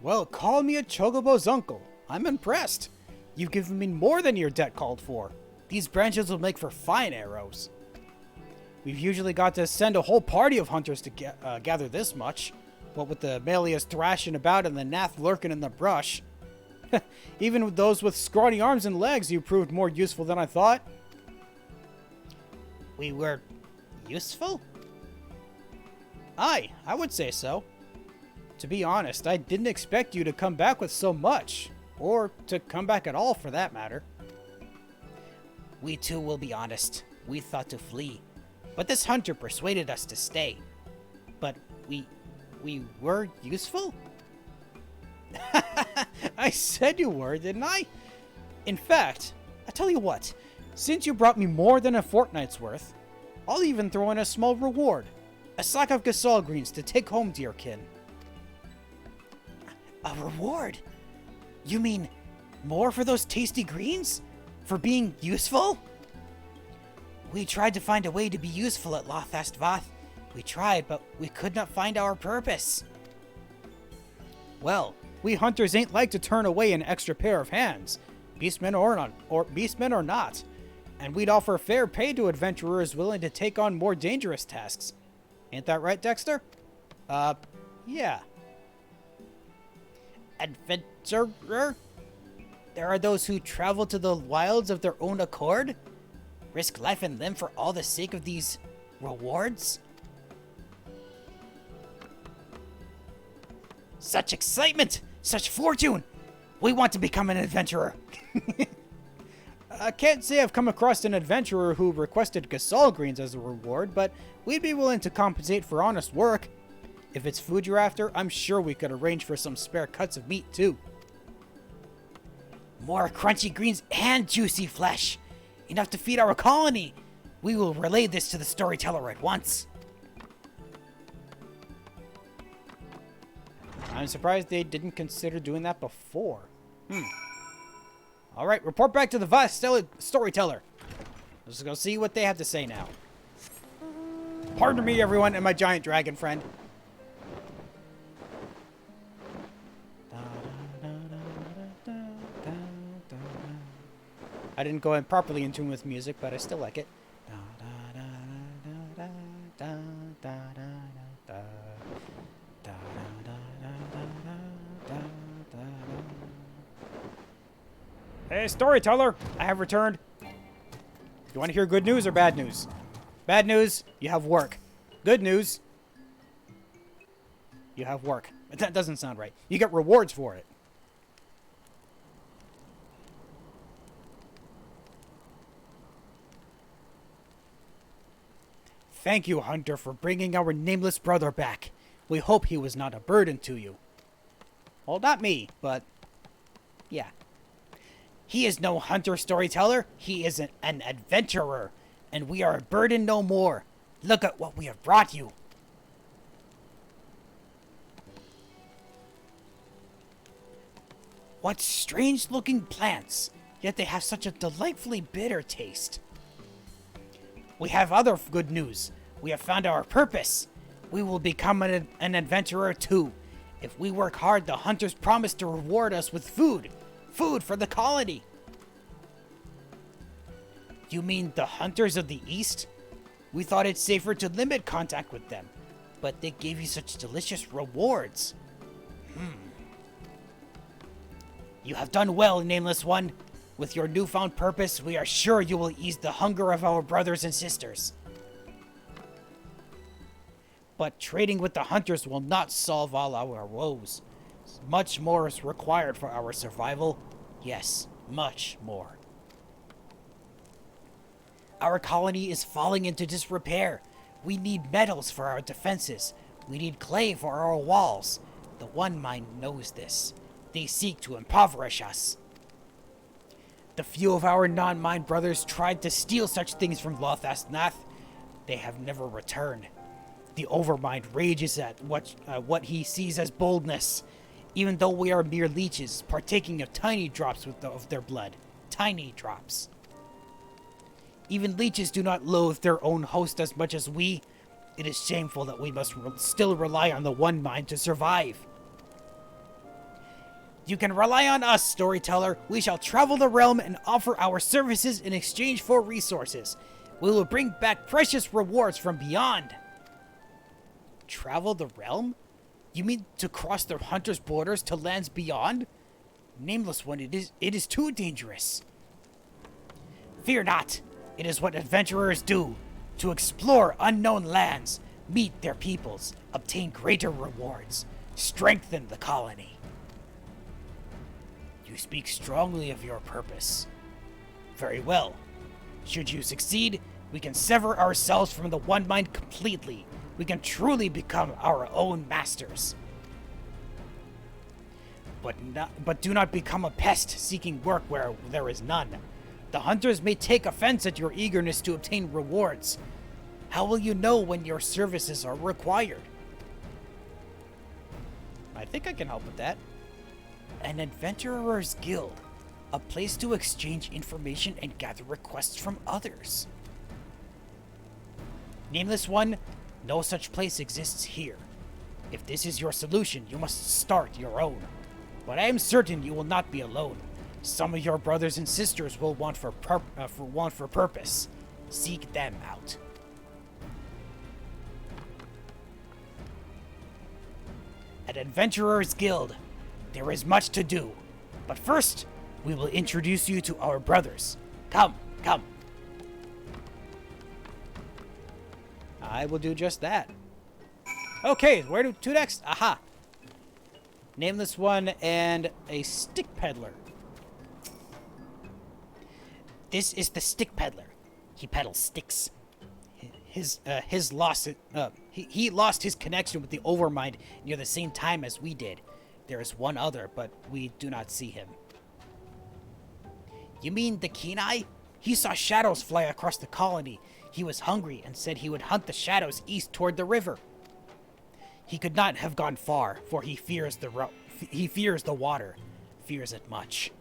Speaker 1: Well, call me a Chocobo's uncle. I'm impressed. You've given me more than your debt called for. These branches will make for fine arrows. We've usually got to send a whole party of hunters to gather this much. What with the Melias thrashing about and the Nath lurking in the brush. Even with those with scrawny arms and legs, you proved more useful than I thought. We were useful? Aye, I would say so. To be honest, I didn't expect you to come back with so much. Or to come back at all, for that matter. We too will be honest. We thought to flee. But this hunter persuaded us to stay. But we were useful? I said you were, didn't I? In fact, I tell you what. Since you brought me more than a fortnight's worth, I'll even throw in a small reward. A sack of Gasol greens to take home to your kin. A reward? You mean more for those tasty greens? For being useful? We tried to find a way to be useful at Lothast Vath. We tried, but we could not find our purpose. Well, we hunters ain't like to turn away an extra pair of hands, beastmen or not, and we'd offer fair pay to adventurers willing to take on more dangerous tasks. Ain't that right, Dexter? Yeah. Adventurer? There are those who travel to the wilds of their own accord? Risk life and limb for all the sake of these rewards? Such excitement! Such fortune! We want to become an adventurer. I can't say I've come across an adventurer who requested Gasol greens as a reward, but we'd be willing to compensate for honest work. If it's food you're after, I'm sure we could arrange for some spare cuts of meat, too. More crunchy greens and juicy flesh. Enough to feed our colony. We will relay this to the storyteller at once. I'm surprised they didn't consider doing that before. Alright, report back to the Vath storyteller. Let's go see what they have to say now. Pardon me, everyone, and my giant dragon friend. I didn't go in properly in tune with music, but I still like it.
Speaker 2: Hey, storyteller,
Speaker 1: I have returned. You want to hear good news or bad news? Bad news, you have work. Good news, you have work. That doesn't sound right. You get rewards for it. Thank you, Hunter, for bringing our nameless brother back. We hope he was not a burden to you. Well, not me, but yeah. He is no hunter storyteller. He is an adventurer, and we are a burden no more. Look at what we have brought you. What strange-looking plants, yet they have such a delightfully bitter taste. We have other good news. We have found our purpose. We will become an adventurer too. If we work hard, the hunters promise to reward us with food. Food for the colony. You mean the hunters of the East? We thought it safer to limit contact with them, but they gave you such delicious rewards. You have done well, Nameless One. With your newfound purpose, we are sure you will ease the hunger of our brothers and sisters. But trading with the hunters will not solve all our woes. Much more is required for our survival. Yes, much more. Our colony is falling into disrepair. We need metals for our defenses. We need clay for our walls. The One Mind knows this. They seek to impoverish us. The few of our non-mind brothers tried to steal such things from Vath. They have never returned. The Overmind rages at what he sees as boldness, even though we are mere leeches, partaking of tiny drops of their blood. Tiny drops. Even leeches do not loathe their own host as much as we. It is shameful that we must still rely on the One Mind to survive. You can rely on us, storyteller. We shall travel the realm and offer our services in exchange for resources. We will bring back precious rewards from beyond. Travel the realm? You mean to cross the hunter's borders to lands beyond? Nameless One, it is too dangerous. Fear not. It is what adventurers do. To explore unknown lands, meet their peoples, obtain greater rewards, strengthen the colony. You speak strongly of your purpose. Very well. Should you succeed, we can sever ourselves from the One Mind completely. We can truly become our own masters. But do not become a pest seeking work where there is none. The hunters may take offense at your eagerness to obtain rewards. How will you know when your services are required? I think I can help with that. An adventurer's guild. A place to exchange information and gather requests from others. Nameless One, no such place exists here. If this is your solution, you must start your own. But I am certain you will not be alone. Some of your brothers and sisters will want for purpose. Seek them out. An adventurer's guild. There is much to do. But first, we will introduce you to our brothers. Come, come. I will do just that. Okay, where to next? Aha. Nameless One and a stick peddler. This is the stick peddler. He peddles sticks. He lost his connection with the Overmind near the same time as we did. There is one other, but we do not see him. You mean the Keen-Eye? He saw shadows fly across the colony. He was hungry and said he would hunt the shadows east toward the river. He could not have gone far, for he fears the water. Fears it much.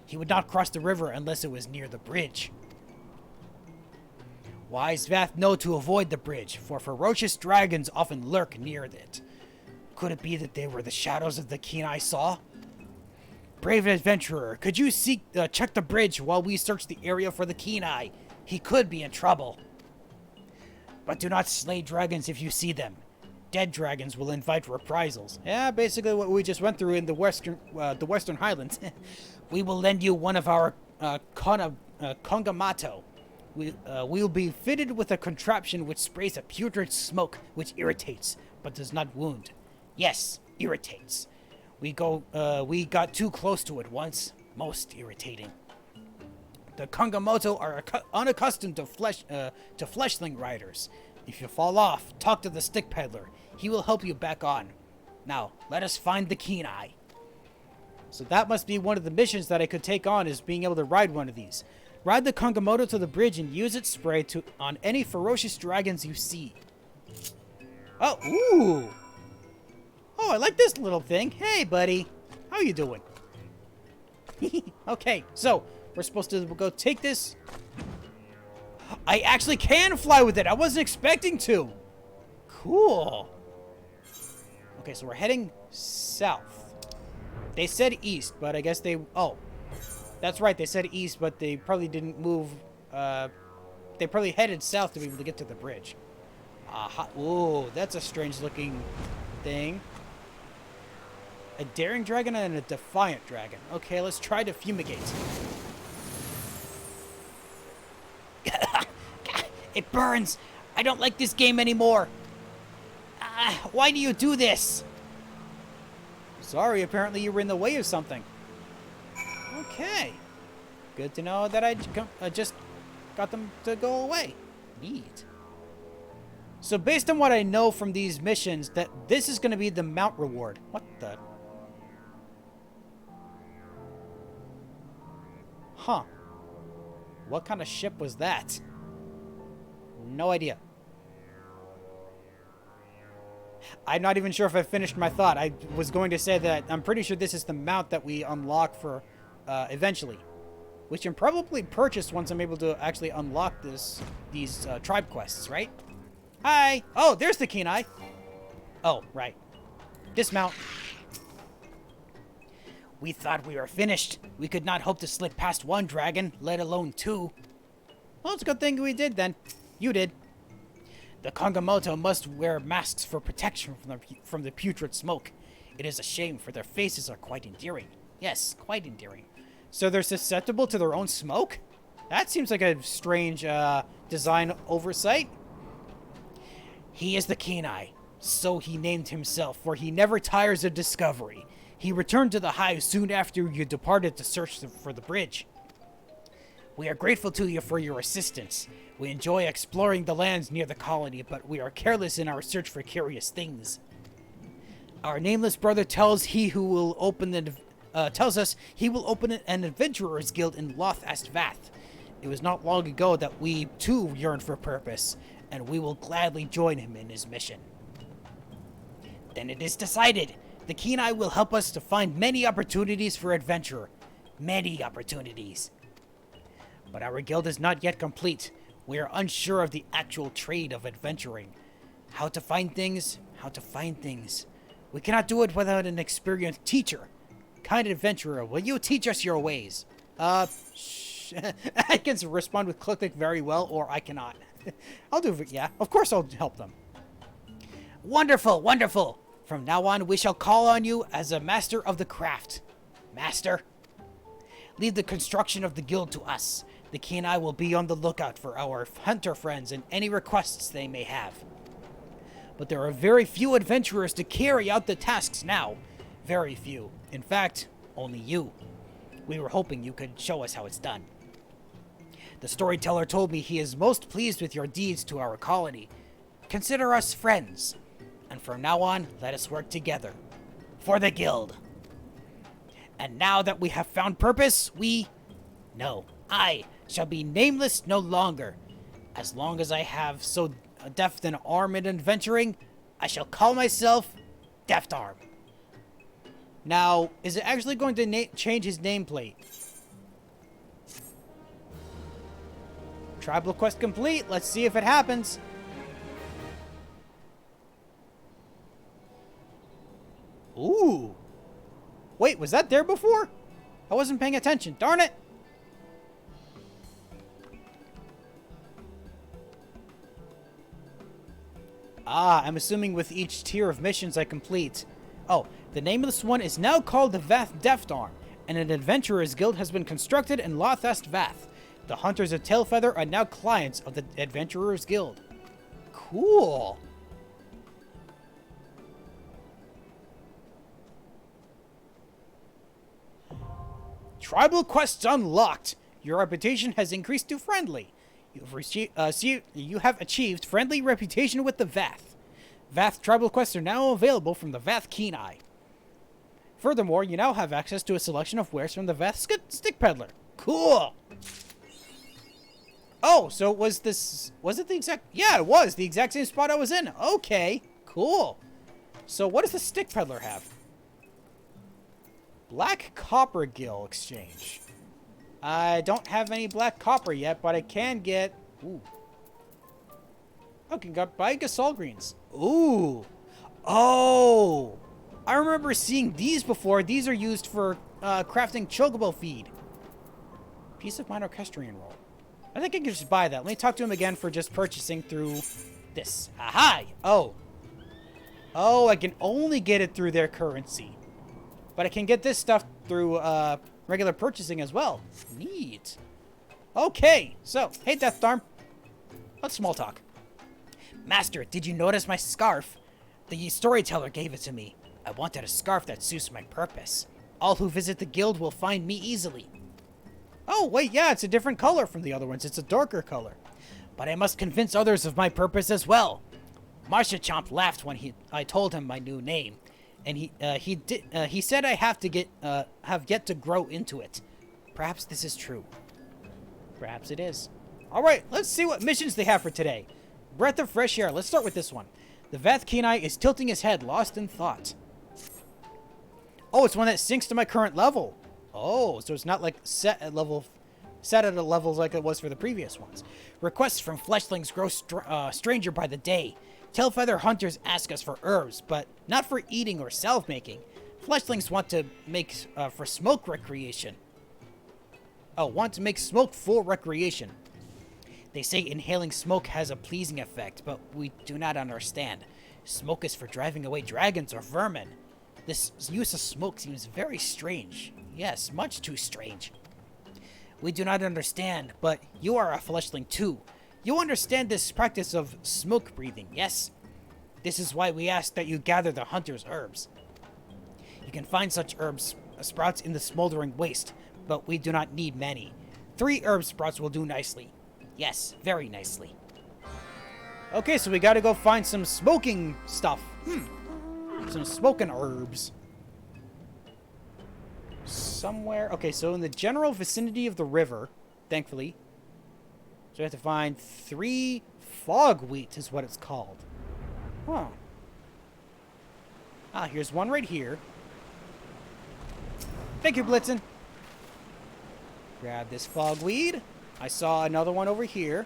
Speaker 1: He would not cross the river unless it was near the bridge. Wise Vath know to avoid the bridge, for ferocious dragons often lurk near it. Could it be that they were the shadows of the Keen-Eye saw? Brave adventurer, could you check the bridge while we search the area for the Keen-Eye? He could be in trouble. But do not slay dragons if you see them. Dead dragons will invite reprisals. Yeah, basically what we just went through in the Western Highlands. We will lend you one of our Kongamato. We'll be fitted with a contraption which sprays a putrid smoke which irritates, but does not wound. Yes, irritates. We got too close to it once. Most irritating. The Kongamoto are unaccustomed to fleshling riders. If you fall off, talk to the stick peddler. He will help you back on. Now, let us find the Keen-Eye. So that must be one of the missions that I could take on, is being able to ride one of these. Ride the Kongamoto to the bridge and use its spray on any ferocious dragons you see. Oh, ooh! Oh, I like this little thing. Hey, buddy. How you doing? Okay, so we're supposed to go take this. I actually can fly with it. I wasn't expecting to. Cool. Okay, so we're heading south. They said east, but I guess they... Oh, that's right. They said east, but they probably didn't move they probably headed south to be able to get to the bridge. Aha. Ooh, that's a strange looking thing. A daring dragon and a defiant dragon. Okay, let's try to fumigate. It burns! I don't like this game anymore! Why do you do this? Sorry, apparently you were in the way of something. Okay. Good to know that I just got them to go away. Neat. So based on what I know from these missions, that this is going to be the mount reward. What the? Huh. What kind of ship was that? No idea. I'm not even sure if I finished my thought. I was going to say that I'm pretty sure this is the mount that we unlock for eventually. Which can probably purchase once I'm able to actually unlock these tribe quests, right? Hi! Oh, there's the Kenai! Oh, right. Dismount. We thought we were finished. We could not hope to slip past one dragon, let alone two. Well, it's a good thing we did then. You did. The Kongamoto must wear masks for protection from the putrid smoke. It is a shame, for their faces are quite endearing. Yes, quite endearing. So they're susceptible to their own smoke? That seems like a strange design oversight. He is the Kenai. So he named himself, for he never tires of discovery. He returned to the hive soon after you departed to search for the bridge. We are grateful to you for your assistance. We enjoy exploring the lands near the colony, but we are careless in our search for curious things. Our nameless brother tells us he will open an adventurer's guild in Vath. It was not long ago that we too yearned for purpose, and we will gladly join him in his mission. Then it is decided. The Kenai will help us to find many opportunities for adventure. Many opportunities. But our guild is not yet complete. We are unsure of the actual trade of adventuring. How to find things. We cannot do it without an experienced teacher. Kind adventurer, will you teach us your ways? I can respond with click very well, or I cannot. I'll do it, yeah. Of course I'll help them. Wonderful, wonderful. From now on, we shall call on you as a master of the craft. Master? Leave the construction of the guild to us. The Kenai will be on the lookout for our hunter friends and any requests they may have. But there are very few adventurers to carry out the tasks now. Very few. In fact, only you. We were hoping you could show us how it's done. The storyteller told me he is most pleased with your deeds to our colony. Consider us friends. And from now on, let us work together. For the guild. And now that we have found purpose, I shall be nameless no longer. As long as I have so deft an arm in adventuring, I shall call myself Deft Arm. Now, is it actually going to change his nameplate? Tribal quest complete. Let's see if it happens. Ooh. Wait, was that there before? I wasn't paying attention. Darn it. I'm assuming with each tier of missions I complete. Oh, the name of this one is now called the Vath Deft Arm, and an adventurer's guild has been constructed in Vath. The Hunters of Tailfeather are now clients of the Adventurer's Guild. Cool. Tribal quests unlocked. Your reputation has increased to friendly. You have achieved friendly reputation with the Vath. Vath tribal quests are now available from the Vath Kenai. Furthermore, you now have access to a selection of wares from the Vath Stick Peddler. Cool. Oh, so was it the exact... Yeah, it was the exact same spot I was in. Okay, cool. So what does the Stick Peddler have? Black Copper Gill Exchange. I don't have any black copper yet, but I can get... Ooh. I can buy Gasol Greens. Ooh. Oh. I remember seeing these before. These are used for crafting chocobo feed. Piece of Mind Orchestrion roll. I think I can just buy that. Let me talk to him again for just purchasing through this. Aha! Oh. Oh, I can only get it through their currency. But I can get this stuff through regular purchasing as well. Neat. Okay, so, hey Death Storm. Let's small talk. Master, did you notice my scarf? The storyteller gave it to me. I wanted a scarf that suits my purpose. All who visit the guild will find me easily. Oh, wait, yeah, it's a different color from the other ones. It's a darker color. But I must convince others of my purpose as well. Chomp laughed when I told him my new name, and he said I have yet to grow into it. Perhaps this is true. Perhaps it is. All right, let's see what missions they have for today. Breath of fresh air. Let's start with this one. The Vath Kenai is tilting his head, lost in thought. Oh, it's one that syncs to my current level. Oh, so it's not like set at a level like it was for the previous ones. Requests from fleshlings grow stranger by the day. Tailfeather hunters ask us for herbs, but not for eating or salve making. Fleshlings want to make for smoke recreation. Oh, want to make smoke for recreation. They say inhaling smoke has a pleasing effect, but we do not understand. Smoke is for driving away dragons or vermin. This use of smoke seems very strange. Yes, much too strange. We do not understand, but you are a fleshling too. You understand this practice of smoke breathing, yes? This is why we ask that you gather the hunter's herbs. You can find such herbs sprouts in the smoldering waste, but we do not need many. 3 herb sprouts will do nicely. Yes, very nicely. Okay, so we gotta go find some smoking stuff. Some smoking herbs. Somewhere. Okay, so in the general vicinity of the river, thankfully. So we have to find 3 fogwheat is what it's called. Huh. Ah, here's one right here. Thank you, Blitzen. Grab this fogweed. I saw another one over here.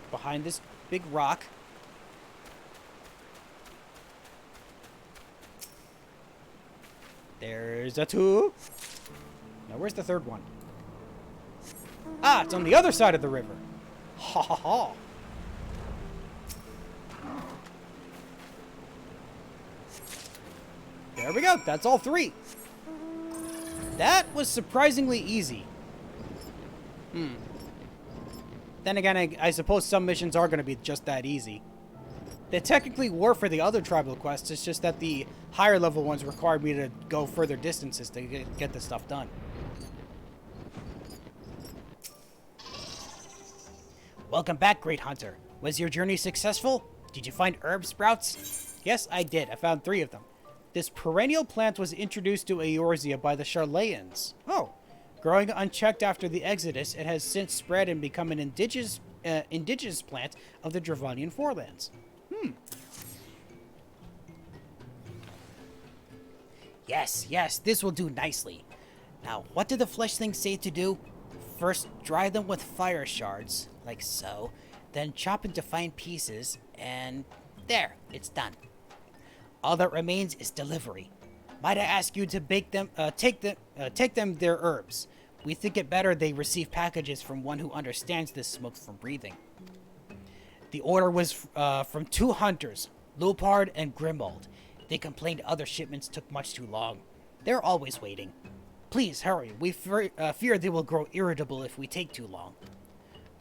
Speaker 1: Behind this big rock. There's a 2. Now, where's the 3rd one? Ah, it's on the other side of the river. Ha ha ha. There we go. That's all 3. That was surprisingly easy. Then again, I suppose some missions are going to be just that easy. They technically were for the other tribal quests, it's just that the higher level ones required me to go further distances to get this stuff done. Welcome back, Great Hunter. Was your journey successful? Did you find herb sprouts? Yes, I did. I found 3 of them. This perennial plant was introduced to Eorzea by the Charlayans. Oh. Growing unchecked after the Exodus, it has since spread and become an indigenous plant of the Dravanian Forelands. Yes, this will do nicely. Now, what did the fleshling say to do? First, dry them with fire shards, like so, then chop into fine pieces, and there, it's done. All that remains is delivery. Might I ask you to take them their herbs? We think it better they receive packages from one who understands this smoke from breathing. The order was from 2 hunters, Lupard and Grimald. They complained other shipments took much too long. They're always waiting. Please hurry. We fear they will grow irritable if we take too long.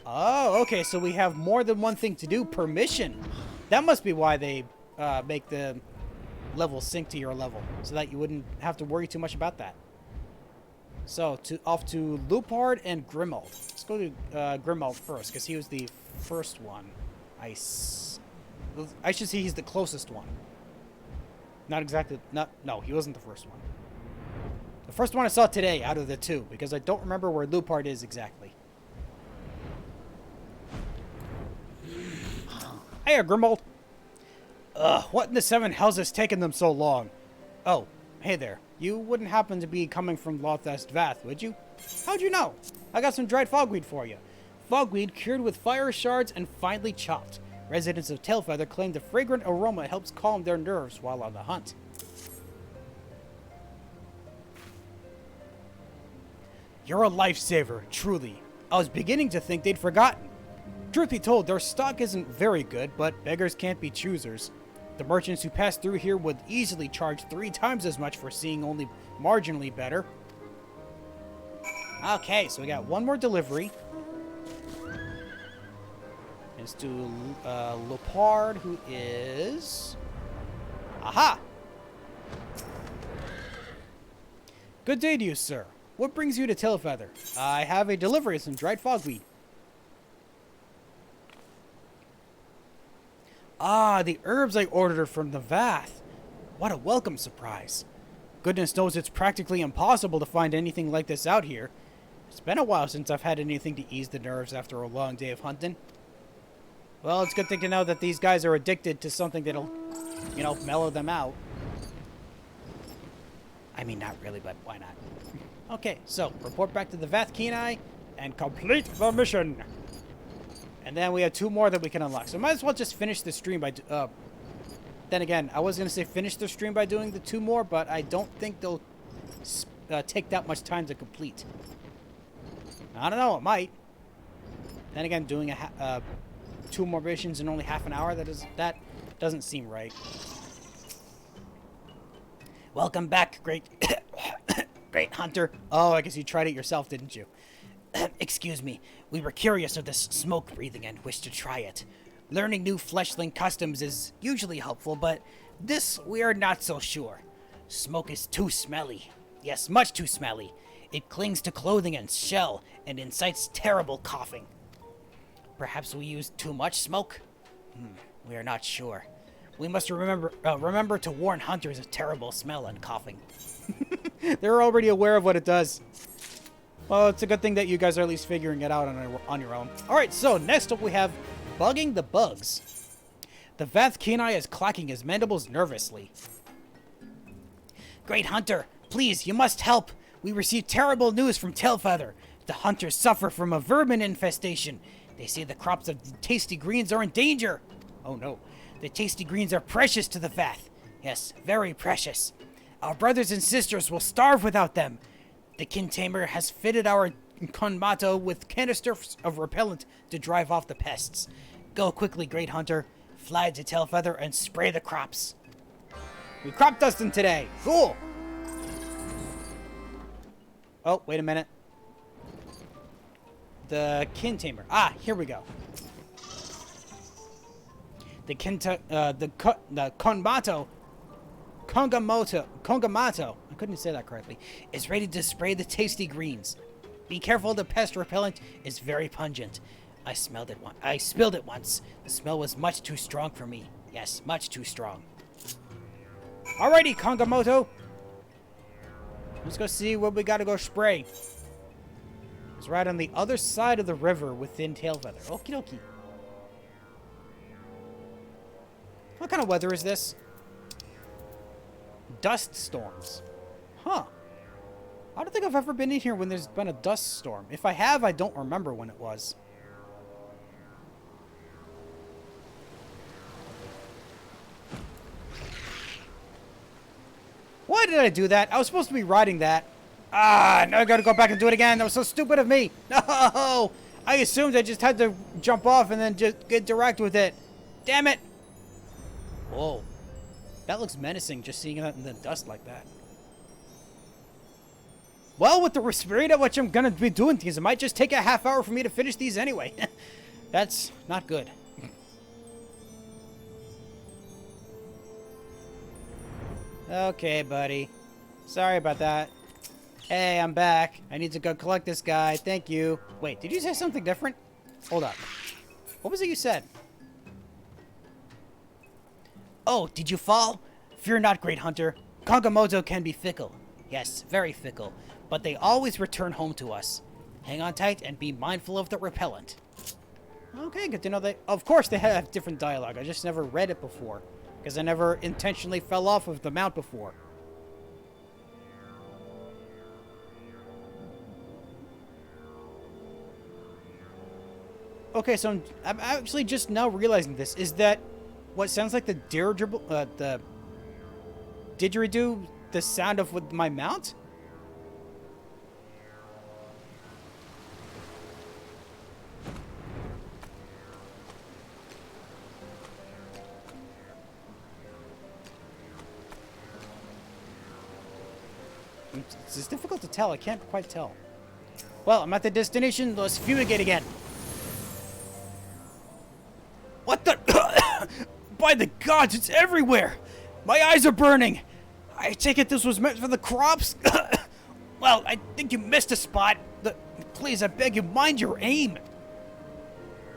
Speaker 1: Oh, okay, so we have more than one thing to do per mission. That must be why they make the level sync to your level, so that you wouldn't have to worry too much about that. So, off to Lupard and Grimald. Let's go to Grimald first, because he was the first one. I should say he's the closest one. Not exactly, no, he wasn't the first one. The first one I saw today out of the 2, because I don't remember where Lupard is exactly. Hey, Grimald. What in the 7 hells has taken them so long? Oh, hey there. You wouldn't happen to be coming from Lothest Vath, would you? How'd you know? I got some dried fogweed for you. Fogweed cured with fire shards and finely chopped. Residents of Tailfeather claim the fragrant aroma helps calm their nerves while on the hunt. You're a lifesaver, truly. I was beginning to think they'd forgotten. Truth be told, their stock isn't very good, but beggars can't be choosers. The merchants who pass through here would easily charge 3 times as much for seeing only marginally better. Okay, so we got one more delivery. It's to Lopard, who is... Aha! Good day to you, sir. What brings you to Tailfeather? I have a delivery of some dried fogweed. Ah, the herbs I ordered from the Vath. What a welcome surprise. Goodness knows it's practically impossible to find anything like this out here. It's been a while since I've had anything to ease the nerves after a long day of hunting. Well, it's a good thing to know that these guys are addicted to something that'll, you know, mellow them out. I mean, not really, but why not? Okay, so, report back to the Vath Kenai and complete the mission. And then we have 2 more that we can unlock. So might as well just finish the stream by... then again, I was going to say finish the stream by doing the 2 more, but I don't think they'll take that much time to complete. I don't know, it might. Then again, doing 2 more missions in only half an hour, that doesn't seem right. Welcome back, great great hunter. Oh, I guess you tried it yourself, didn't you? Excuse me. We were curious of this smoke breathing and wished to try it. Learning new fleshling customs is usually helpful, but this we are not so sure. Smoke is too smelly. Yes, much too smelly. It clings to clothing and shell and incites terrible coughing. Perhaps we used too much smoke? We are not sure. We must remember to warn hunters of terrible smell and coughing. They're already aware of what it does. Well, it's a good thing that you guys are at least figuring it out on your own. Alright, so next up we have Bugging the Bugs. The Vath Kenai is clacking his mandibles nervously. Great Hunter, please, you must help. We received terrible news from Tailfeather. The hunters suffer from a vermin infestation. They say the crops of the tasty greens are in danger. Oh no, the tasty greens are precious to the Vath. Yes, very precious. Our brothers and sisters will starve without them. The Kin Tamer has fitted our Konmato with canisters of repellent to drive off the pests. Go quickly, Great Hunter. Fly to Tailfeather and spray the crops. We crop dusting today. Cool. Oh, wait a minute. The Kin Tamer. Ah, here we go. The Kongamato, I couldn't say that correctly, is ready to spray the tasty greens. Be careful, the pest repellent is very pungent. I spilled it once. The smell was much too strong for me. Yes, much too strong. Alrighty, Kongamoto. Let's go see what we gotta go spray. It's right on the other side of the river within Tailfeather. Okie dokie. What kind of weather is this? Dust storms. Huh. I don't think I've ever been in here when there's been a dust storm. If I have, I don't remember when it was. Why did I do that? I was supposed to be riding that. Ah, now I gotta go back and do it again. That was so stupid of me. No! I assumed I just had to jump off and then just get direct with it. Damn it! Whoa. That looks menacing, just seeing that in the dust like that. Well, with the rate at which I'm gonna be doing things, it might just take a half hour for me to finish these anyway. That's not good. Okay, buddy. Sorry about that. Hey, I'm back. I need to go collect this guy. Thank you. Wait, did you say something different? Hold up. What was it you said? Oh, did you fall? Fear not, Great Hunter. Kongamoto can be fickle. Yes, very fickle. But they always return home to us. Hang on tight and be mindful of the repellent. Okay, good to know that. Of course they have different dialogue. I just never read it before. Because I never intentionally fell off of the mount before. Okay, so I'm actually just now realizing this. Is that what sounds like the didgeridoo, the sound of with my mount? It's just difficult to tell. I can't quite tell. Well, I'm at the destination. Let's fumigate again. What the? By the gods, it's everywhere! My eyes are burning! I take it this was meant for the crops? Well, I think you missed a spot. Please, I beg you, mind your aim.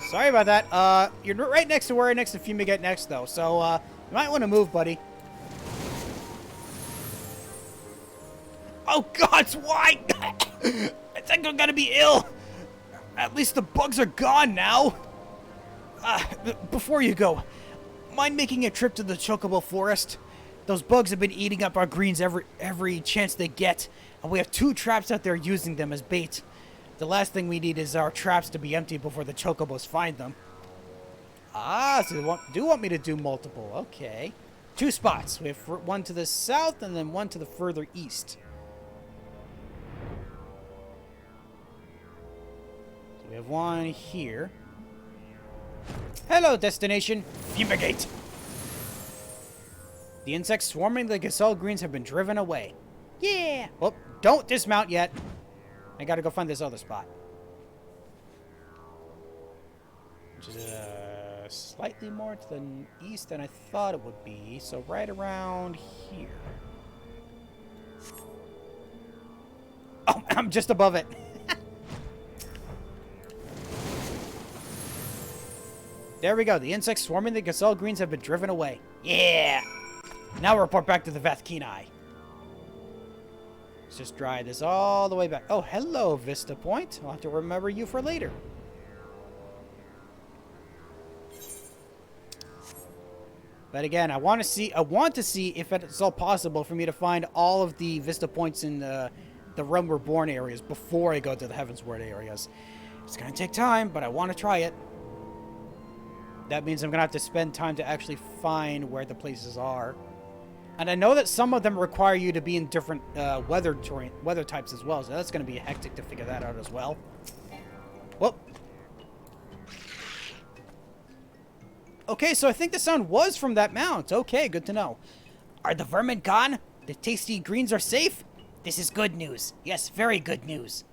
Speaker 1: Sorry about that. You're right next to where I next to fumigate next, though. So, you might want to move, buddy. Oh, gods, why? I think I'm gonna be ill. At least the bugs are gone now. Before you go, mind making a trip to the Chocobo Forest? Those bugs have been eating up our greens every chance they get, and we have 2 traps out there using them as bait. The last thing we need is our traps to be empty before the Chocobos find them. Ah, so they do want me to do multiple. Okay. 2 spots. We have one to the south and then one to the further east. So we have one here. Hello, destination. Fumigate. The insects swarming the gazelle greens have been driven away. Yeah. Oh, don't dismount yet. I gotta go find this other spot. Which is slightly more to the east than I thought it would be. So right around here. Oh, I'm just above it. There we go. The insects swarming the gazelle greens have been driven away. Yeah! Now we'll report back to the Vath. Let's just dry this all the way back. Oh, hello, Vista Point. I'll have to remember you for later. But again, I want to see if it's all possible for me to find all of the Vista Points in the Realm Reborn areas before I go to the Heavensward areas. It's going to take time, but I want to try it. That means I'm going to have to spend time to actually find where the places are. And I know that some of them require you to be in different weather types as well, so that's going to be hectic to figure that out as well. Whoop. Okay, so I think the sound was from that mount. Okay, good to know. Are the vermin gone? The tasty greens are safe? This is good news. Yes, very good news.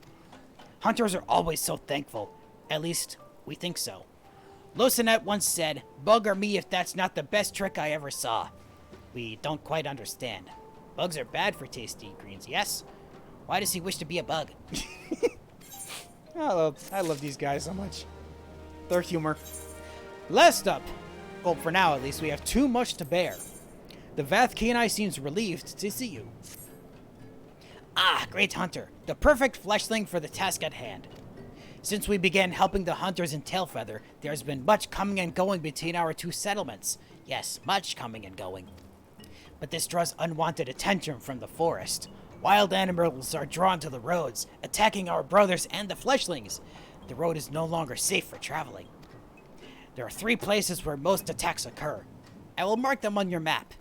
Speaker 1: Hunters are always so thankful. At least, we think so. Losinette once said, "Bugger me if that's not the best trick I ever saw." We don't quite understand. Bugs are bad for tasty greens, yes? Why does he wish to be a bug? I love these guys so much. Their humor. Last up. Well, for now at least, we have too much to bear. The Vath seems relieved to see you. Ah, great hunter. The perfect fleshling for the task at hand. Since we began helping the hunters in Tailfeather, there's been much coming and going between our 2 settlements. Yes, much coming and going. But this draws unwanted attention from the forest. Wild animals are drawn to the roads, attacking our brothers and the fleshlings. The road is no longer safe for traveling. There are 3 places where most attacks occur. I will mark them on your map.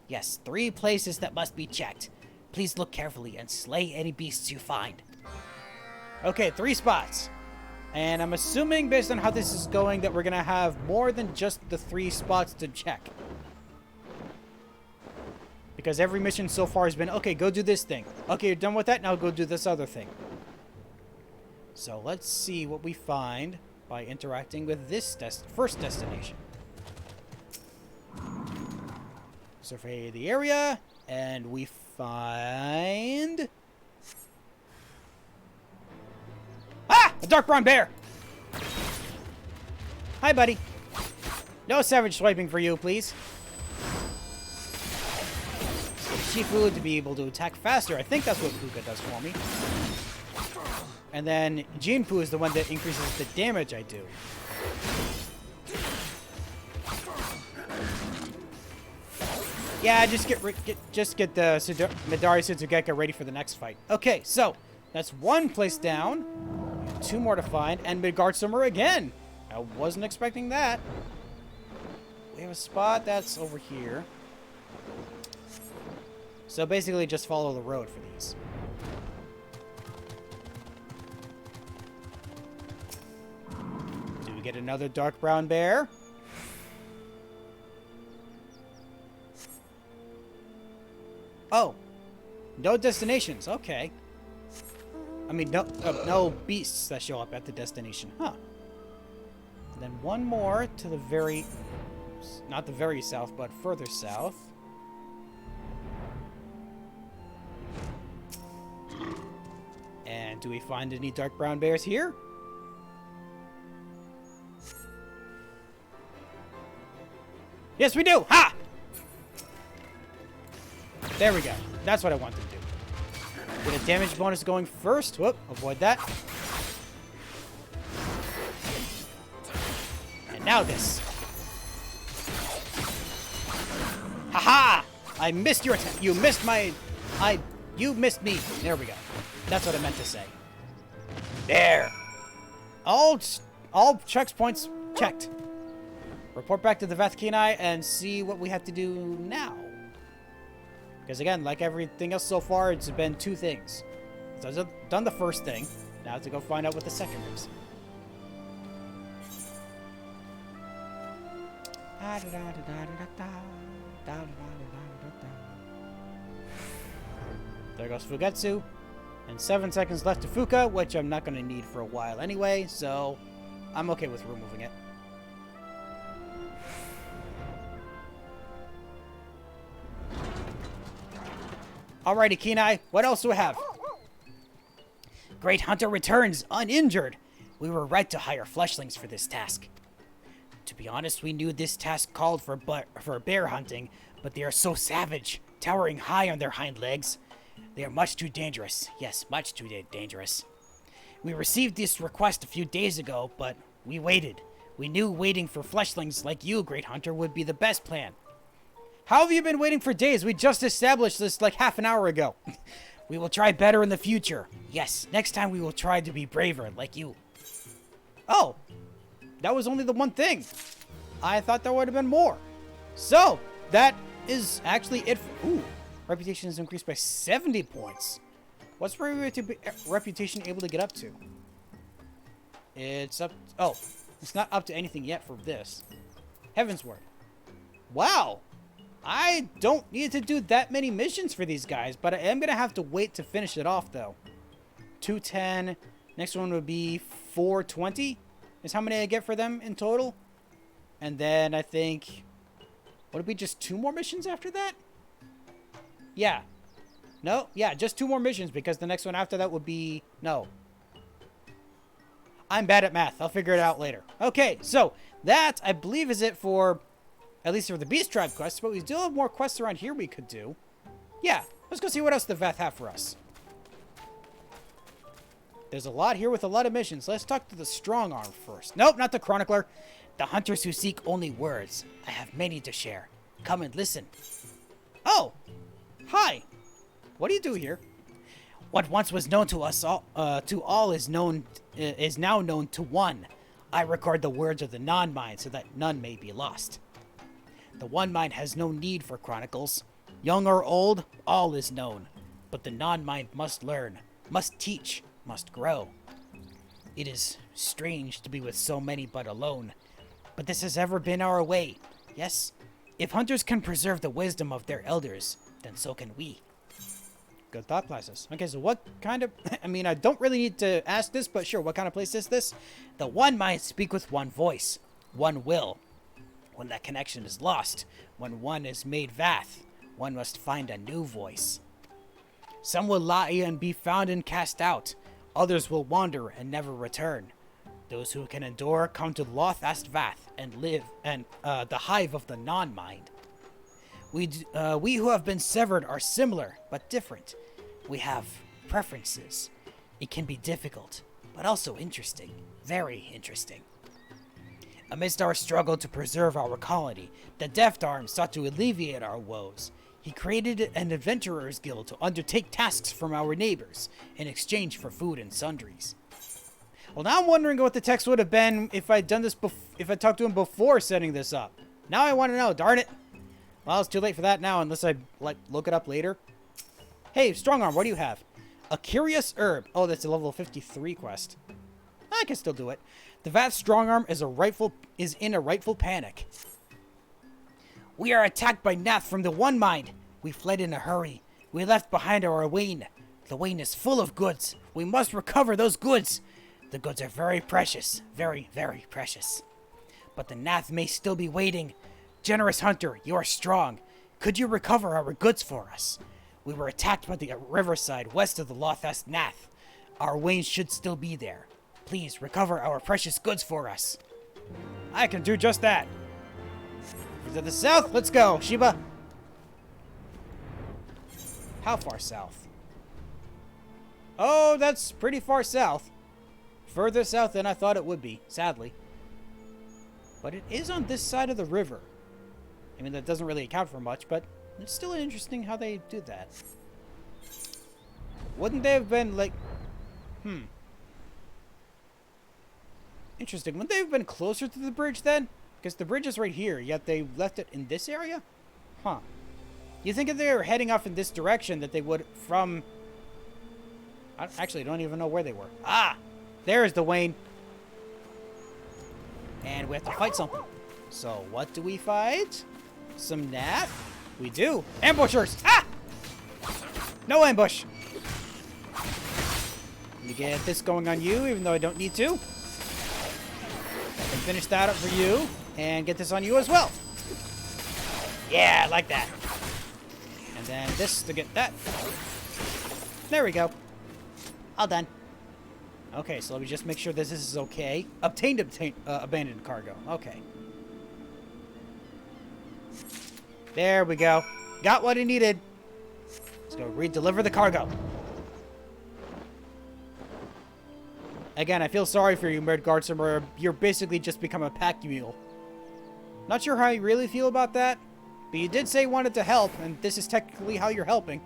Speaker 1: Yes, 3 places that must be checked. Please look carefully and slay any beasts you find. Okay, 3 spots. And I'm assuming, based on how this is going, that we're going to have more than just the 3 spots to check. Because every mission so far has been, okay, go do this thing. Okay, you're done with that, now go do this other thing. So let's see what we find by interacting with this first destination. Survey the area, and we find... Ah! A dark brown bear! Hi, buddy. No savage swiping for you, please. Shifu to be able to attack faster. I think that's what Puka does for me. And then Jinpu is the one that increases the damage I do. Yeah, just get the Midari Sutsugeka ready for the next fight. Okay, so that's 1 place down. 2 more to find, and Midgard Summer again. I wasn't expecting that. We have a spot that's over here. So basically just follow the road for these. Do we get another dark brown bear? Oh. No destinations. Okay. I mean, no beasts that show up at the destination. Huh. And then one more to the very... Not the very south, but further south. And do we find any dark brown bears here? Yes, we do! Ha! There we go. That's what I wanted to do. Get a damage bonus going first. Whoop, avoid that. And now this. Haha! I missed your attack. You missed my... You missed me. There we go. That's what I meant to say. There. All checkpoints checked. Report back to the Vath and see what we have to do now. Because again, like everything else so far, it's been two things. So I've done the first thing. Now I have to go find out what the second is. There goes Fugetsu. And 7 seconds left to Fuka, which I'm not going to need for a while anyway, so I'm okay with removing it. Alrighty, Kenai, what else do we have? Great Hunter returns, uninjured. We were right to hire fleshlings for this task. To be honest, we knew this task called for bear hunting, but they are so savage, towering high on their hind legs. They are much too dangerous. Yes, much too dangerous. We received this request a few days ago, but we waited. We knew waiting for fleshlings like you, Great Hunter, would be the best plan. How have you been waiting for days? We just established this like half an hour ago. We will try better in the future. Yes, next time we will try to be braver, like you. Oh, that was only the one thing. I thought there would have been more. So, that is actually it for... Ooh, reputation is increased by 70 points. What's reputation able to get up to? It's up... Oh, it's not up to anything yet for this. Heaven's Word. Wow. I don't need to do that many missions for these guys, but I am going to have to wait to finish it off, though. 210. Next one would be 420 is how many I get for them in total. And then I think... Would it be just 2 more missions after that? Yeah. No? Yeah, just 2 more missions, because the next one after that would be... No. I'm bad at math. I'll figure it out later. Okay, so that, I believe, is it for... At least for the Beast Tribe quests, but we still have more quests around here we could do. Yeah, let's go see what else the Vath have for us. There's a lot here with a lot of missions. Let's talk to the Strong Arm first. Nope, not the Chronicler. The hunters who seek only words. I have many to share. Come and listen. Oh! Hi! What do you do here? What once was known to us all, is now known to one. I record the words of the non-mind so that none may be lost. The one mind has no need for chronicles. Young or old, all is known. But the non-mind must learn, must teach, must grow. It is strange to be with so many but alone. But this has ever been our way. Yes? If hunters can preserve the wisdom of their elders, then so can we. Good thought process. Okay, so what kind of... I mean, I don't really need to ask this, but sure, what kind of place is this? The one might speak with one voice, one will. When that connection is lost, when one is made Vath, one must find a new voice. Some will lie and be found and cast out. Others will wander and never return. Those who can endure come to Lothast Vath and live and the hive of the non-mind. We who have been severed are similar, but different. We have preferences. It can be difficult, but also interesting. Very interesting. Amidst our struggle to preserve our colony, the Deft Arm sought to alleviate our woes. He created an adventurers guild to undertake tasks from our neighbors in exchange for food and sundries. Well, now I'm wondering what the text would have been if I'd done this if I talked to him before setting this up. Now I want to know, darn it. Well, it's too late for that now unless I look it up later. Hey, Strongarm, what do you have? A curious herb. Oh, that's a level 53 quest. I can still do it. The Vath Strongarm is in a rightful panic. We are attacked by Nath from the One Mind. We fled in a hurry. We left behind our wain. The wain is full of goods. We must recover those goods. The goods are very precious. Very, very precious. But the Nath may still be waiting. Generous hunter, you are strong. Could you recover our goods for us? We were attacked by the riverside west of the Lothast Nath. Our wain should still be there. Please recover our precious goods for us.
Speaker 2: I can do just that.
Speaker 1: To the south? Let's go, Sheba. How far south? Oh, that's pretty far south. Further south than I thought it would be, sadly. But it is on this side of the river. I mean, that doesn't really account for much, but it's still interesting how they do that. Wouldn't they have been, like... Interesting. Wouldn't they have been closer to the bridge, then? Because the bridge is right here, yet they left it in this area? Huh. You think if they were heading off in this direction that they would from... I actually don't even know where they were. Ah! There's the Wayne. And we have to fight something. So, what do we fight? Some Nat? We do. Ambushers! Ah! No ambush! Let me get this going on you, even though I don't need to. I can finish that up for you. And get this on you as well. Yeah, I like that. And then this to get that. There we go. All done. Okay, so let me just make sure this is okay. Obtained abandoned cargo. Okay. There we go. Got what I needed. Let's go re-deliver the cargo. Again, I feel sorry for you, Merdgartsamer. You're basically just become a pack mule. Not sure how you really feel about that, but you did say you wanted to help, and this is technically how you're helping.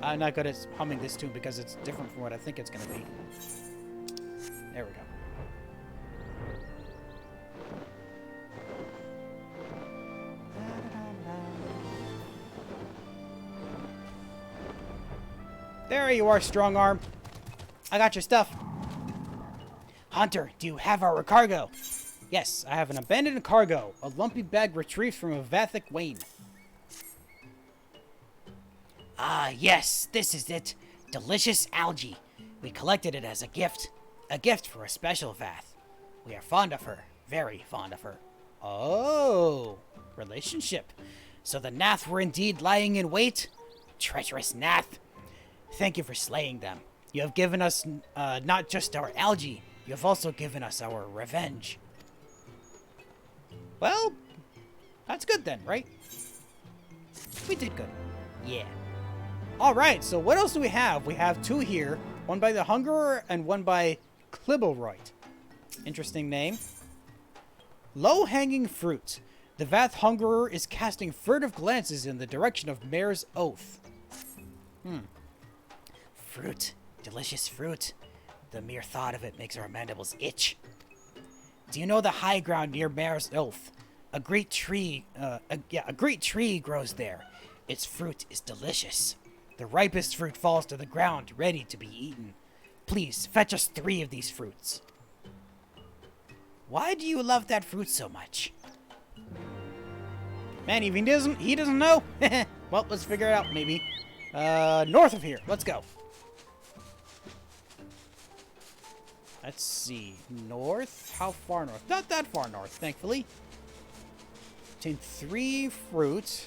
Speaker 1: I'm not good at humming this tune because it's different from what I think it's going to be. There we go. There you are, strong arm. I got your stuff. Hunter, do you have our cargo? Yes, I have an abandoned cargo. A lumpy bag retrieved from a Vathic wain. Ah, yes, this is it. Delicious algae. We collected it as a gift. A gift for a special Vath. We are fond of her. Very fond of her. Oh, relationship. So the Nath were indeed lying in wait? Treacherous Nath. Thank you for slaying them. You have given us not just our algae, you have also given us our revenge. Well, that's good then, right? We did good. Yeah. Alright, so what else do we have? We have two here. One by the Hungerer and one by Klibblroyd. Interesting name. Low-hanging fruit. The Vath Hungerer is casting furtive glances in the direction of Mare's Oath. Fruit. Delicious fruit. The mere thought of it makes our mandibles itch. Do you know the high ground near Mare's Oath? A great tree, a great tree grows there. Its fruit is delicious. The ripest fruit falls to the ground, ready to be eaten. Please, fetch us 3 of these fruits. Why do you love that fruit so much? Man, even he doesn't know? Well, let's figure it out, maybe. North of here. Let's go. Let's see. North? How far north? Not that far north, thankfully. Obtain 3 fruit.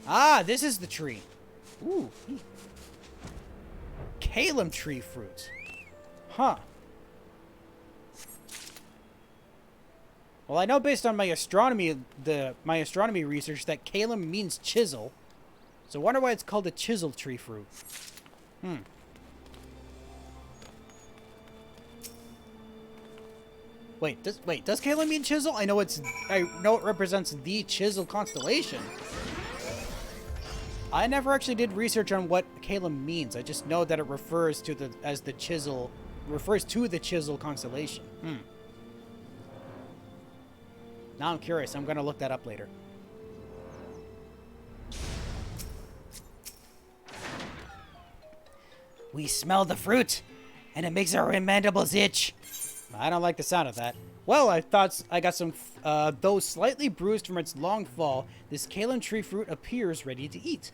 Speaker 1: Ah, this is the tree. Ooh. Calum tree fruit. Huh. Well, I know based on my astronomy, my astronomy research that Calum means chisel. So I wonder why it's called a chisel tree fruit. Wait, does Calum mean chisel? I know it represents the chisel constellation. I never actually did research on what Calum means. I just know that it refers to the chisel constellation. Now I'm curious. I'm gonna look that up later. We smell the fruit, and it makes our mandibles itch. I don't like the sound of that. Well, I thought I got some, though slightly bruised from its long fall, this Kalen tree fruit appears ready to eat.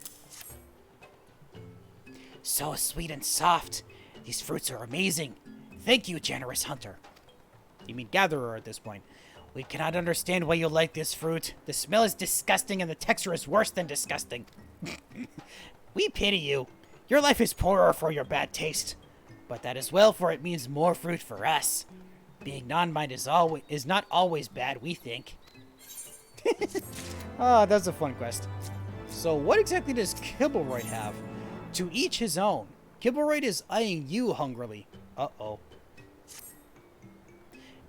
Speaker 1: So sweet and soft. These fruits are amazing. Thank you, generous hunter. You mean gatherer at this point. We cannot understand why you like this fruit. The smell is disgusting and the texture is worse than disgusting. We pity you. Your life is poorer for your bad taste. But that is well, for it means more fruit for us. Being non-mind is not always bad, we think. Ah, that's a fun quest. So what exactly does Kibblewright have? To each his own. Kibblewright is eyeing you hungrily. Uh-oh.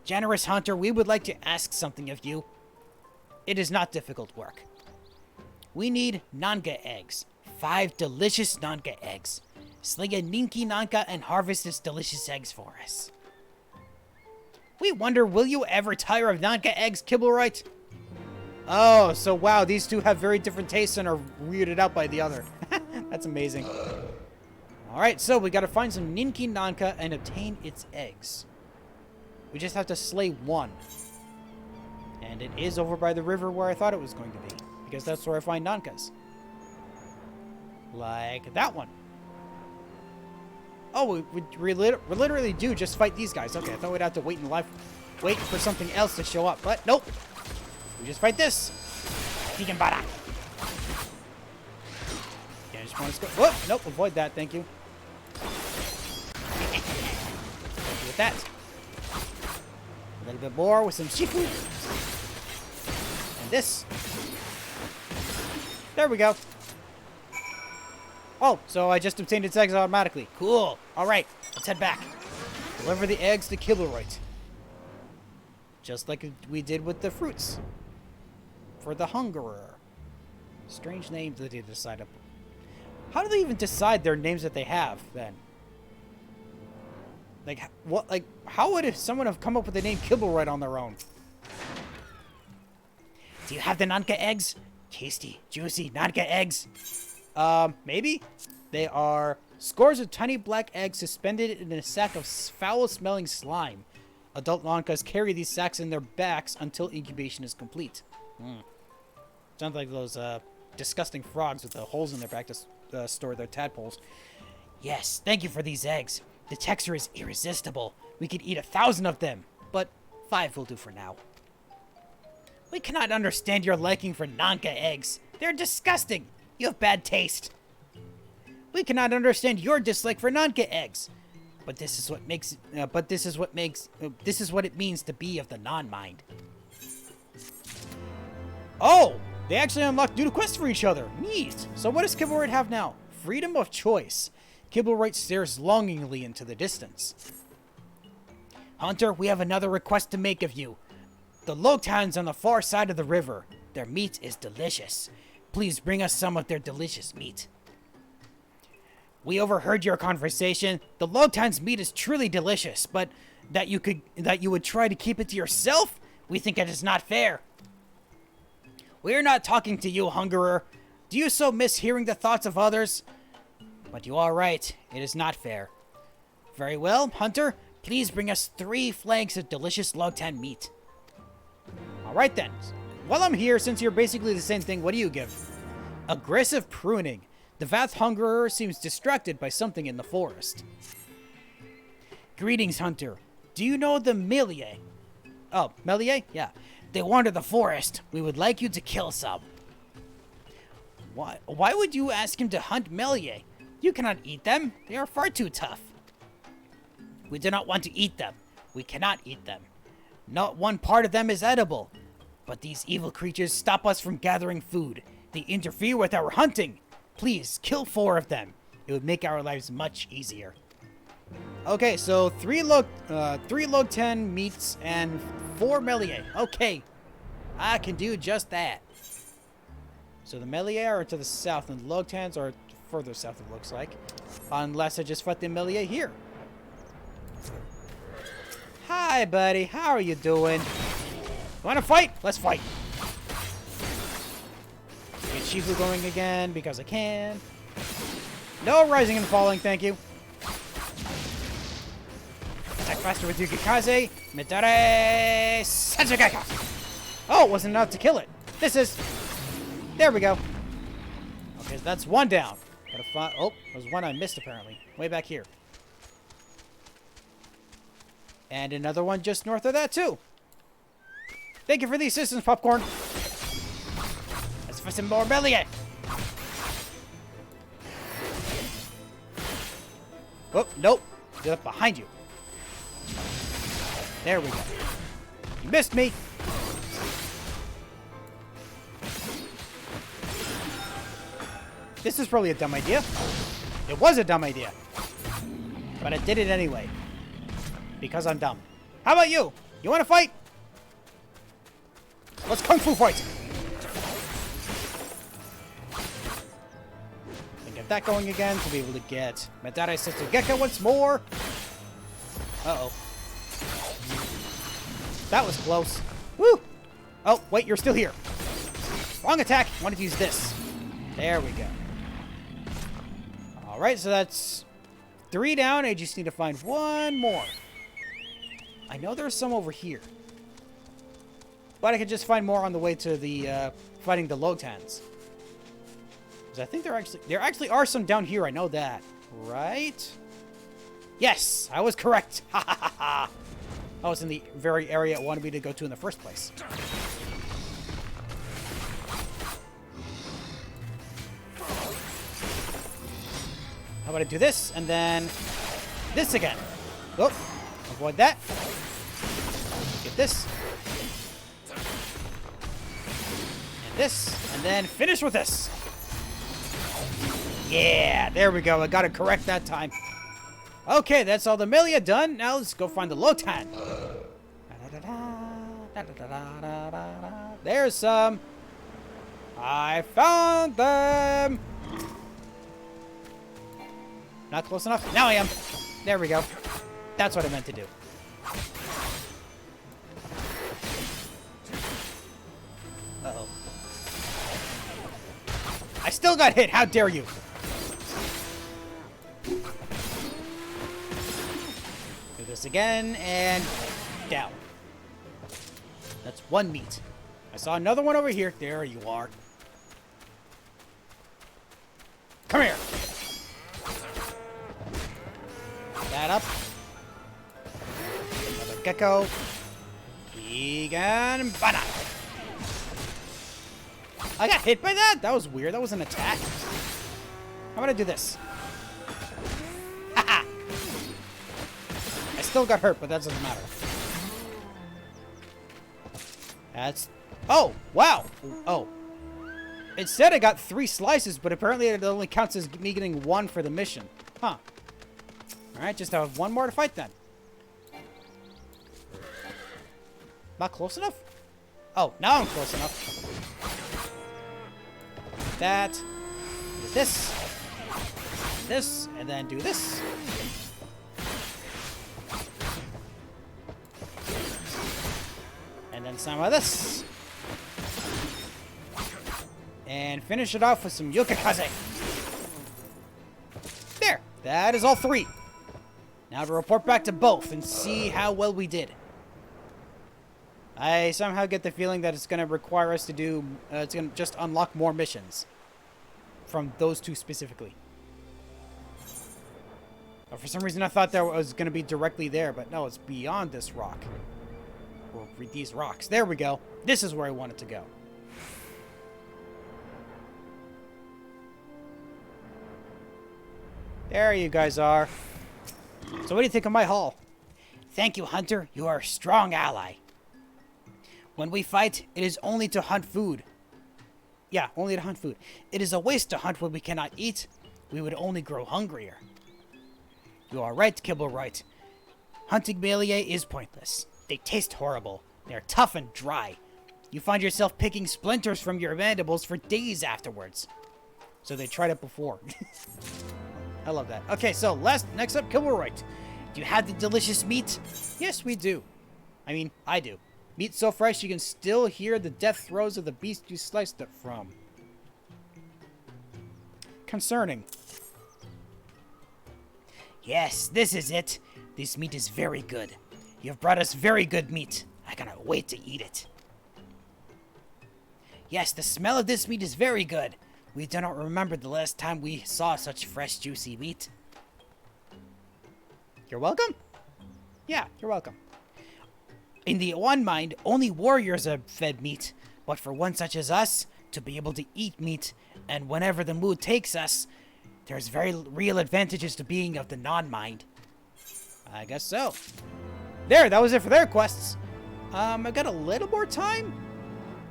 Speaker 1: Generous hunter, we would like to ask something of you. It is not difficult work. We need Nanga eggs. 5 delicious Nanga eggs. Slay a Ninki Nanka and harvest its delicious eggs for us. We wonder, will you ever tire of Nanga eggs, Kibblewright? Oh, so wow, these two have very different tastes and are weirded out by the other. That's amazing. Alright, so we gotta find some Ninki Nanka and obtain its eggs. We just have to slay one. And it is over by the river where I thought it was going to be. Because that's where I find Nankas. Like that one. Oh, we literally do just fight these guys. Okay, I thought we'd have to wait for something else to show up. But nope. We just fight this. Higginbara. Yeah, I just want to go. Whoop! Nope, avoid that. Thank you. Thank you with that. A little bit more with some shifu. And this. There we go. Oh, so I just obtained its eggs automatically. Cool. Alright, let's head back. Deliver the eggs to Kibblewright. Just like we did with the fruits. For the Hungerer. Strange names that they decide up. How do they even decide their names that they have, then? Like, what? Like, how would someone have come up with the name Kibblewright on their own? Do you have the Nanka eggs? Tasty, juicy Nanka eggs. Maybe? They are scores of tiny black eggs suspended in a sack of foul-smelling slime. Adult Nankas carry these sacks in their backs until incubation is complete. Sounds like those, disgusting frogs with the holes in their back to store their tadpoles. Yes, thank you for these eggs. The texture is irresistible. We could eat 1,000 of them, but 5 will do for now. We cannot understand your liking for Nanka eggs. They're disgusting. You have bad taste. We cannot understand your dislike for Nanka eggs. But this is what makes this is what it means to be of the non-mind. Oh, they actually unlocked new quests for each other. Neat. So what does Kibblewright have now? Freedom of choice. Kibblewright stares longingly into the distance. Hunter, we have another request to make of you. The Logtans on the far side of the river. Their meat is delicious. Please bring us some of their delicious meat. We overheard your conversation. The Logtan's meat is truly delicious, but that you would try to keep it to yourself? We think it is not fair. We are not talking to you, Hungerer. Do you so miss hearing the thoughts of others? But you are right. It is not fair. Very well, Hunter. Please bring us 3 flanks of delicious Logtan meat. Alright then. While I'm here, since you're basically the same thing, what do you give? Aggressive pruning. The Vath Hungerer seems distracted by something in the forest. Greetings, Hunter. Do you know the Melie? Oh, Melie? Yeah. They wander the forest. We would like you to kill some. Why would you ask him to hunt Melie? You cannot eat them. They are far too tough. We do not want to eat them. We cannot eat them. Not one part of them is edible. But these evil creatures stop us from gathering food. They interfere with our hunting. Please, kill 4 of them. It would make our lives much easier. Okay, so 3 Logtan meats and 4 Melie. Okay, I can do just that. So the Melie are to the south, and the Logtans are further south, it looks like. Unless I just fight the Melie here. Hi, buddy. How are you doing? Wanna fight? Let's fight. Get Shifu going again because I can. No rising and falling, thank you. Attack faster with Yukikaze. Midare Sensugeka. Oh, it wasn't enough to kill it. This is... There we go. Okay, so that's one down. But if I... Oh, there's one I missed apparently. Way back here. And another one just north of that too. Thank you for the assistance, Popcorn. Let's for some more melee. Oh, nope. Get up behind you. There we go. You missed me. This is probably a dumb idea. It was a dumb idea. But I did it anyway. Because I'm dumb. How about you? You want to fight? Let's kung fu fight. And get that going again to be able to get Madara Setsugeka once more. Uh-oh. That was close. Woo! Oh, wait, you're still here. Wrong attack. Wanted to use this. There we go. Alright, so that's 3 down. I just need to find one more. I know there's some over here. But I could just find more on the way to the, fighting the Lotans. Because I think there actually are some down here, I know that. Right? Yes, I was correct. Ha ha ha ha. I was in the very area it wanted me to go to in the first place. How about I do this, and then this again. Oh, avoid that. Get this. And this, and then finish with this. Yeah, there we go. I got it correct that time. Okay, that's all the Melia done. Now let's go find the Lotan. There's some. I found them. Not close enough? Now I am. There we go. That's what I meant to do. Uh-oh. I still got hit. How dare you? Do this again, and down. That's one meat. I saw another one over here. There you are. Come here. That up. Another gecko. Vegan banana. I got hit by that? That was weird. That was an attack. How about I do this? Haha! I still got hurt, but that doesn't matter. That's... Oh! Wow! Oh. It said I got 3 slices, but apparently it only counts as me getting 1 for the mission. Huh. Alright, just have 1 more to fight then. Not close enough? Oh, now I'm close enough. That. Do this. This. And then do this. And then some of this. And finish it off with some Yukikaze. There. That is all 3. Now to report back to both and see how well we did. I somehow get the feeling that it's going to require us to do... it's going to just unlock more missions. From those 2 specifically. But for some reason I thought that was going to be directly there, but no, it's beyond this rock. Or these rocks. There we go. This is where I wanted to go. There you guys are. So what do you think of my haul? Thank you, Hunter. You are a strong ally. When we fight, it is only to hunt food. Yeah, only to hunt food. It is a waste to hunt what we cannot eat. We would only grow hungrier. You are right, Kibble right. Hunting Melee is pointless. They taste horrible. They are tough and dry. You find yourself picking splinters from your mandibles for days afterwards. So they tried it before. I love that. Okay, so next up, Kibble right. Do you have the delicious meat? Yes, we do. I mean, I do. Meat so fresh you can still hear the death throes of the beast you sliced it from. Concerning. Yes, this is it. This meat is very good. You have brought us very good meat. I cannot wait to eat it. Yes, the smell of this meat is very good. We do not remember the last time we saw such fresh, juicy meat. You're welcome? Yeah, you're welcome. In the one mind, only warriors are fed meat, but for one such as us, to be able to eat meat, and whenever the mood takes us, there's very real advantages to being of the non-mind. I guess so. There, that was it for their quests. I got a little more time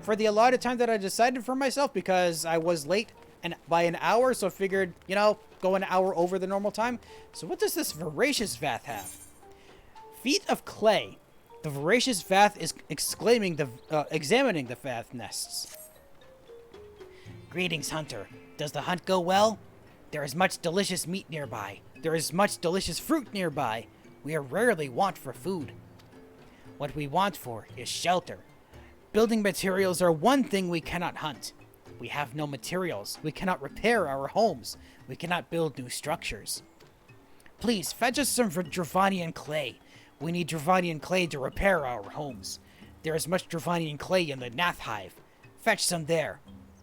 Speaker 1: for the allotted time that I decided for myself because I was late and by an hour, so I figured, you know, go an hour over the normal time. So what does this voracious Vath have? Feet of clay. The voracious Vath is examining the Vath nests. Greetings, hunter. Does the hunt go well? There is much delicious meat nearby. There is much delicious fruit nearby. We are rarely want for food. What we want for is shelter. Building materials are one thing we cannot hunt. We have no materials. We cannot repair our homes. We cannot build new structures. Please, fetch us some Dravanian clay. We need Dravanian clay to repair our homes. There is much Dravanian clay in the Nath hive. Fetch some there.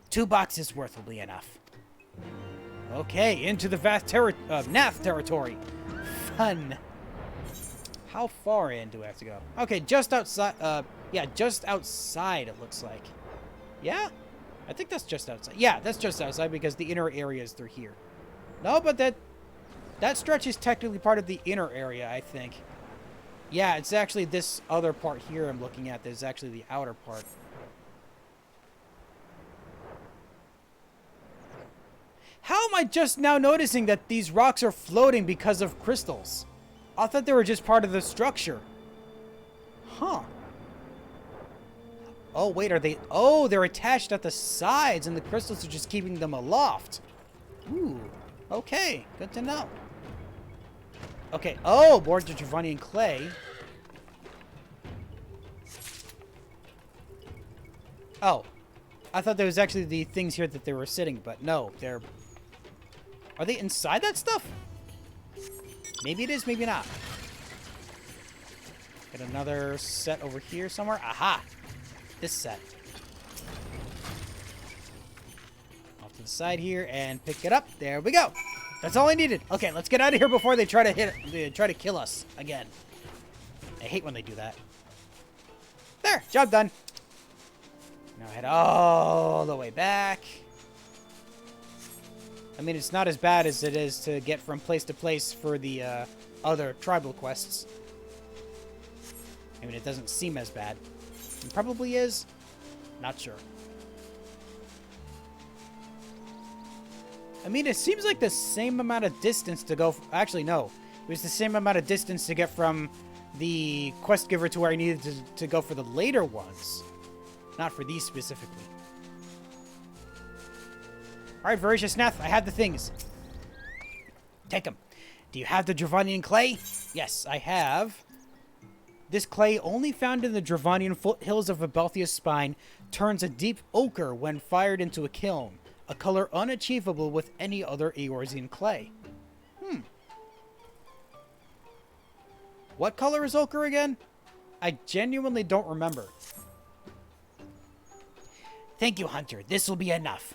Speaker 1: 2 boxes worth will be enough. Okay, into the Nath territory. Fun. How far in do I have to go? Okay, just outside. Yeah, just outside it looks like. Yeah? I think that's just outside. Yeah, that's just outside because the inner area is through here. No, but that stretch is technically part of the inner area, I think. Yeah, it's actually this other part here I'm looking at that is actually the outer part. How am I just now noticing that these rocks are floating because of crystals? I thought they were just part of the structure. Huh. Oh, wait, are they... Oh, they're attached at the sides, and the crystals are just keeping them aloft. Ooh, okay. Good to know. Okay, oh, more Dravanian clay. Oh, I thought there was actually the things here that they were sitting, but no, they're... Are they inside that stuff? Maybe it is, maybe not. Get another set over here somewhere. Aha! This set. Off to the side here and pick it up. There we go. That's all I needed. Okay, let's get out of here before they try to kill us again. I hate when they do that. There, job done. Now head all the way back. I mean, it's not as bad as it is to get from place to place for the other tribal quests. I mean, it doesn't seem as bad. It probably is. Not sure. I mean, it seems like the same amount of distance to go... Actually, no. It was the same amount of distance to get from the quest giver to where I needed to go for the later ones. Not for these specifically. Alright, Voracious Nath, I have the things. Take them. Do you have the Dravanian clay? Yes, I have. This clay, only found in the Dravanian foothills of Abelthia's spine, turns a deep ochre when fired into a kiln, a color unachievable with any other Eorzean clay. What color is ochre again? I genuinely don't remember. Thank you, Hunter. This will be enough.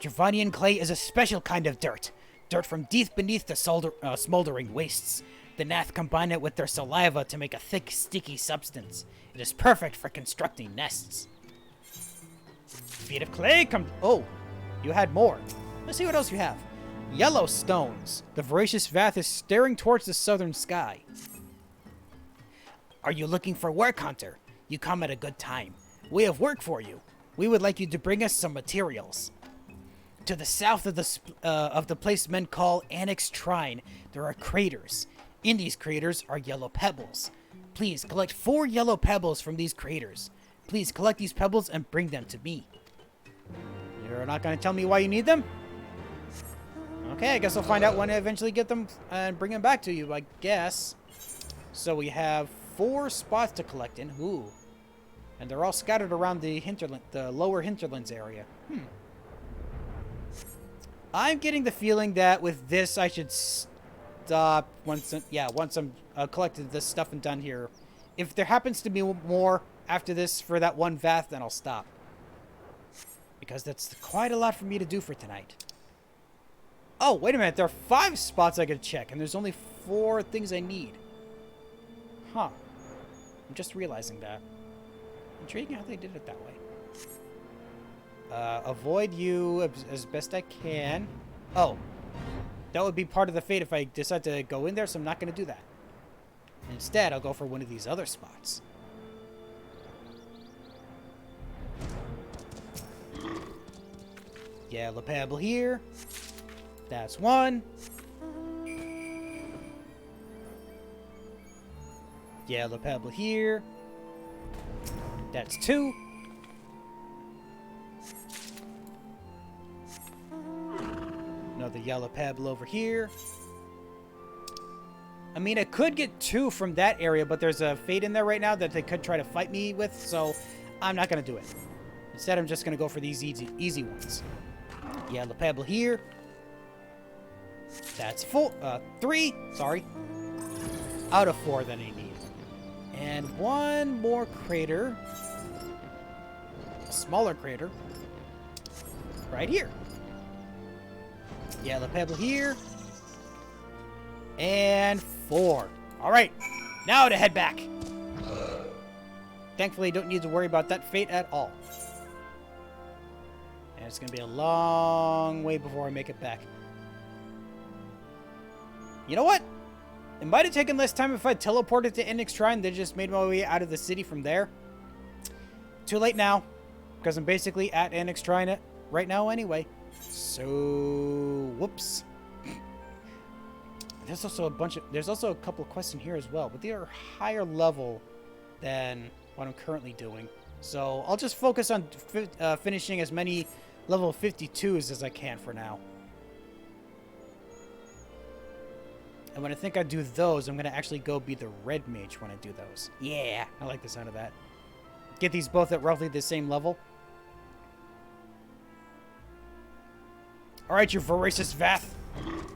Speaker 1: Dravanian clay is a special kind of dirt. Dirt from deep beneath the smoldering wastes. The Nath combine it with their saliva to make a thick, sticky substance. It is perfect for constructing nests. Feet of clay come... Oh, you had more. Let's see what else you have. Yellow stones. The voracious Vath is staring towards the southern sky. Are you looking for work, Hunter? You come at a good time. We have work for you. We would like you to bring us some materials. To the south of the place men call Annex Trine, there are craters. In these craters are yellow pebbles. Please collect 4 yellow pebbles from these craters. Please collect these pebbles and bring them to me. You're not going to tell me why you need them? Okay, I guess I'll find out when I eventually get them and bring them back to you, I guess. So we have 4 spots to collect in. Ooh. And they're all scattered around the lower hinterlands area. I'm getting the feeling that with this I should stop once I'm collected this stuff and done here. If there happens to be more after this for that one Vath, then I'll stop. Because that's quite a lot for me to do for tonight. Oh, wait a minute. There are 5 spots I could check, and there's only 4 things I need. Huh. I'm just realizing that. Intriguing how they did it that way. Avoid you as best I can. Oh. That would be part of the fate if I decide to go in there, so I'm not going to do that. Instead, I'll go for one of these other spots. Yellow pebble here. That's 1. Yellow pebble here. That's 2. Another yellow pebble over here. I mean, I could get 2 from that area, but there's a fate in there right now that they could try to fight me with, so I'm not going to do it. Instead, I'm just going to go for these easy ones. Yellow pebble here. That's 3. Sorry. Out of 4 that I need. And 1 more crater. A smaller crater. Right here. Yellow pebble here. And 4. Alright. Now to head back. Thankfully, I don't need to worry about that fate at all. And it's going to be a long way before I make it back. You know what? It might have taken less time if I teleported to Enix Shrine than just made my way out of the city from there. Too late now, because I'm basically at Enix Shrine right now anyway. So, whoops. There's also a couple of quests in here as well, but they are higher level than what I'm currently doing. So I'll just focus on finishing as many level 52s as I can for now. And when I think I do those, I'm going to actually go be the red mage when I do those. Yeah, I like the sound of that. Get these both at roughly the same level. Alright, you voracious Vath.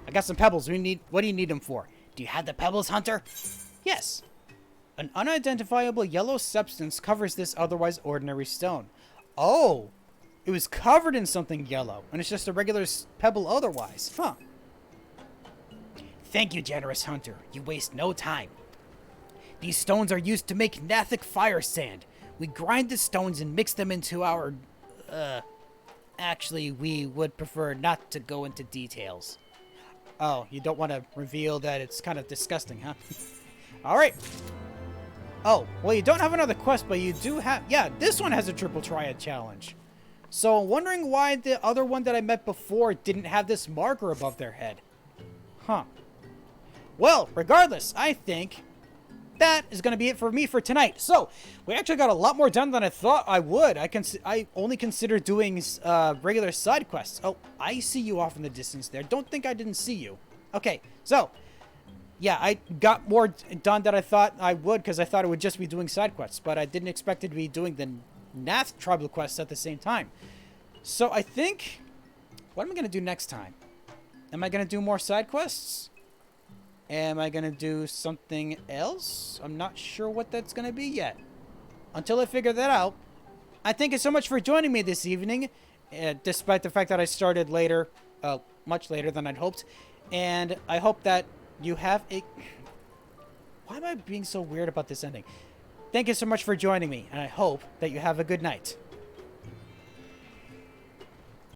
Speaker 1: I got some pebbles. What do you need them for? Do you have the pebbles, Hunter? Yes. An unidentifiable yellow substance covers this otherwise ordinary stone. Oh! It was covered in something yellow, and it's just a regular pebble otherwise. Huh. Thank you, generous Hunter. You waste no time. These stones are used to make Nathic fire sand. We grind the stones and mix them into our... Actually, we would prefer not to go into details. Oh, you don't want to reveal that it's kind of disgusting, huh? Alright. Oh, well, you don't have another quest, but you do have... Yeah, this one has a triple triad challenge. So, I'm wondering why the other one that I met before didn't have this marker above their head. Huh. Well, regardless, I think that is going to be it for me for tonight. So, we actually got a lot more done than I thought I would. I only considered doing regular side quests. Oh, I see you off in the distance there. Don't think I didn't see you. Okay, so, yeah, I got more done than I thought I would because I thought it would just be doing side quests, but I didn't expect it to be doing the Nath tribal quests at the same time. So, I think, what am I going to do next time? Am I going to do more side quests? Am I going to do something else? I'm not sure what that's going to be yet. Until I figure that out. I thank you so much for joining me this evening. Despite the fact that I started later. Much later than I'd hoped. And I hope that you have a... Why am I being so weird about this ending? Thank you so much for joining me. And I hope that you have a good night.